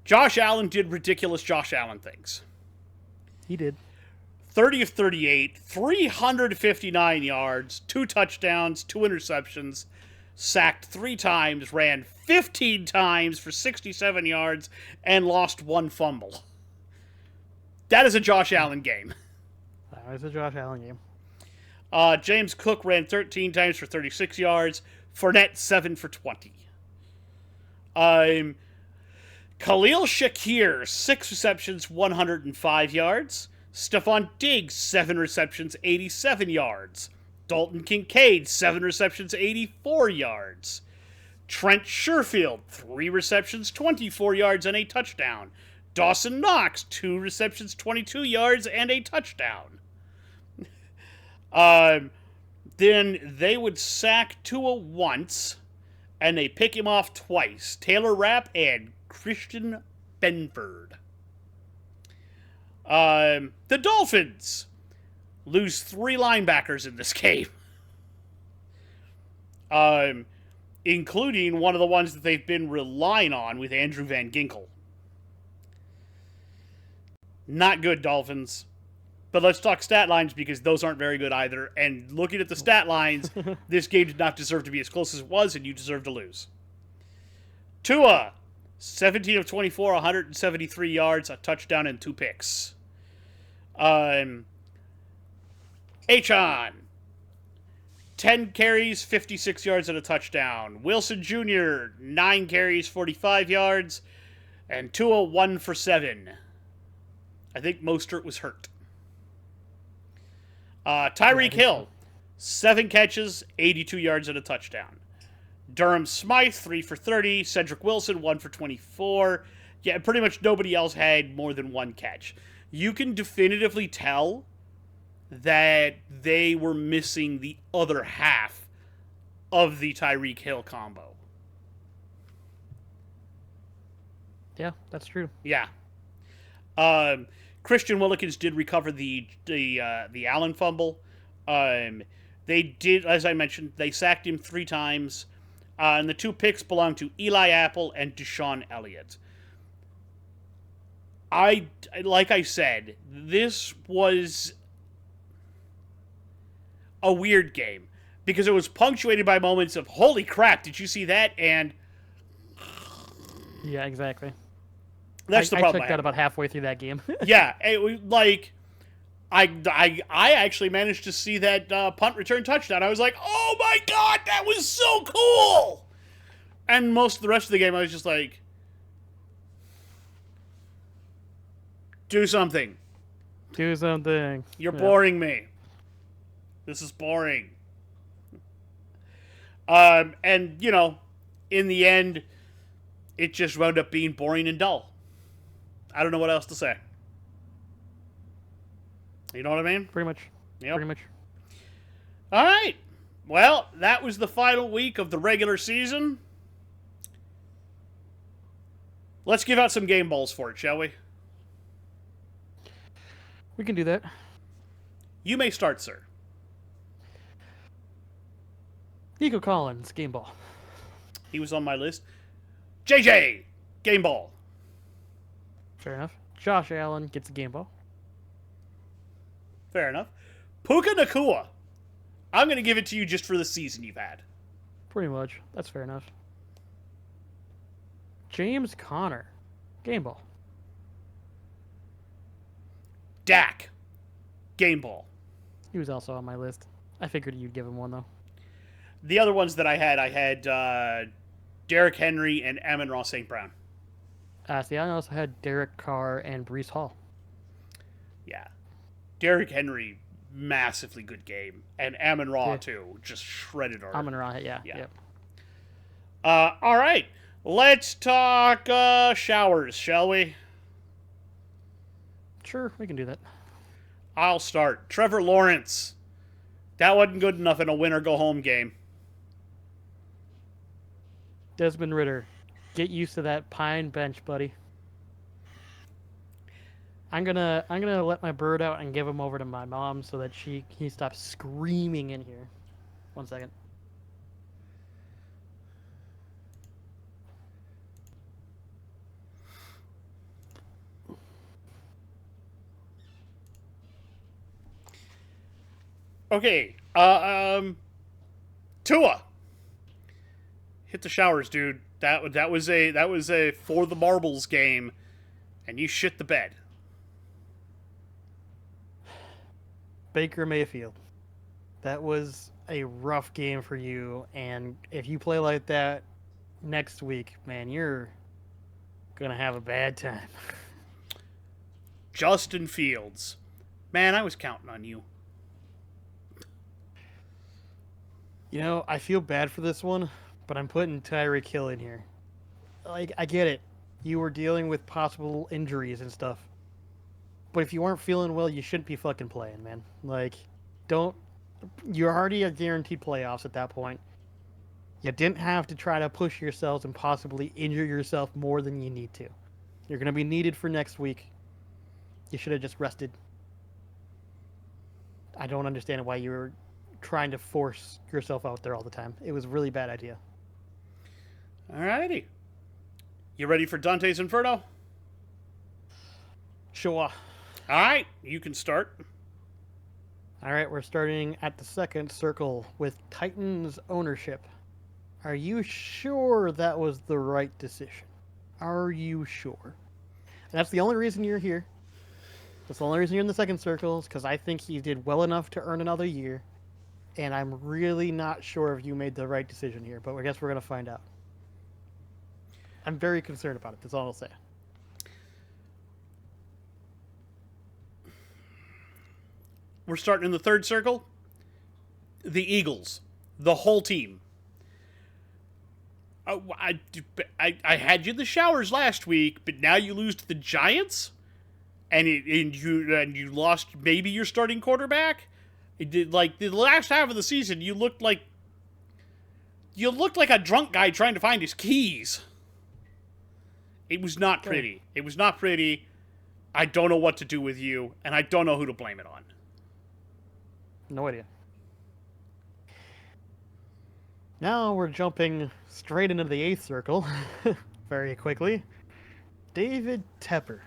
Josh Allen did ridiculous Josh Allen things. He did. 30 of 38, 359 yards, 2 touchdowns, 2 interceptions, sacked 3 times, ran 15 times for 67 yards, and lost 1 fumble. That is a Josh Allen game. That is a Josh Allen game. James Cook ran 13 times for 36 yards. Fournette, 7 for 20. Khalil Shakir, 6 receptions, 105 yards. Stephon Diggs, 7 receptions, 87 yards. Dalton Kincaid, 7 receptions, 84 yards. Trent Sherfield, 3 receptions, 24 yards, and a touchdown. Dawson Knox, 2 receptions, 22 yards, and a touchdown. Then they would sack Tua once, and they pick him off twice. Taylor Rapp and Christian Benford. The Dolphins lose 3 linebackers in this game. Including one of the ones that they've been relying on with Andrew Van Ginkel. Not good, Dolphins. But let's talk stat lines because those aren't very good either. And looking at the stat lines, this game did not deserve to be as close as it was, and you deserve to lose. Tua, 17 of 24, 173 yards, a touchdown, and 2 picks. Achon, 10 carries, 56 yards, and a touchdown. Wilson Jr., 9 carries, 45 yards, and Tua 1 for 7. I think Mostert was hurt. Tyreek Hill, 7 catches, 82 yards, and a touchdown. Durham Smythe, 3 for 30. Cedric Wilson, 1 for 24. Yeah, pretty much nobody else had more than 1 catch. You can definitively tell that they were missing the other half of the Tyreek Hill combo. Yeah, that's true. Yeah. Christian Willikins did recover the Allen fumble. They did, as I mentioned, they sacked him 3 times. And the 2 picks belonged to Eli Apple and Deshaun Elliott. Like I said, this was a weird game because it was punctuated by moments of holy crap, did you see that? And yeah, exactly. That's the problem. I checked out about halfway through that game. Yeah, I actually managed to see that punt return touchdown. I was like, oh my god, that was so cool! And most of the rest of the game, I was just like, do something. Do something. You're boring me. This is boring. And, you know, in the end, it just wound up being boring and dull. I don't know what else to say. You know what I mean? Pretty much. Yep. Pretty much. All right. Well, that was the final week of the regular season. Let's give out some game balls for it, shall we? We can do that. You may start, sir. Nico Collins, game ball. He was on my list. JJ, game ball. Fair enough. Josh Allen gets a game ball. Fair enough. Puka Nacua. I'm going to give it to you just for the season you've had. Pretty much. That's fair enough. James Conner, game ball. Dak, game ball. He was also on my list. I figured you'd give him one, though. The other ones that I had Derrick Henry and Amon-Ra St. Brown. See, I also had Derek Carr and Breece Hall. Yeah. Derrick Henry, massively good game. And Amon-Ra, too. Just shredded our... Amon-Ra, yeah. Yep. All right. Let's talk showers, shall we? Sure, we can do that. I'll start. Trevor Lawrence. That wasn't good enough in a win-or-go-home game. Desmond Ridder, get used to that pine bench, buddy. I'm gonna let my bird out and give him over to my mom so that he stops screaming in here. 1 second. Okay. Tua. Hit the showers, dude. That was a for the marbles game, and you shit the bed. Baker Mayfield. That was a rough game for you, and if you play like that next week, man, you're gonna have a bad time. Justin Fields. Man, I was counting on you. You know, I feel bad for this one, but I'm putting Tyreek Hill in here. Like, I get it. You were dealing with possible injuries and stuff. But if you weren't feeling well, you shouldn't be fucking playing, man. Like, don't. You're already at guaranteed playoffs at that point. You didn't have to try to push yourselves and possibly injure yourself more than you need to. You're going to be needed for next week. You should have just rested. I don't understand why you were trying to force yourself out there all the time. It was a really bad idea. Alrighty. You ready for Dante's Inferno? Sure. Alright, you can start. All right, we're starting at the second circle with Titans ownership. Are you sure that was the right decision? Are you sure? And that's the only reason you're here. That's the only reason you're in the second circle, is because I think he did well enough to earn another year. And I'm really not sure if you made the right decision here, but I guess we're going to find out. I'm very concerned about it. That's all I'll say. We're starting in the third circle. The Eagles. The whole team. I had you in the showers last week, but now you lose to the Giants? And you lost maybe your starting quarterback? It did, like, the last half of the season, you looked like a drunk guy trying to find his keys. It was not pretty. It was not pretty. I don't know what to do with you, and I don't know who to blame it on. No idea. Now we're jumping straight into the eighth circle very quickly. David Tepper.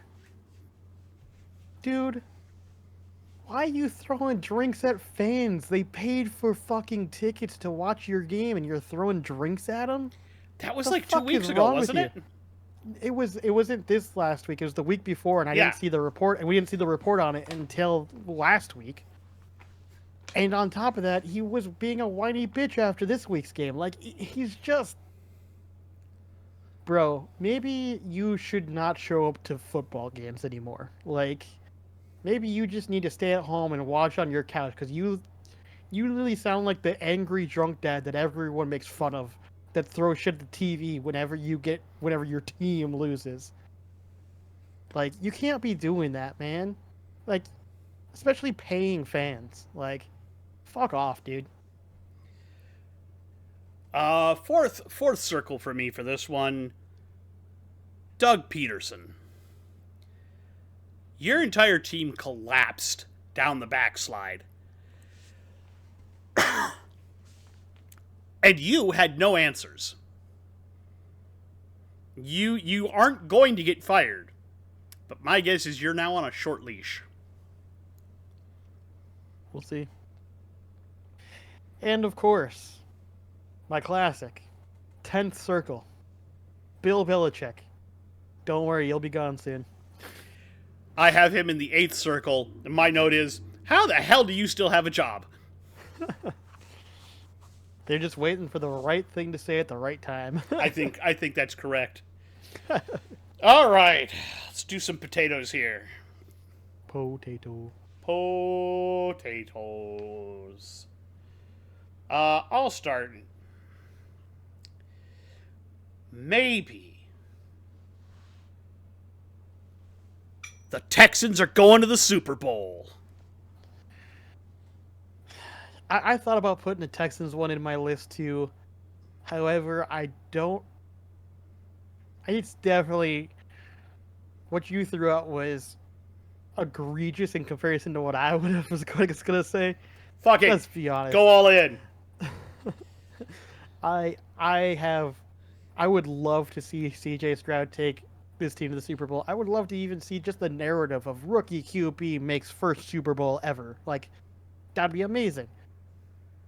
Dude, why are you throwing drinks at fans? They paid for fucking tickets to watch your game and you're throwing drinks at them? That was like 2 weeks ago, wasn't it? It wasn't this last week. It was the week before, and I didn't see the report, and we didn't see the report on it until last week. And on top of that, he was being a whiny bitch after this week's game. Like, he's just... Bro, maybe you should not show up to football games anymore. Like, maybe you just need to stay at home and watch on your couch, because you really sound like the angry drunk dad that everyone makes fun of, that throws shit at the TV whenever your team loses. Like, you can't be doing that, man. Like, especially paying fans. Like, fuck off, dude. Fourth circle for me for this one. Doug Peterson. Your entire team collapsed down the backslide. And you had no answers. You aren't going to get fired. But my guess is you're now on a short leash. We'll see. And of course, my classic, 10th circle, Bill Belichick. Don't worry, you'll be gone soon. I have him in the 8th circle, and my note is, how the hell do you still have a job? They're just waiting for the right thing to say at the right time. I think that's correct. All right, let's do some potatoes here. Potato. Potatoes. I'll start. Maybe the Texans are going to the Super Bowl. I thought about putting the Texans one in my list too. However, I don't. It's definitely what you threw out was egregious in comparison to what I was going to say. Fuck it. Let's be honest. Go all in. I would love to see CJ Stroud take this team to the Super Bowl. I would love to even see just the narrative of rookie QB makes first Super Bowl ever. Like, that'd be amazing.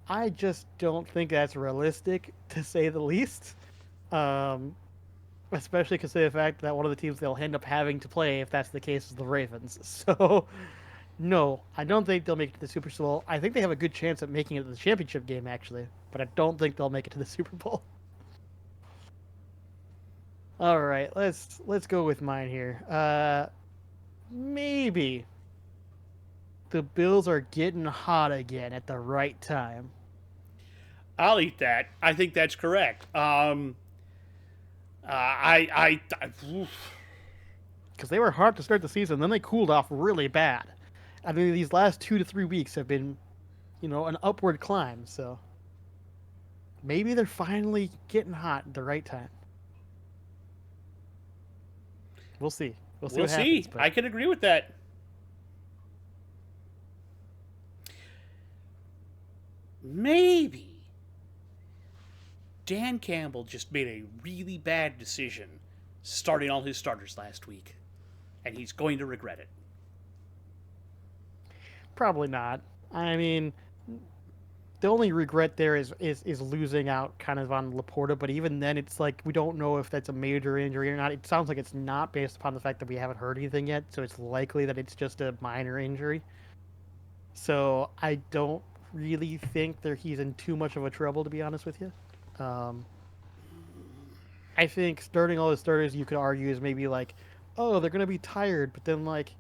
I just don't think that's realistic, to say the least. Especially considering the fact that one of the teams they'll end up having to play, if that's the case, is the Ravens. So, no, I don't think they'll make it to the Super Bowl. I think they have a good chance at making it to the championship game, actually. But I don't think they'll make it to the Super Bowl. All right, let's go with mine here. Maybe the Bills are getting hot again at the right time. I'll eat that. I think that's correct. oof. Because they were hard to start the season, then they cooled off really bad. I mean, these last 2 to 3 weeks have been, an upward climb. So maybe they're finally getting hot at the right time. We'll see. We'll see We'll what happens. see. But I can agree with that. Maybe Dan Campbell just made a really bad decision starting all his starters last week, and he's going to regret it. probably not. I mean, the only regret there is losing out kind of on Laporta, but even then, it's like we don't know if that's a major injury or not. It sounds like it's not based upon the fact that we haven't heard anything yet, so it's likely that it's just a minor injury. So I don't really think that he's in too much of a trouble, to be honest with you. Um, I think starting all the starters, you could argue, is maybe like, oh, they're going to be tired, but then like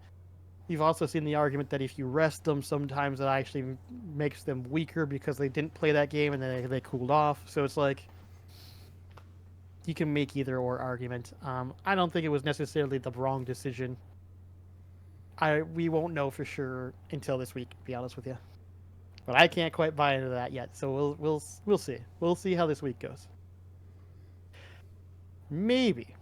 you've also seen the argument that if you rest them, sometimes it actually makes them weaker because they didn't play that game and then they cooled off. So it's like you can make either or argument. I don't think it was necessarily the wrong decision. We won't know for sure until this week, to be honest with you. But I can't quite buy into that yet. So we'll see. We'll see how this week goes. Maybe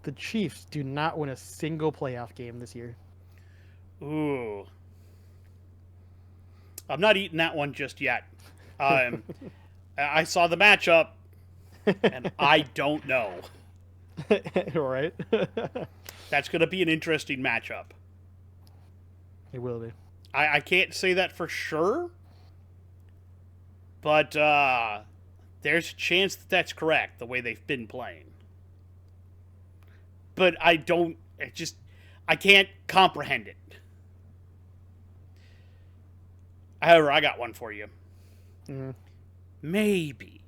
the Chiefs do not win a single playoff game this year. Ooh. I'm not eating that one just yet. I saw the matchup, and I don't know. Right? That's going to be an interesting matchup. It will be. I can't say that for sure, but there's a chance that that's correct, the way they've been playing. But I can't comprehend it. However, I got one for you. Mm. Maybe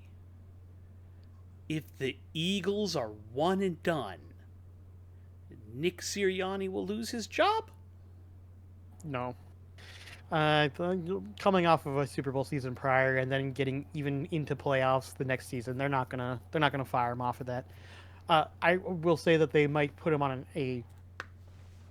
if the Eagles are one and done, Nick Sirianni will lose his job? No. Coming off of a Super Bowl season prior and then getting even into playoffs the next season, they're not gonna fire him off of that. I will say that they might put him on a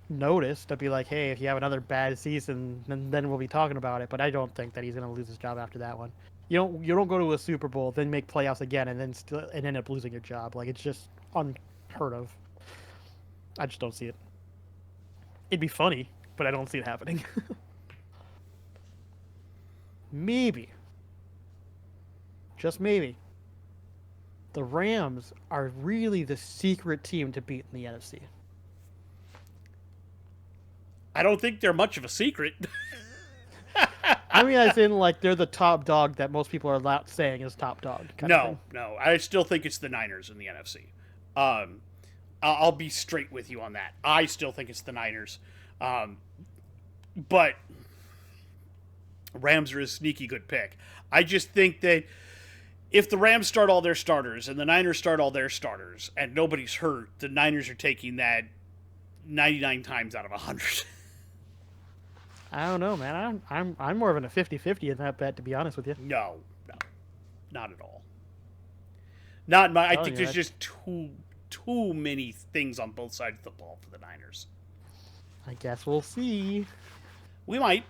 notice to be like, hey, if you have another bad season, then we'll be talking about it. But I don't think that he's gonna lose his job after that one. You don't go to a Super Bowl, then make playoffs again, and then end up losing your job. Like, it's just unheard of. I just don't see it. It'd be funny, but I don't see it happening. Maybe, just maybe, the Rams are really the secret team to beat in the NFC. I don't think they're much of a secret. I mean, as in, like, they're the top dog that most people are not saying is top dog. No. I still think it's the Niners in the NFC. I'll be straight with you on that. I still think it's the Niners. But Rams are a sneaky good pick. I just think that if the Rams start all their starters and the Niners start all their starters and nobody's hurt, the Niners are taking that 99 times out of 100. I don't know, man. I'm more of a 50-50 in that bet, to be honest with you. No, not at all. Not my. I think there's just too many things on both sides of the ball for the Niners. I guess we'll see. We might.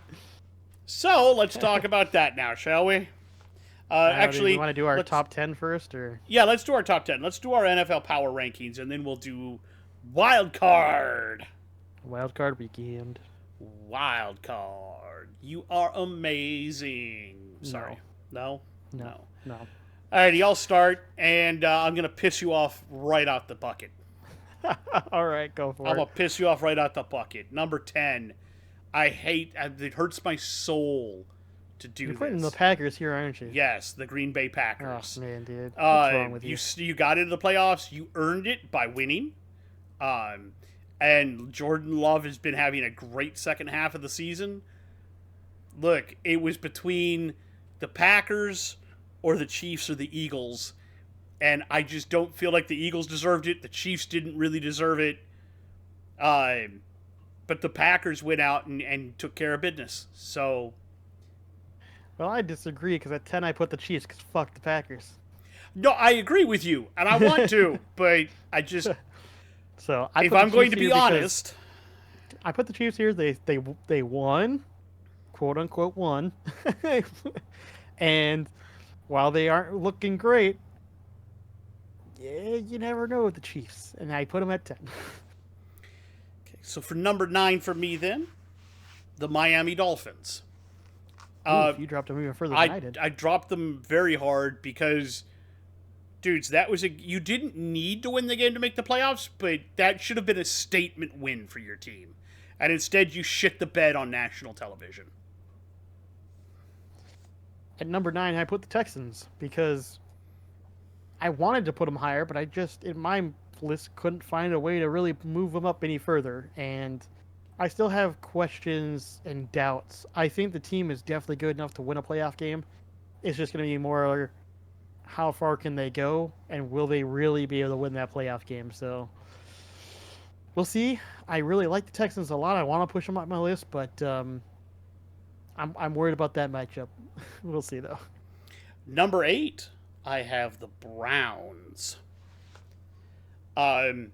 So let's talk about that now, shall we? Actually, you want to do our top 10 first, or? Yeah, let's do our top 10. Let's do our NFL power rankings, and then we'll do wild card. Wild card weekend. Wild card. You are amazing. Sorry. No. Alrighty, I'll start, and I'm gonna piss you off right out the bucket. All right, go for it. I'm gonna piss you off right out the bucket. Number 10. I hate. It hurts my soul to do You're putting this. the Packers here, aren't you? Yes, the Green Bay Packers. Oh man, dude, what's wrong with you? You got into the playoffs. You earned it by winning. And Jordan Love has been having a great second half of the season. Look, it was between the Packers or the Chiefs or the Eagles, and I just don't feel like the Eagles deserved it. The Chiefs didn't really deserve it. But the Packers went out and took care of business. So, well, I disagree because at 10 I put the Chiefs because fuck the Packers. No, I agree with you, and I want to, but I just, So I if put the I'm going Chiefs to here be because honest, I put the Chiefs here. They won, quote unquote won, and while they aren't looking great, yeah, you never know with the Chiefs, and I put them at 10. so for number 9 for me, then the Miami Dolphins. Oof, you dropped them even further than I did. I dropped them very hard because, dudes, that was you didn't need to win the game to make the playoffs, but that should have been a statement win for your team, and instead you shit the bed on national television. At number 9, I put the Texans because I wanted to put them higher, but I just in my list couldn't find a way to really move them up any further, and I still have questions and doubts. I think the team is definitely good enough to win a playoff game. It's just going to be more how far can they go, and will they really be able to win that playoff game? So we'll see. I really like the Texans a lot. I want to push them up my list, but I'm worried about that matchup. We'll see though. Number 8, I have the Browns. Um,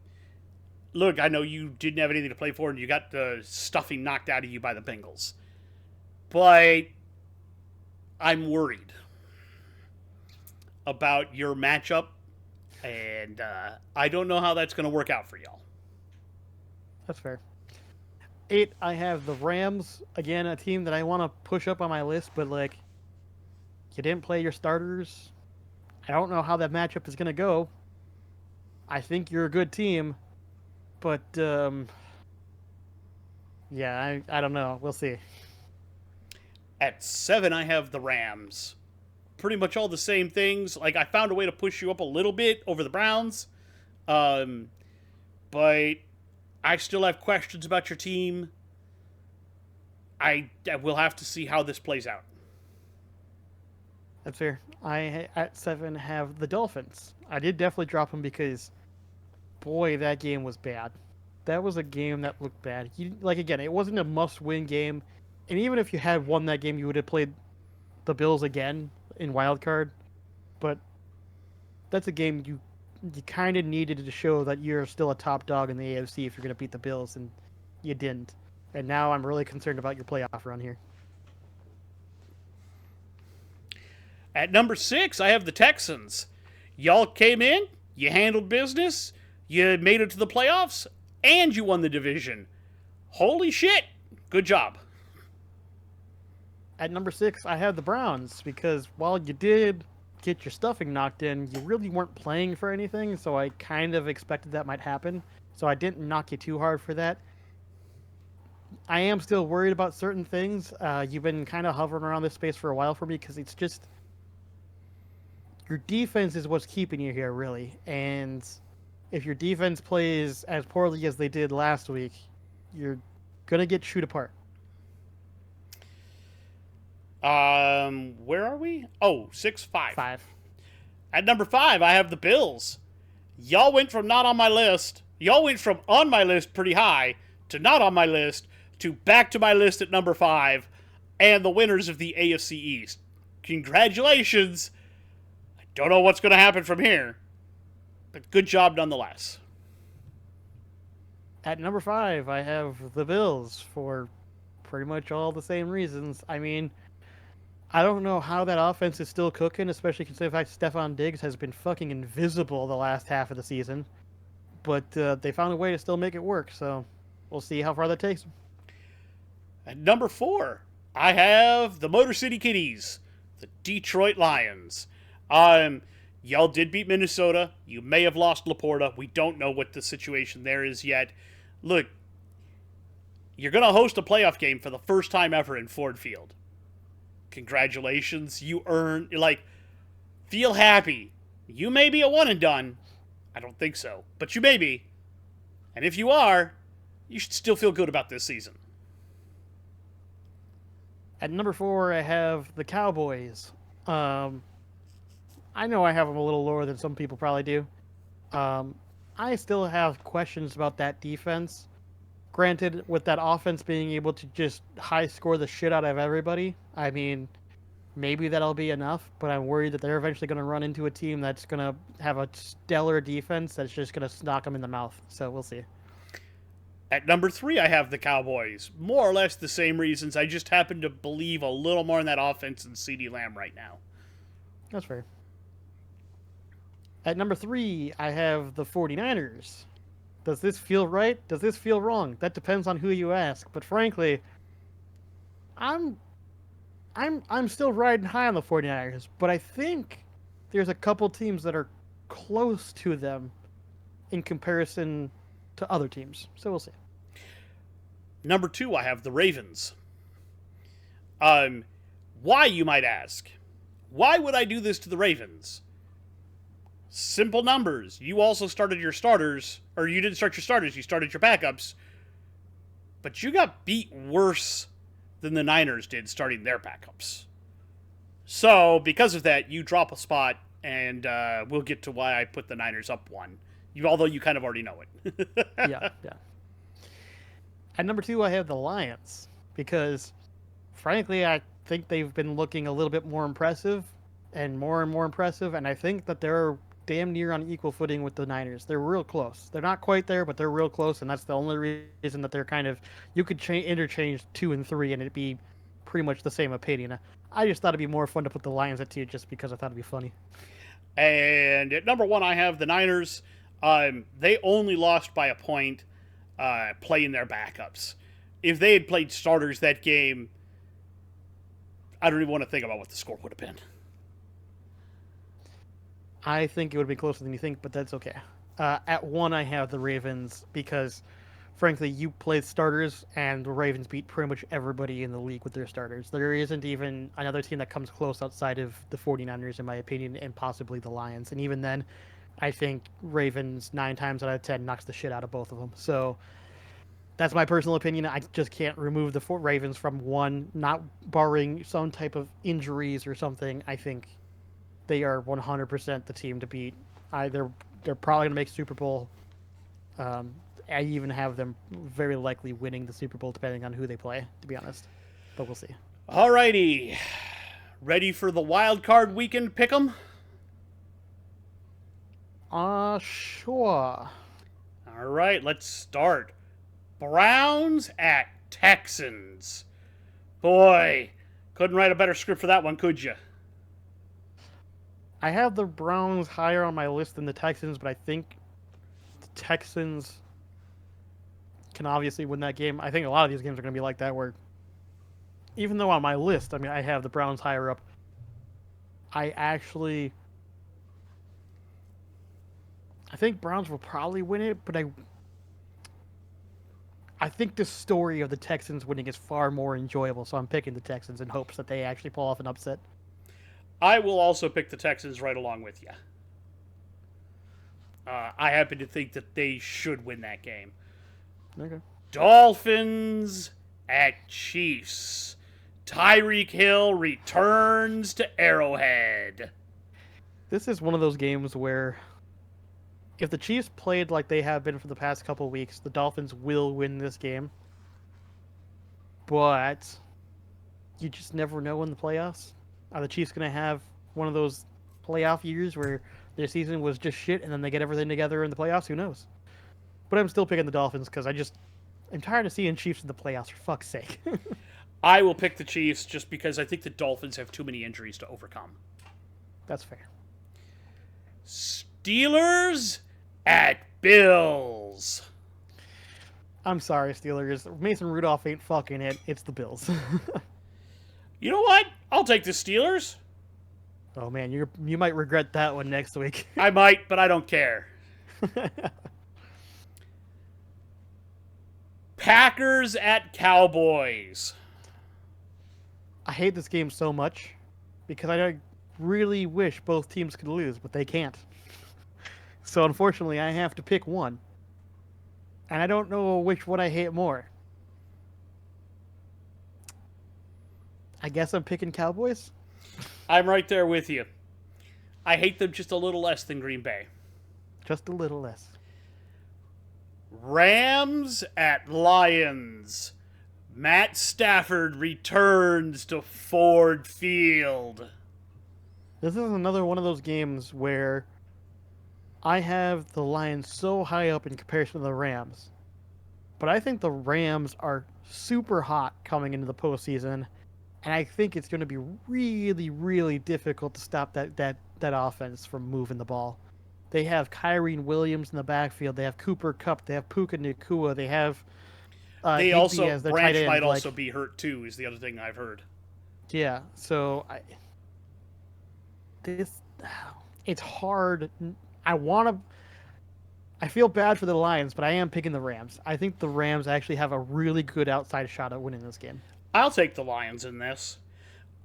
Look, I know you didn't have anything to play for, and you got the stuffing knocked out of you by the Bengals, but I'm worried about your matchup, and I don't know how that's going to work out for y'all. That's fair. 8, I have the Rams. Again, a team that I want to push up on my list, but like, you didn't play your starters. I don't know how that matchup is going to go. I think you're a good team, but yeah, I don't know. We'll see. At 7, I have the Rams. Pretty much all the same things. Like, I found a way to push you up a little bit over the Browns, but I still have questions about your team. I will have to see how this plays out. That's fair. I at 7 have the Dolphins. I did definitely drop them because, boy, that game was bad. That was a game that looked bad. Like again, it wasn't a must-win game, and even if you had won that game, you would have played the Bills again in wild card. But that's a game you kind of needed to show that you're still a top dog in the AFC if you're going to beat the Bills, and you didn't. And now I'm really concerned about your playoff run here. At number 6, I have the Texans. Y'all came in, you handled business, you made it to the playoffs, and you won the division. Holy shit! Good job. At number 6, I have the Browns because while you did get your stuffing knocked in, you really weren't playing for anything, so I kind of expected that might happen. So I didn't knock you too hard for that. I am still worried about certain things. You've been kind of hovering around this space for a while for me because it's just your defense is what's keeping you here, really. And if your defense plays as poorly as they did last week, you're gonna get chewed apart. Where are we? Oh, 6-5. 5. At number 5, I have the Bills. Y'all went from not on my list. Y'all went from on my list pretty high to not on my list to back to my list at number 5 and the winners of the AFC East. Congratulations. I don't know what's going to happen from here, but good job nonetheless. At number 5, I have the Bills for pretty much all the same reasons. I mean, I don't know how that offense is still cooking, especially considering the fact Stephon Diggs has been fucking invisible the last half of the season. But they found a way to still make it work, so we'll see how far that takes them. At number 4, I have the Motor City Kitties, the Detroit Lions. Y'all did beat Minnesota. You may have lost Laporta. We don't know what the situation there is yet. Look, you're going to host a playoff game for the first time ever in Ford Field. Congratulations. You earned, feel happy. You may be a one and done. I don't think so, but you may be. And if you are, you should still feel good about this season. At number 4, I have the Cowboys. I know I have them a little lower than some people probably do. I still have questions about that defense. Granted, with that offense being able to just high score the shit out of everybody, I mean, maybe that'll be enough, but I'm worried that they're eventually going to run into a team that's going to have a stellar defense that's just going to knock them in the mouth. So we'll see. At number 3, I have the Cowboys. More or less the same reasons. I just happen to believe a little more in that offense than CeeDee Lamb right now. That's fair. At number 3, I have the 49ers. Does this feel right? Does this feel wrong? That depends on who you ask. But frankly, I'm I'm still riding high on the 49ers, but I think there's a couple teams that are close to them in comparison to other teams. So we'll see. Number 2, I have the Ravens. Why, you might ask? Why would I do this to the Ravens? Simple numbers. You also started your starters, or you didn't start your starters, you started your backups, but you got beat worse than the Niners did starting their backups. So, because of that, you drop a spot, and we'll get to why I put the Niners up one. Although you kind of already know it. Yeah. At number 2, I have the Lions, because, frankly, I think they've been looking a little bit more impressive, and more impressive, and I think that they're damn near on equal footing with the Niners. They're real close. They're not quite there, but they're real close, and that's the only reason that they're kind of... You could interchange 2 and 3, and it'd be pretty much the same opinion. I just thought it'd be more fun to put the Lions at 2 just because I thought it'd be funny. And at number 1, I have the Niners. They only lost by a point playing their backups. If they had played starters that game, I don't even want to think about what the score would have been. I think it would be closer than you think, but that's okay. At 1, I have the Ravens because, frankly, you played starters, and the Ravens beat pretty much everybody in the league with their starters. There isn't even another team that comes close outside of the 49ers, in my opinion, and possibly the Lions. And even then, I think Ravens 9 times out of 10 knocks the shit out of both of them. So that's my personal opinion. I just can't remove the Ravens from 1, not barring some type of injuries or something. I think they are 100% the team to beat. They're probably going to make Super Bowl. I even have them very likely winning the Super Bowl, depending on who they play, to be honest. But we'll see. Alrighty. Ready for the wild card weekend pick'em? Sure. All right, let's start. Browns at Texans. Boy, couldn't write a better script for that one, could you? I have the Browns higher on my list than the Texans, but I think the Texans can obviously win that game. I think a lot of these games are going to be like that, where even though on my list, I mean, I have the Browns higher up, I think Browns will probably win it, but I think the story of the Texans winning is far more enjoyable, so I'm picking the Texans in hopes that they actually pull off an upset. I will also pick the Texans right along with you. I happen to think that they should win that game. Okay. Dolphins at Chiefs. Tyreek Hill returns to Arrowhead. This is one of those games where if the Chiefs played like they have been for the past couple weeks, the Dolphins will win this game. But you just never know in the playoffs. Are the Chiefs going to have one of those playoff years where their season was just shit and then they get everything together in the playoffs? Who knows? But I'm still picking the Dolphins because I'm tired of seeing Chiefs in the playoffs, for fuck's sake. I will pick the Chiefs just because I think the Dolphins have too many injuries to overcome. That's fair. Steelers at Bills. I'm sorry, Steelers. Mason Rudolph ain't fucking it. It's the Bills. You know what? I'll take the Steelers. Oh man, you might regret that one next week. I might, but I don't care. Packers at Cowboys. I hate this game so much because I really wish both teams could lose, but they can't. So unfortunately, I have to pick one. And I don't know which one I hate more. I guess I'm picking Cowboys. I'm right there with you. I hate them just a little less than Green Bay. Just a little less. Rams at Lions. Matt Stafford returns to Ford Field. This is another one of those games where I have the Lions so high up in comparison to the Rams. But I think the Rams are super hot coming into the postseason, and I think it's going to be really, really difficult to stop that offense from moving the ball. They have Kyrie Williams in the backfield. They have Cooper Kupp. They have Puka Nacua. They have They Higbee as their tight Branch end. might also be hurt too. Is the other thing I've heard. Yeah, so it's hard. I feel bad for the Lions, but I am picking the Rams. I think the Rams actually have a really good outside shot at winning this game. I'll take the Lions in this.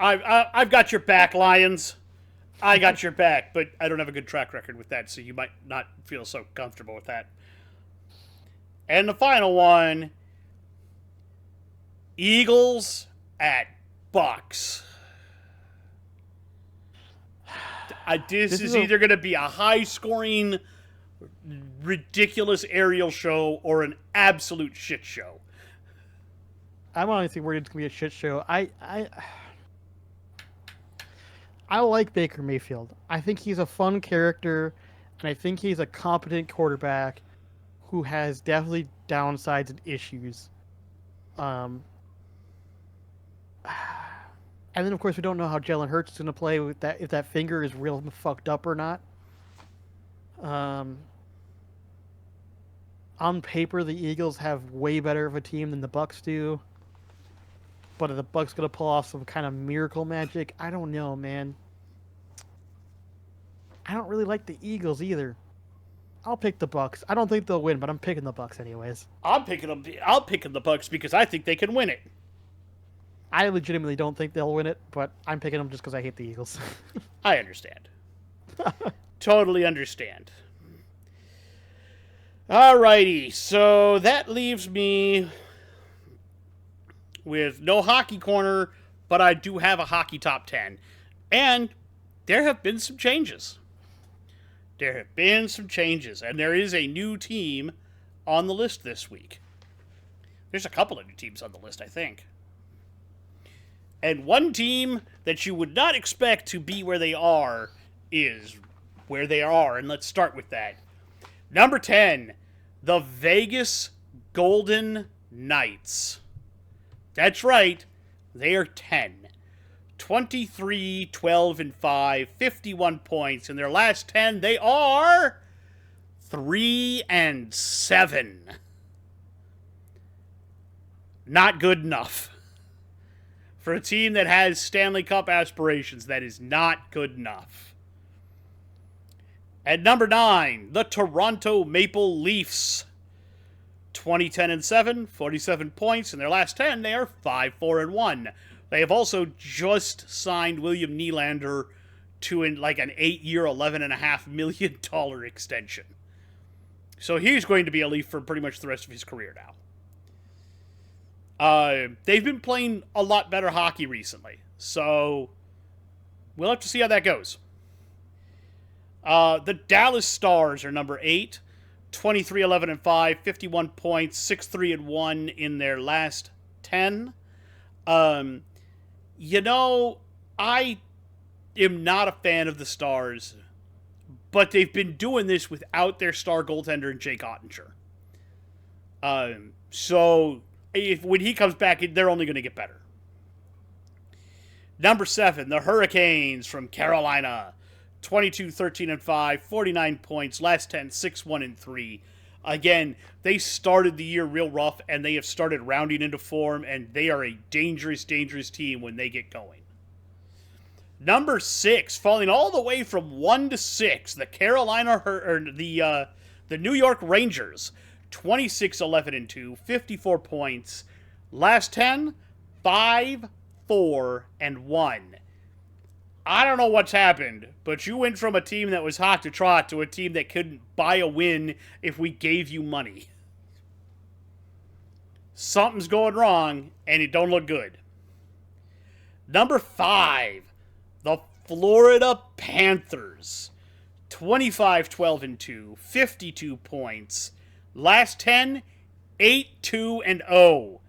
I've got your back, Lions. I got your back, but I don't have a good track record with that, so you might not feel so comfortable with that. And the final one, Eagles at Bucks. This is either going to be a high-scoring, ridiculous aerial show or an absolute shit show. I'm honestly worried it's going to be a shit show. I like Baker Mayfield. I think he's a fun character, and I think he's a competent quarterback who has definitely downsides and issues. And then, of course, we don't know how Jalen Hurts is going to play with that, if that finger is real fucked up or not. On paper, the Eagles have way better of a team than the Bucks do. But are the Bucks going to pull off some kind of miracle magic? I don't know, man. I don't really like the Eagles either. I'll pick the Bucks. I don't think they'll win, but I'm picking the Bucks anyways. I'm picking the Bucks because I think they can win it. I legitimately don't think they'll win it, but I'm picking them just because I hate the Eagles. I understand. Totally understand. Alrighty, so that leaves me with no hockey corner, but I do have a hockey top 10. And there have been some changes. And there is a new team on the list this week. There's a couple of new teams on the list, I think. And one team that you would not expect to be where they are is where they are, and let's start with that. Number 10, the Vegas Golden Knights. That's right, they are 10. 23, 12, and 5, 51 points. In their last 10, they are 3 and 7. Not good enough. For a team that has Stanley Cup aspirations, that is not good enough. At number 9, the Toronto Maple Leafs. 20, 10, and 7, 47 points. In their last 10, they are 5, 4, and 1. They have also just signed William Nylander to an 8-year, $11.5 million extension. So he's going to be a Leaf for pretty much the rest of his career now. They've been playing a lot better hockey recently, so we'll have to see how that goes. The Dallas Stars are number 8, 23, 11, and 5, 51 points, 6, 3, and 1 in their last 10. I am not a fan of the Stars, but they've been doing this without their star goaltender, Jake Ottinger. So when he comes back, they're only going to get better. Number 7, the Hurricanes from Carolina. 22, 13, and 5, 49 points. Last 10, 6, 1, and 3. Again, they started the year real rough, and they have started rounding into form, and they are a dangerous, dangerous team when they get going. Number 6, falling all the way from 1 to 6, the New York Rangers. 26, 11, and 2, 54 points. Last 10, 5, 4, and 1. I don't know what's happened, but you went from a team that was hot to trot to a team that couldn't buy a win if we gave you money. Something's going wrong, and it don't look good. Number 5, the Florida Panthers. 25, 12, and 2, 52 points. Last 10, 8, 2, and 0.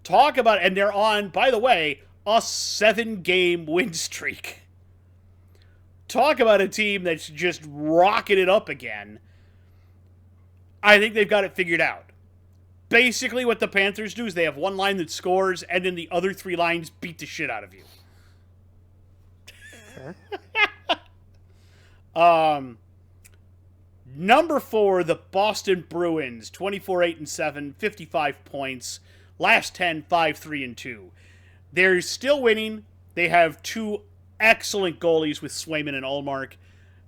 Talk about, and they're on, by the way, a 7-game win streak. Talk about a team that's just rocking it up again. I think they've got it figured out. Basically, what the Panthers do is they have one line that scores, and then the other 3 lines beat the shit out of you. Okay. Number 4, the Boston Bruins, 24-8-7, 55 points. Last 10, 5-3-2. They're still winning. They have 2 excellent goalies with Swayman and Ullmark.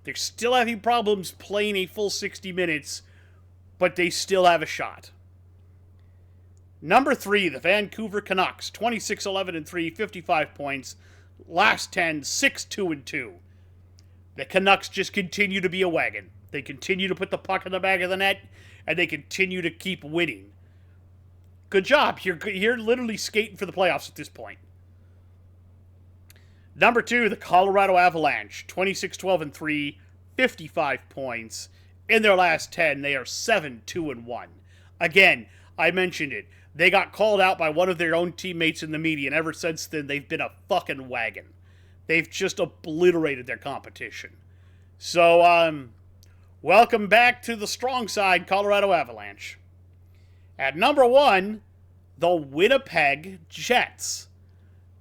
They're still having problems playing a full 60 minutes, but they still have a shot. Number 3, the Vancouver Canucks, 26-11-3, 55 points. Last 10, 6-2-2. The Canucks just continue to be a wagon. They continue to put the puck in the back of the net, and they continue to keep winning. Good job. You're literally skating for the playoffs at this point. Number 2, the Colorado Avalanche, 26-12-3, 55 points. In their last 10, they are 7-2-1. Again, I mentioned it. They got called out by one of their own teammates in the media, and ever since then, they've been a fucking wagon. They've just obliterated their competition. So, welcome back to the strong side, Colorado Avalanche. At number 1, the Winnipeg Jets,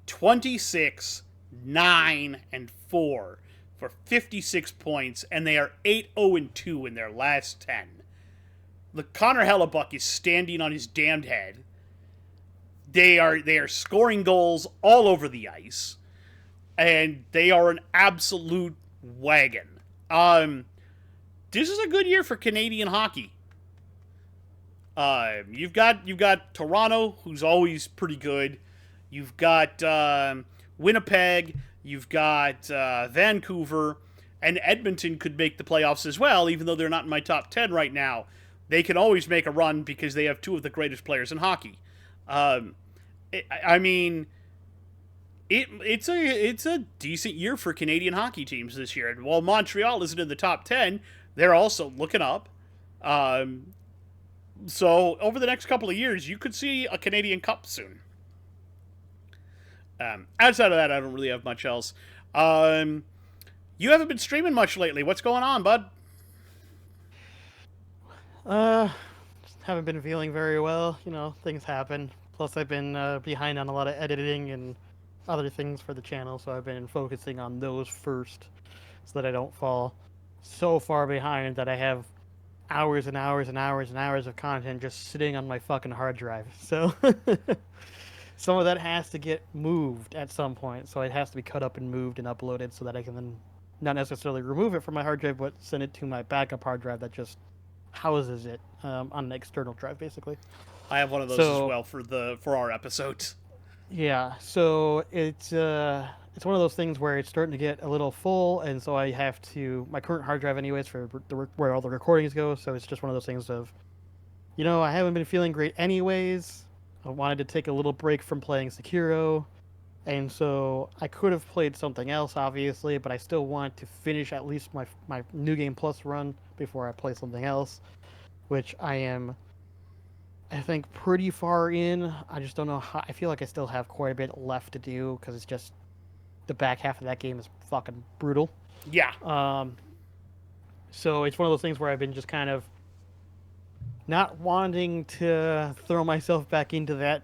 26-9-4 for 56 points, and they are 8-0-2 in their last 10. The Connor Hellebuck is standing on his damned head. They are scoring goals all over the ice, and they are an absolute wagon. This is a good year for Canadian hockey. You've got Toronto, who's always pretty good. You've got Winnipeg. You've got Vancouver, and Edmonton could make the playoffs as well, even though they're not in my top 10 right now. They can always make a run because they have 2 of the greatest players in hockey. It's a decent year for Canadian hockey teams this year. And while Montreal isn't in the top 10, they're also looking up. So over the next couple of years, you could see a Canadian Cup soon. Outside of that, I don't really have much else. You haven't been streaming much lately. What's going on, bud? Just haven't been feeling very well. You know, things happen. Plus, I've been behind on a lot of editing and other things for the channel, so I've been focusing on those first so that I don't fall so far behind that I have hours and hours and hours and hours of content just sitting on my fucking hard drive. So some of that has to get moved at some point, so it has to be cut up and moved and uploaded so that I can then not necessarily remove it from my hard drive, but send it to my backup hard drive that just houses it on an external drive, basically. I have one of those as well for our episodes. Yeah, so it's one of those things where it's starting to get a little full, and so I have to my current hard drive, anyways, for where all the recordings go. So it's just one of those things of, I haven't been feeling great, anyways. I wanted to take a little break from playing Sekiro, and so I could have played something else, obviously, but I still want to finish at least my New Game Plus run before I play something else, which I think pretty far in. I just don't know how. I feel like I still have quite a bit left to do because it's just the back half of that game is fucking brutal. Yeah. So it's one of those things where I've been just kind of not wanting to throw myself back into that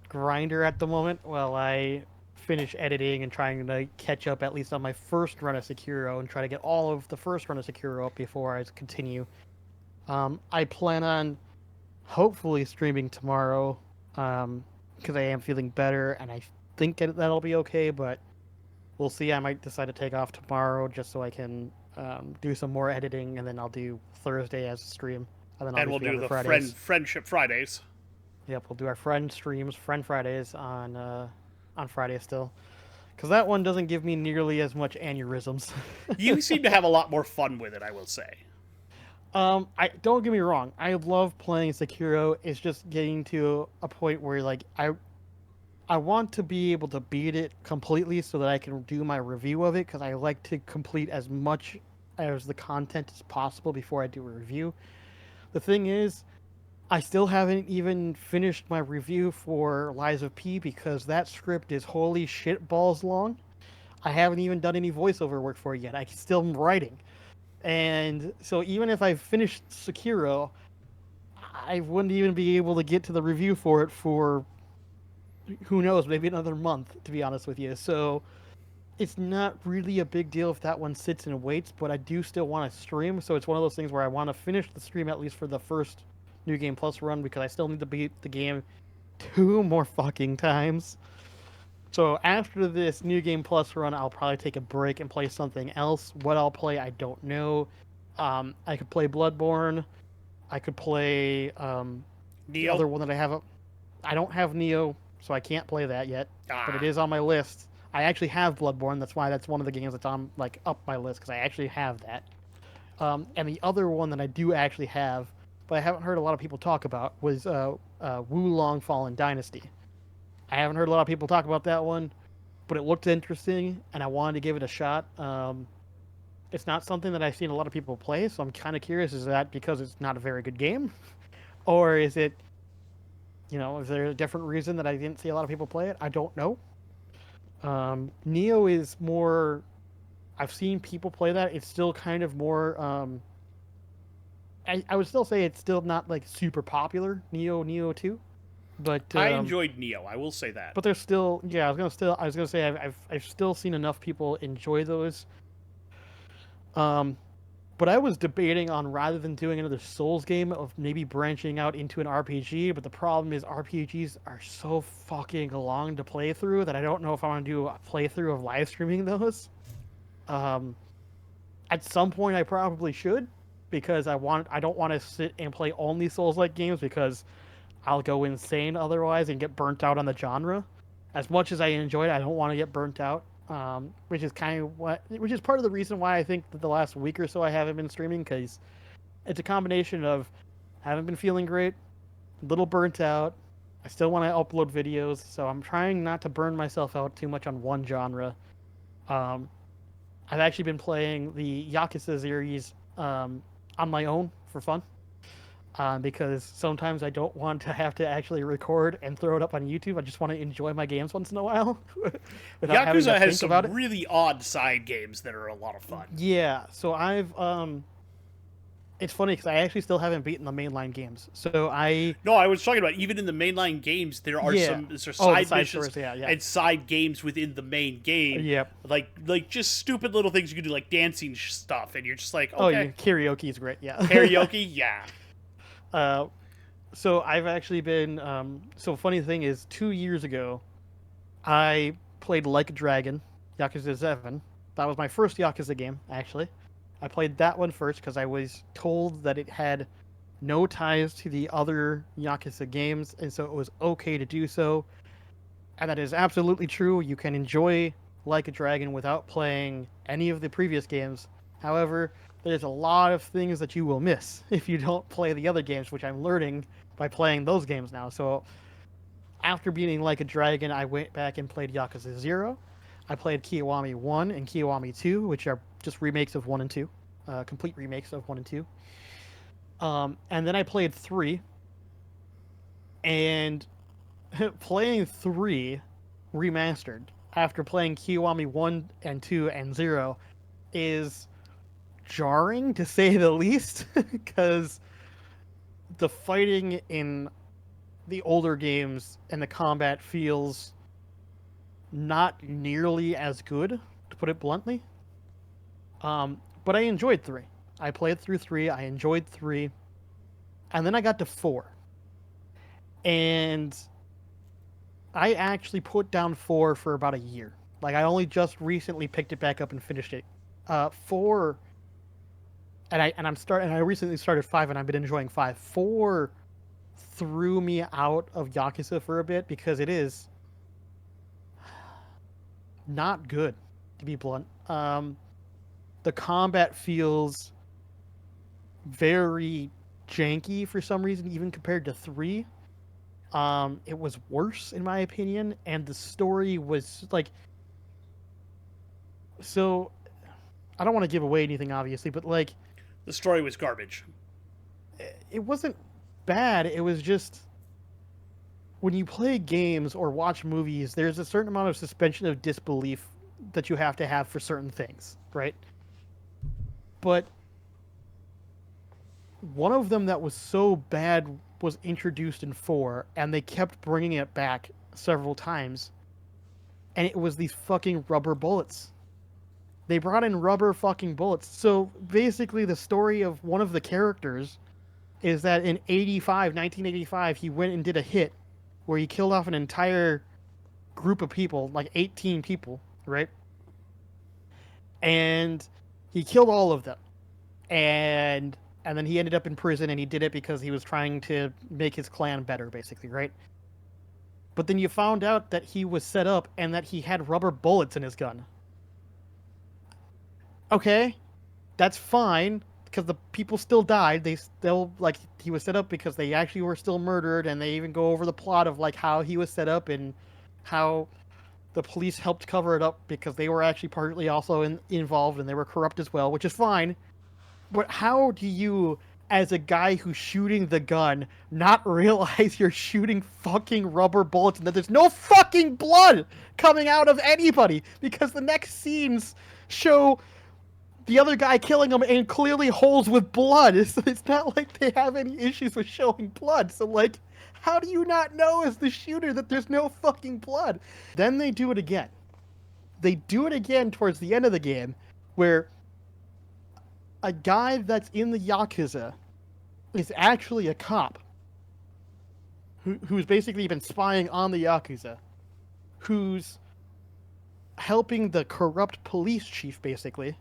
grinder at the moment while I finish editing and trying to catch up at least on my first run of Sekiro and try to get all of the first run of Sekiro up before I continue. I plan on hopefully streaming tomorrow because I am feeling better and I think that'll be okay, but we'll see. I might decide to take off tomorrow just so I can do some more editing, and then I'll do Thursday as a stream. And we'll do the Friendship Fridays. Yep, we'll do our Friend Fridays on Friday still. Because that one doesn't give me nearly as much aneurysms. You seem to have a lot more fun with it, I will say. I don't get me wrong. I love playing Sekiro. It's just getting to a point where I want to be able to beat it completely so that I can do my review of it, because I like to complete as much as the content as possible before I do a review. The thing is, I still haven't even finished my review for Lies of P because that script is holy shit balls long. I haven't even done any voiceover work for it yet. I still am writing. And so even if I finished Sekiro, I wouldn't even be able to get to the review for it for who knows, maybe another month, to be honest with you. So it's not really a big deal if that one sits and waits, but I do still want to stream. So it's one of those things where I want to finish the stream at least for the first New Game Plus run because I still need to beat the game 2 more fucking times. So after this New Game Plus run, I'll probably take a break and play something else. What I'll play, I don't know. I could play Bloodborne. I could play the Neo. other one that I have. I don't have Neo, so I can't play that yet. But it Ah. is on my list. I actually have Bloodborne. That's why that's one of the games that's on like up my list because I actually have that. And the other one that I do actually have, but I haven't heard a lot of people talk about, was Wulong Fallen Dynasty. I haven't heard a lot of people talk about that one, but it looked interesting, and I wanted to give it a shot. It's not something that I've seen a lot of people play, so I'm kind of curious: is that because it's not a very good game, or is it, is there a different reason that I didn't see a lot of people play it? I don't know. Neo is more. I've seen people play that. It's still kind of more. I would still say it's still not like super popular. Neo 2, but I enjoyed Neo. I will say that. there's still yeah. I was gonna say I've still seen enough people enjoy those. Um, but I was debating on rather than doing another Souls game of maybe branching out into an RPG. But the problem is RPGs are so fucking long to play through that I don't know if I want to do a playthrough of live streaming those. Um, at some point I probably should because I don't want to sit and play only Souls like games because I'll go insane otherwise and get burnt out on the genre. As much as I enjoy it, I don't want to get burnt out. Which is which is part of the reason why I think that the last week or so I haven't been streaming because it's a combination of haven't been feeling great, a little burnt out. I still want to upload videos, so I'm trying not to burn myself out too much on one genre. Um, I've actually been playing the Yakuza series on my own for fun because sometimes I don't want to have to actually record and throw it up on YouTube. I just want to enjoy my games once in a while without having to Yakuza has think about some it. really odd side games that are a lot of fun. Yeah, so I've it's funny because I actually still haven't beaten the mainline games. So I No, I was talking about even in the mainline games, there are yeah. some there's Oh, the side side missions stories. Yeah, yeah. and side games within the main game, Yep. like just stupid little things you can do, like dancing stuff, and you're just like, Oh, yeah. okay, Karaoke is great. Yeah. karaoke, yeah. uh, so I've actually been. So funny thing is, 2 years ago, I played Like a Dragon, Yakuza 7. That was my first Yakuza game, actually. I played that one first because I was told that it had no ties to the other Yakuza games, and so it was okay to do so. And that is absolutely true. You can enjoy Like a Dragon without playing any of the previous games. However, there's a lot of things that you will miss if you don't play the other games, which I'm learning by playing those games now. So after beating Like a Dragon, I went back and played Yakuza 0. I played Kiwami 1 and Kiwami 2, which are just remakes of 1 and 2, complete remakes of 1 and 2. And then I played 3, and playing 3 remastered after playing Kiwami 1 and 2 and 0 is jarring to say the least because the fighting in the older games and the combat feels not nearly as good, to put it bluntly. But I enjoyed 3. I played through 3, I enjoyed 3, and then I got to 4. And I actually put down 4 for about a year. Like I only just recently picked it back up and finished it. 4, and I recently started 5, and I've been enjoying 5. 4 threw me out of Yakuza for a bit because it is not good, to be blunt. The combat feels very janky for some reason, even compared to 3. It was worse in my opinion, and the story was like, so I don't want to give away anything obviously, but like The story was garbage. it wasn't bad. It was just when you play games or watch movies, there's a certain amount of suspension of disbelief that you have to have for certain things, right? But one of them that was so bad was introduced in 4, and they kept bringing it back several times, and it was these fucking rubber bullets. They brought in rubber fucking bullets. So basically the story of one of the characters is that in 1985, he went and did a hit where he killed off an entire group of people, like 18 people, right? And he killed all of them. And then he ended up in prison, and he did it because he was trying to make his clan better, basically, right? But then you found out that he was set up and that he had rubber bullets in his gun. Okay, that's fine, because the people still died. They still, like, he was set up because they actually were still murdered, and they even go over the plot of, like, how he was set up and how the police helped cover it up because they were actually partly also involved, and they were corrupt as well, which is fine. But how do you, as a guy who's shooting the gun, not realize you're shooting fucking rubber bullets and that there's no fucking blood coming out of anybody? Because the next scenes show the other guy killing him and clearly holes with blood. It's not like they have any issues with showing blood. So, like, how do you not know as the shooter that there's no fucking blood? Then they do it again. They do it again towards the end of the game, where a guy that's in the Yakuza is actually a cop who's basically been spying on the Yakuza, who's helping the corrupt police chief, basically.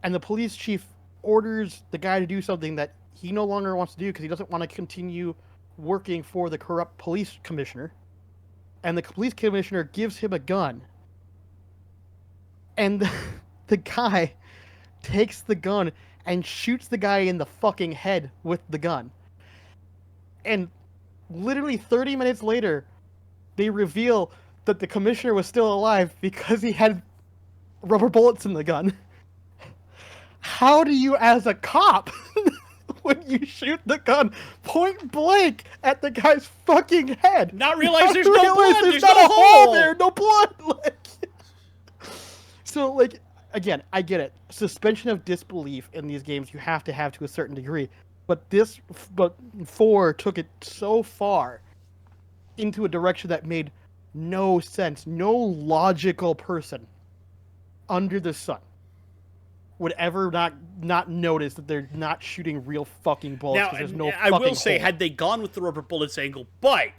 And the police chief orders the guy to do something that he no longer wants to do because he doesn't want to continue working for the corrupt police commissioner. And the police commissioner gives him a gun. And the guy takes the gun and shoots the guy in the fucking head with the gun. And literally 30 minutes later, they reveal that the commissioner was still alive because he had rubber bullets in the gun. How do you, as a cop, when you shoot the gun point blank at the guy's fucking head, not realize there's no blood? There's not no a hole there, no blood. So, like, again, I get it. Suspension of disbelief in these games you have to a certain degree, but 4 took it so far into a direction that made no sense. No logical person under the sun would ever not notice that they're not shooting real fucking bullets because there's no I fucking will say, hole. had they gone with the rubber bullets angle, but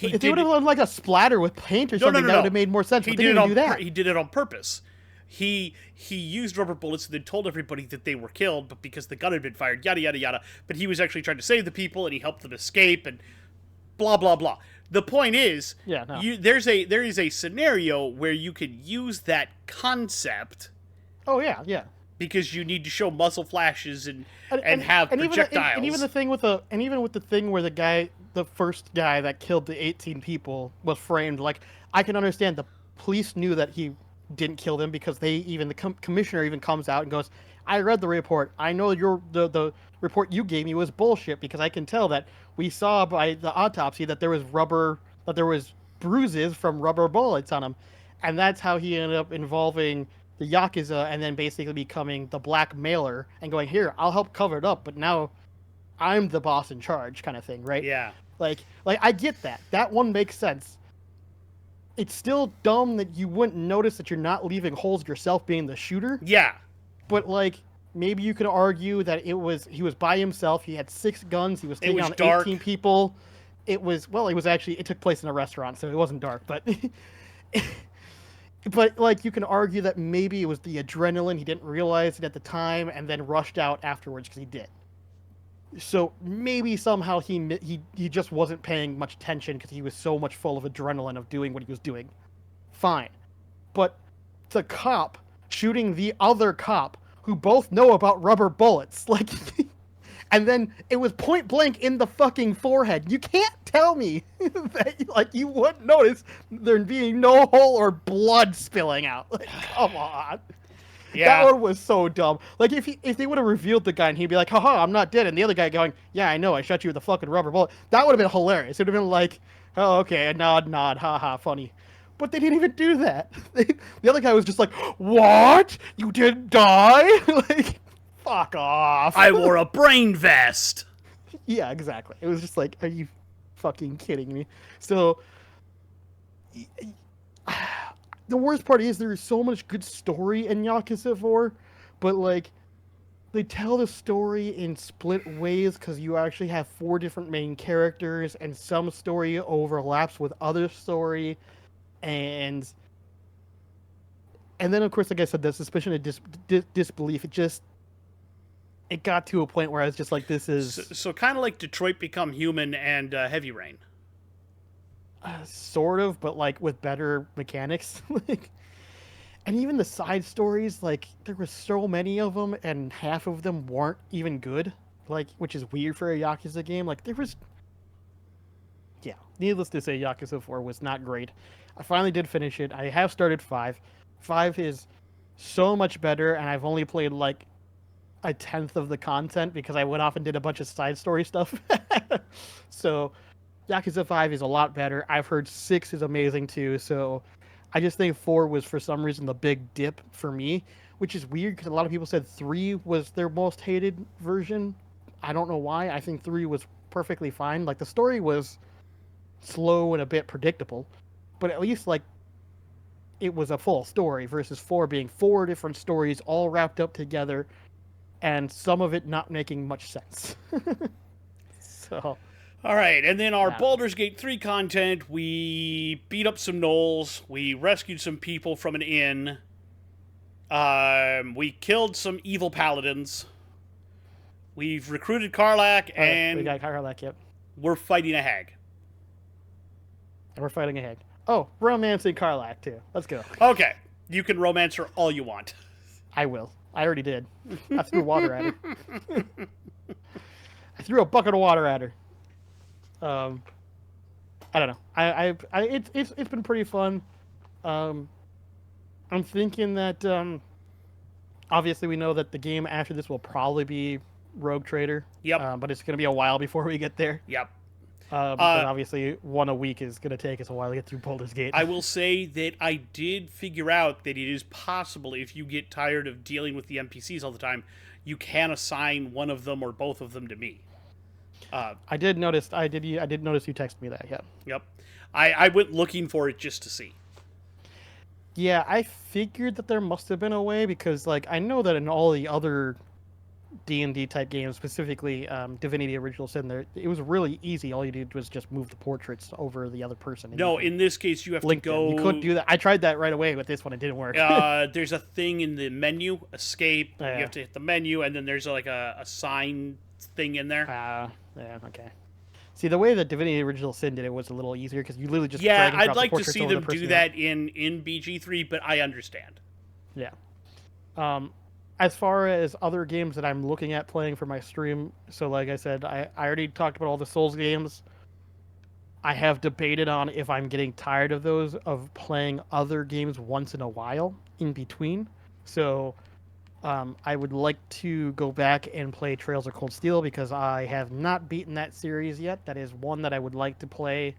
if they would have done like a splatter with paint or something, that would have made more sense. But they didn't do that. He did it on purpose. He used rubber bullets and then told everybody that they were killed, but because the gun had been fired, yada yada yada. But he was actually trying to save the people, and he helped them escape, and blah blah blah. The point is, there is a scenario where you could use that concept. Oh yeah. Because you need to show muzzle flashes and have projectiles. Even the thing with the thing where the first guy that killed the 18 people was framed. Like, I can understand the police knew that he didn't kill them because the commissioner even comes out and goes, "I read the report. I know the report you gave me was bullshit because I can tell that we saw by the autopsy that there was bruises from rubber bullets on him," and that's how he ended up involving the Yakuza and then basically becoming the blackmailer and going, "Here, I'll help cover it up, but now I'm the boss in charge," kind of thing, right? Yeah. Like I get that. That one makes sense. It's still dumb that you wouldn't notice that you're not leaving holes yourself being the shooter. Yeah. But, like, maybe you could argue that he was by himself. He had 6 guns. He was taking on 18 people. It took place in a restaurant, so it wasn't dark, but but, like, you can argue that maybe it was the adrenaline. He didn't realize it at the time and then rushed out afterwards because he did. So maybe somehow he just wasn't paying much attention because he was so much full of adrenaline of doing what he was doing. Fine. But the cop shooting the other cop who both know about rubber bullets, like, and then it was point blank in the fucking forehead. You can't tell me that, like, you wouldn't notice there being no hole or blood spilling out. Like, come on. That Yeah. one was so dumb. Like if they would have revealed the guy and he'd be like, haha, I'm not dead, and the other guy going, yeah, I know, I shot you with a fucking rubber bullet. That would have been hilarious. It would have been like, oh, okay, a nod, nod, haha, funny. But they didn't even do that. The other guy was just like, what? You didn't die? Like, fuck off. I wore a brain vest. Yeah, exactly. It was just like, are you fucking kidding me? So the worst part is there's so much good story in Yakuza 4, but like they tell the story in split ways because you actually have 4 different main characters and some story overlaps with other story, and then of course, like I said, the suspicion of disbelief. It got to a point where I was just like, this is So kind of like Detroit Become Human and Heavy Rain. sort of, but like with better mechanics. Like, and even the side stories, like there were so many of them, and half of them weren't even good. Like, which is weird for a Yakuza game. Like there was, yeah. Needless to say, Yakuza 4 was not great. I finally did finish it. I have started 5. 5 is so much better, and I've only played like a tenth of the content because I went off and did a bunch of side story stuff. So Yakuza 5 is a lot better. I've heard 6 is amazing too. So I just think 4 was for some reason the big dip for me, which is weird because a lot of people said 3 was their most hated version. I don't know why. I think 3 was perfectly fine. Like the story was slow and a bit predictable, but at least like it was a full story versus 4 being 4 different stories all wrapped up together and some of it not making much sense. So, All right, and then our yeah. Baldur's Gate 3 content, we beat up some gnolls, we rescued some people from an inn, we killed some evil paladins, we've recruited Karlak, and we got Karlak, yep. we're fighting a hag. And we're fighting a hag. Oh, romancing Karlak too. Let's go. Okay, you can romance her all you want. I will. I already did. I threw water at her. I threw a bucket of water at her. I don't know. It's been pretty fun. I'm thinking that obviously we know that the game after this will probably be Rogue Trader. Yep. But it's gonna be a while before we get there. Yep. Because obviously one a week is gonna take us a while to get through Baldur's Gate. I will say that I did figure out that it is possible if you get tired of dealing with the NPCs all the time, you can assign one of them or both of them to me. I did notice. I did notice you texted me that. Yeah. Yep. I went looking for it just to see. Yeah, I figured that there must have been a way because, like, I know that in all the other D&D type games, specifically Divinity Original Sin, there it was really easy. All you did was just move the portraits over the other person. No, in this case, you have to go. You couldn't do that. I tried that right away with this one. It didn't work. There's a thing in the menu, escape. Yeah. You have to hit the menu, and then there's like a sign thing in there. Yeah, okay. See, the way that Divinity Original Sin did it was a little easier because you literally just yeah, drag and I'd drop like the to portraits see over them the person do you that in BG3, but I understand. Yeah. As far as other games that I'm looking at playing for my stream, so like I said, I already talked about all the Souls games. I have debated on if I'm getting tired of those, of playing other games once in a while in between. So I would like to go back and play Trails of Cold Steel because I have not beaten that series yet. That is one that I would like to play.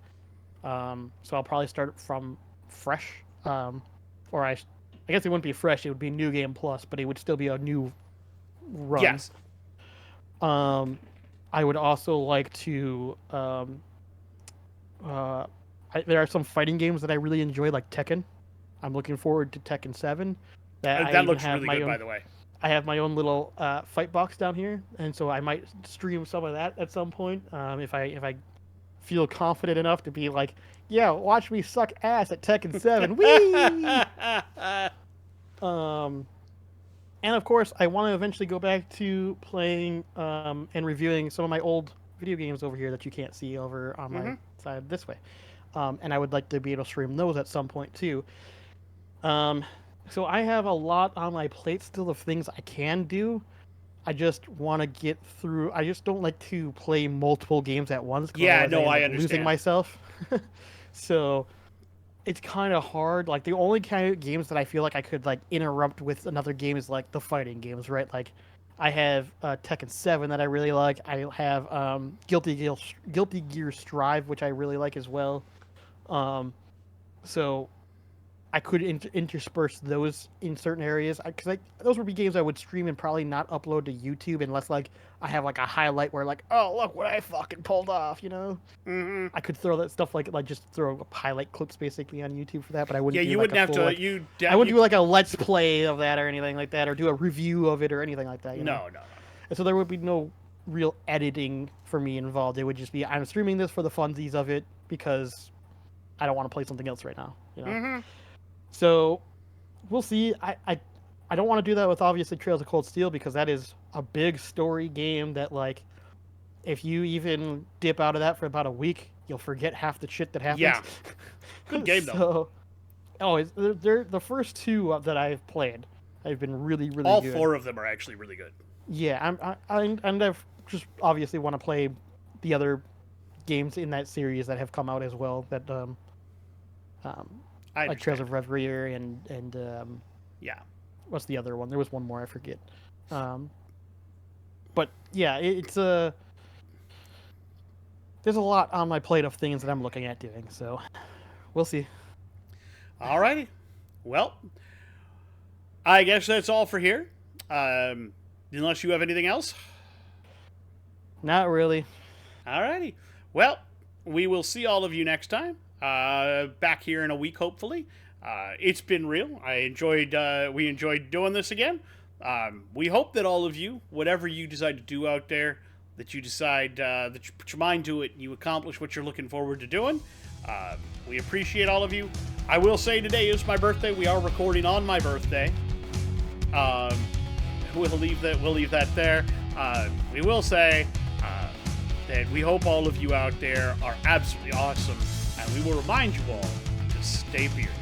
So I'll probably start from fresh. Or I guess it wouldn't be fresh. It would be New Game Plus, but it would still be a new run. Yes. I would also like to. There are some fighting games that I really enjoy, like Tekken. I'm looking forward to Tekken 7. That looks really good, by the way. I have my own little fight box down here, and so I might stream some of that at some point if I feel confident enough to be like, yeah, watch me suck ass at Tekken 7. Whee! And of course, I want to eventually go back to playing and reviewing some of my old video games over here that you can't see over on my side this way. And I would like to be able to stream those at some point too. So I have a lot on my plate still of things I can do. I just want to get through. I just don't like to play multiple games at once. Yeah, no, I understand. Losing myself. So it's kind of hard. Like the only kind of games that I feel like I could like interrupt with another game is like the fighting games, right? Like I have Tekken 7 that I really like. I have Guilty Gear Strive, which I really like as well. Um, so I could intersperse those in certain areas because like those would be games I would stream and probably not upload to YouTube unless like I have like a highlight where like, oh look what I fucking pulled off, you know. Mm-hmm. I could throw that stuff like just throw highlight clips basically on YouTube for that, but I wouldn't. Yeah, do you like wouldn't a have full, to. like, You. I wouldn't do like a let's play of that or anything like that, or do a review of it or anything like that. You know? No. And so there would be no real editing for me involved. It would just be I'm streaming this for the funsies of it because I don't want to play something else right now. You know. Mm-hmm. So we'll see. I don't want to do that with obviously Trails of Cold Steel because that is a big story game that like if you even dip out of that for about a week, you'll forget half the shit that happens. Yeah. Good game though. They're the first two that I've played. Have been really good. All four of them are actually really good. Yeah, I've just obviously want to play the other games in that series that have come out as well. That like Trails of Reverie and yeah. What's the other one? There was one more I forget. But yeah, it's there's a lot on my plate of things that I'm looking at doing. So we'll see. Alrighty. Well, I guess that's all for here. Unless you have anything else. Not really. Alrighty. Well, we will see all of you next time. Back here in a week, hopefully. It's been real. We enjoyed doing this again. We hope that all of you, whatever you decide to do out there, that you decide that you put your mind to it and you accomplish what you're looking forward to doing. We appreciate all of you. I will say today is my birthday. We are recording on my birthday. We'll leave that there. We will say that we hope all of you out there are absolutely awesome, and we will remind you all to stay bearded.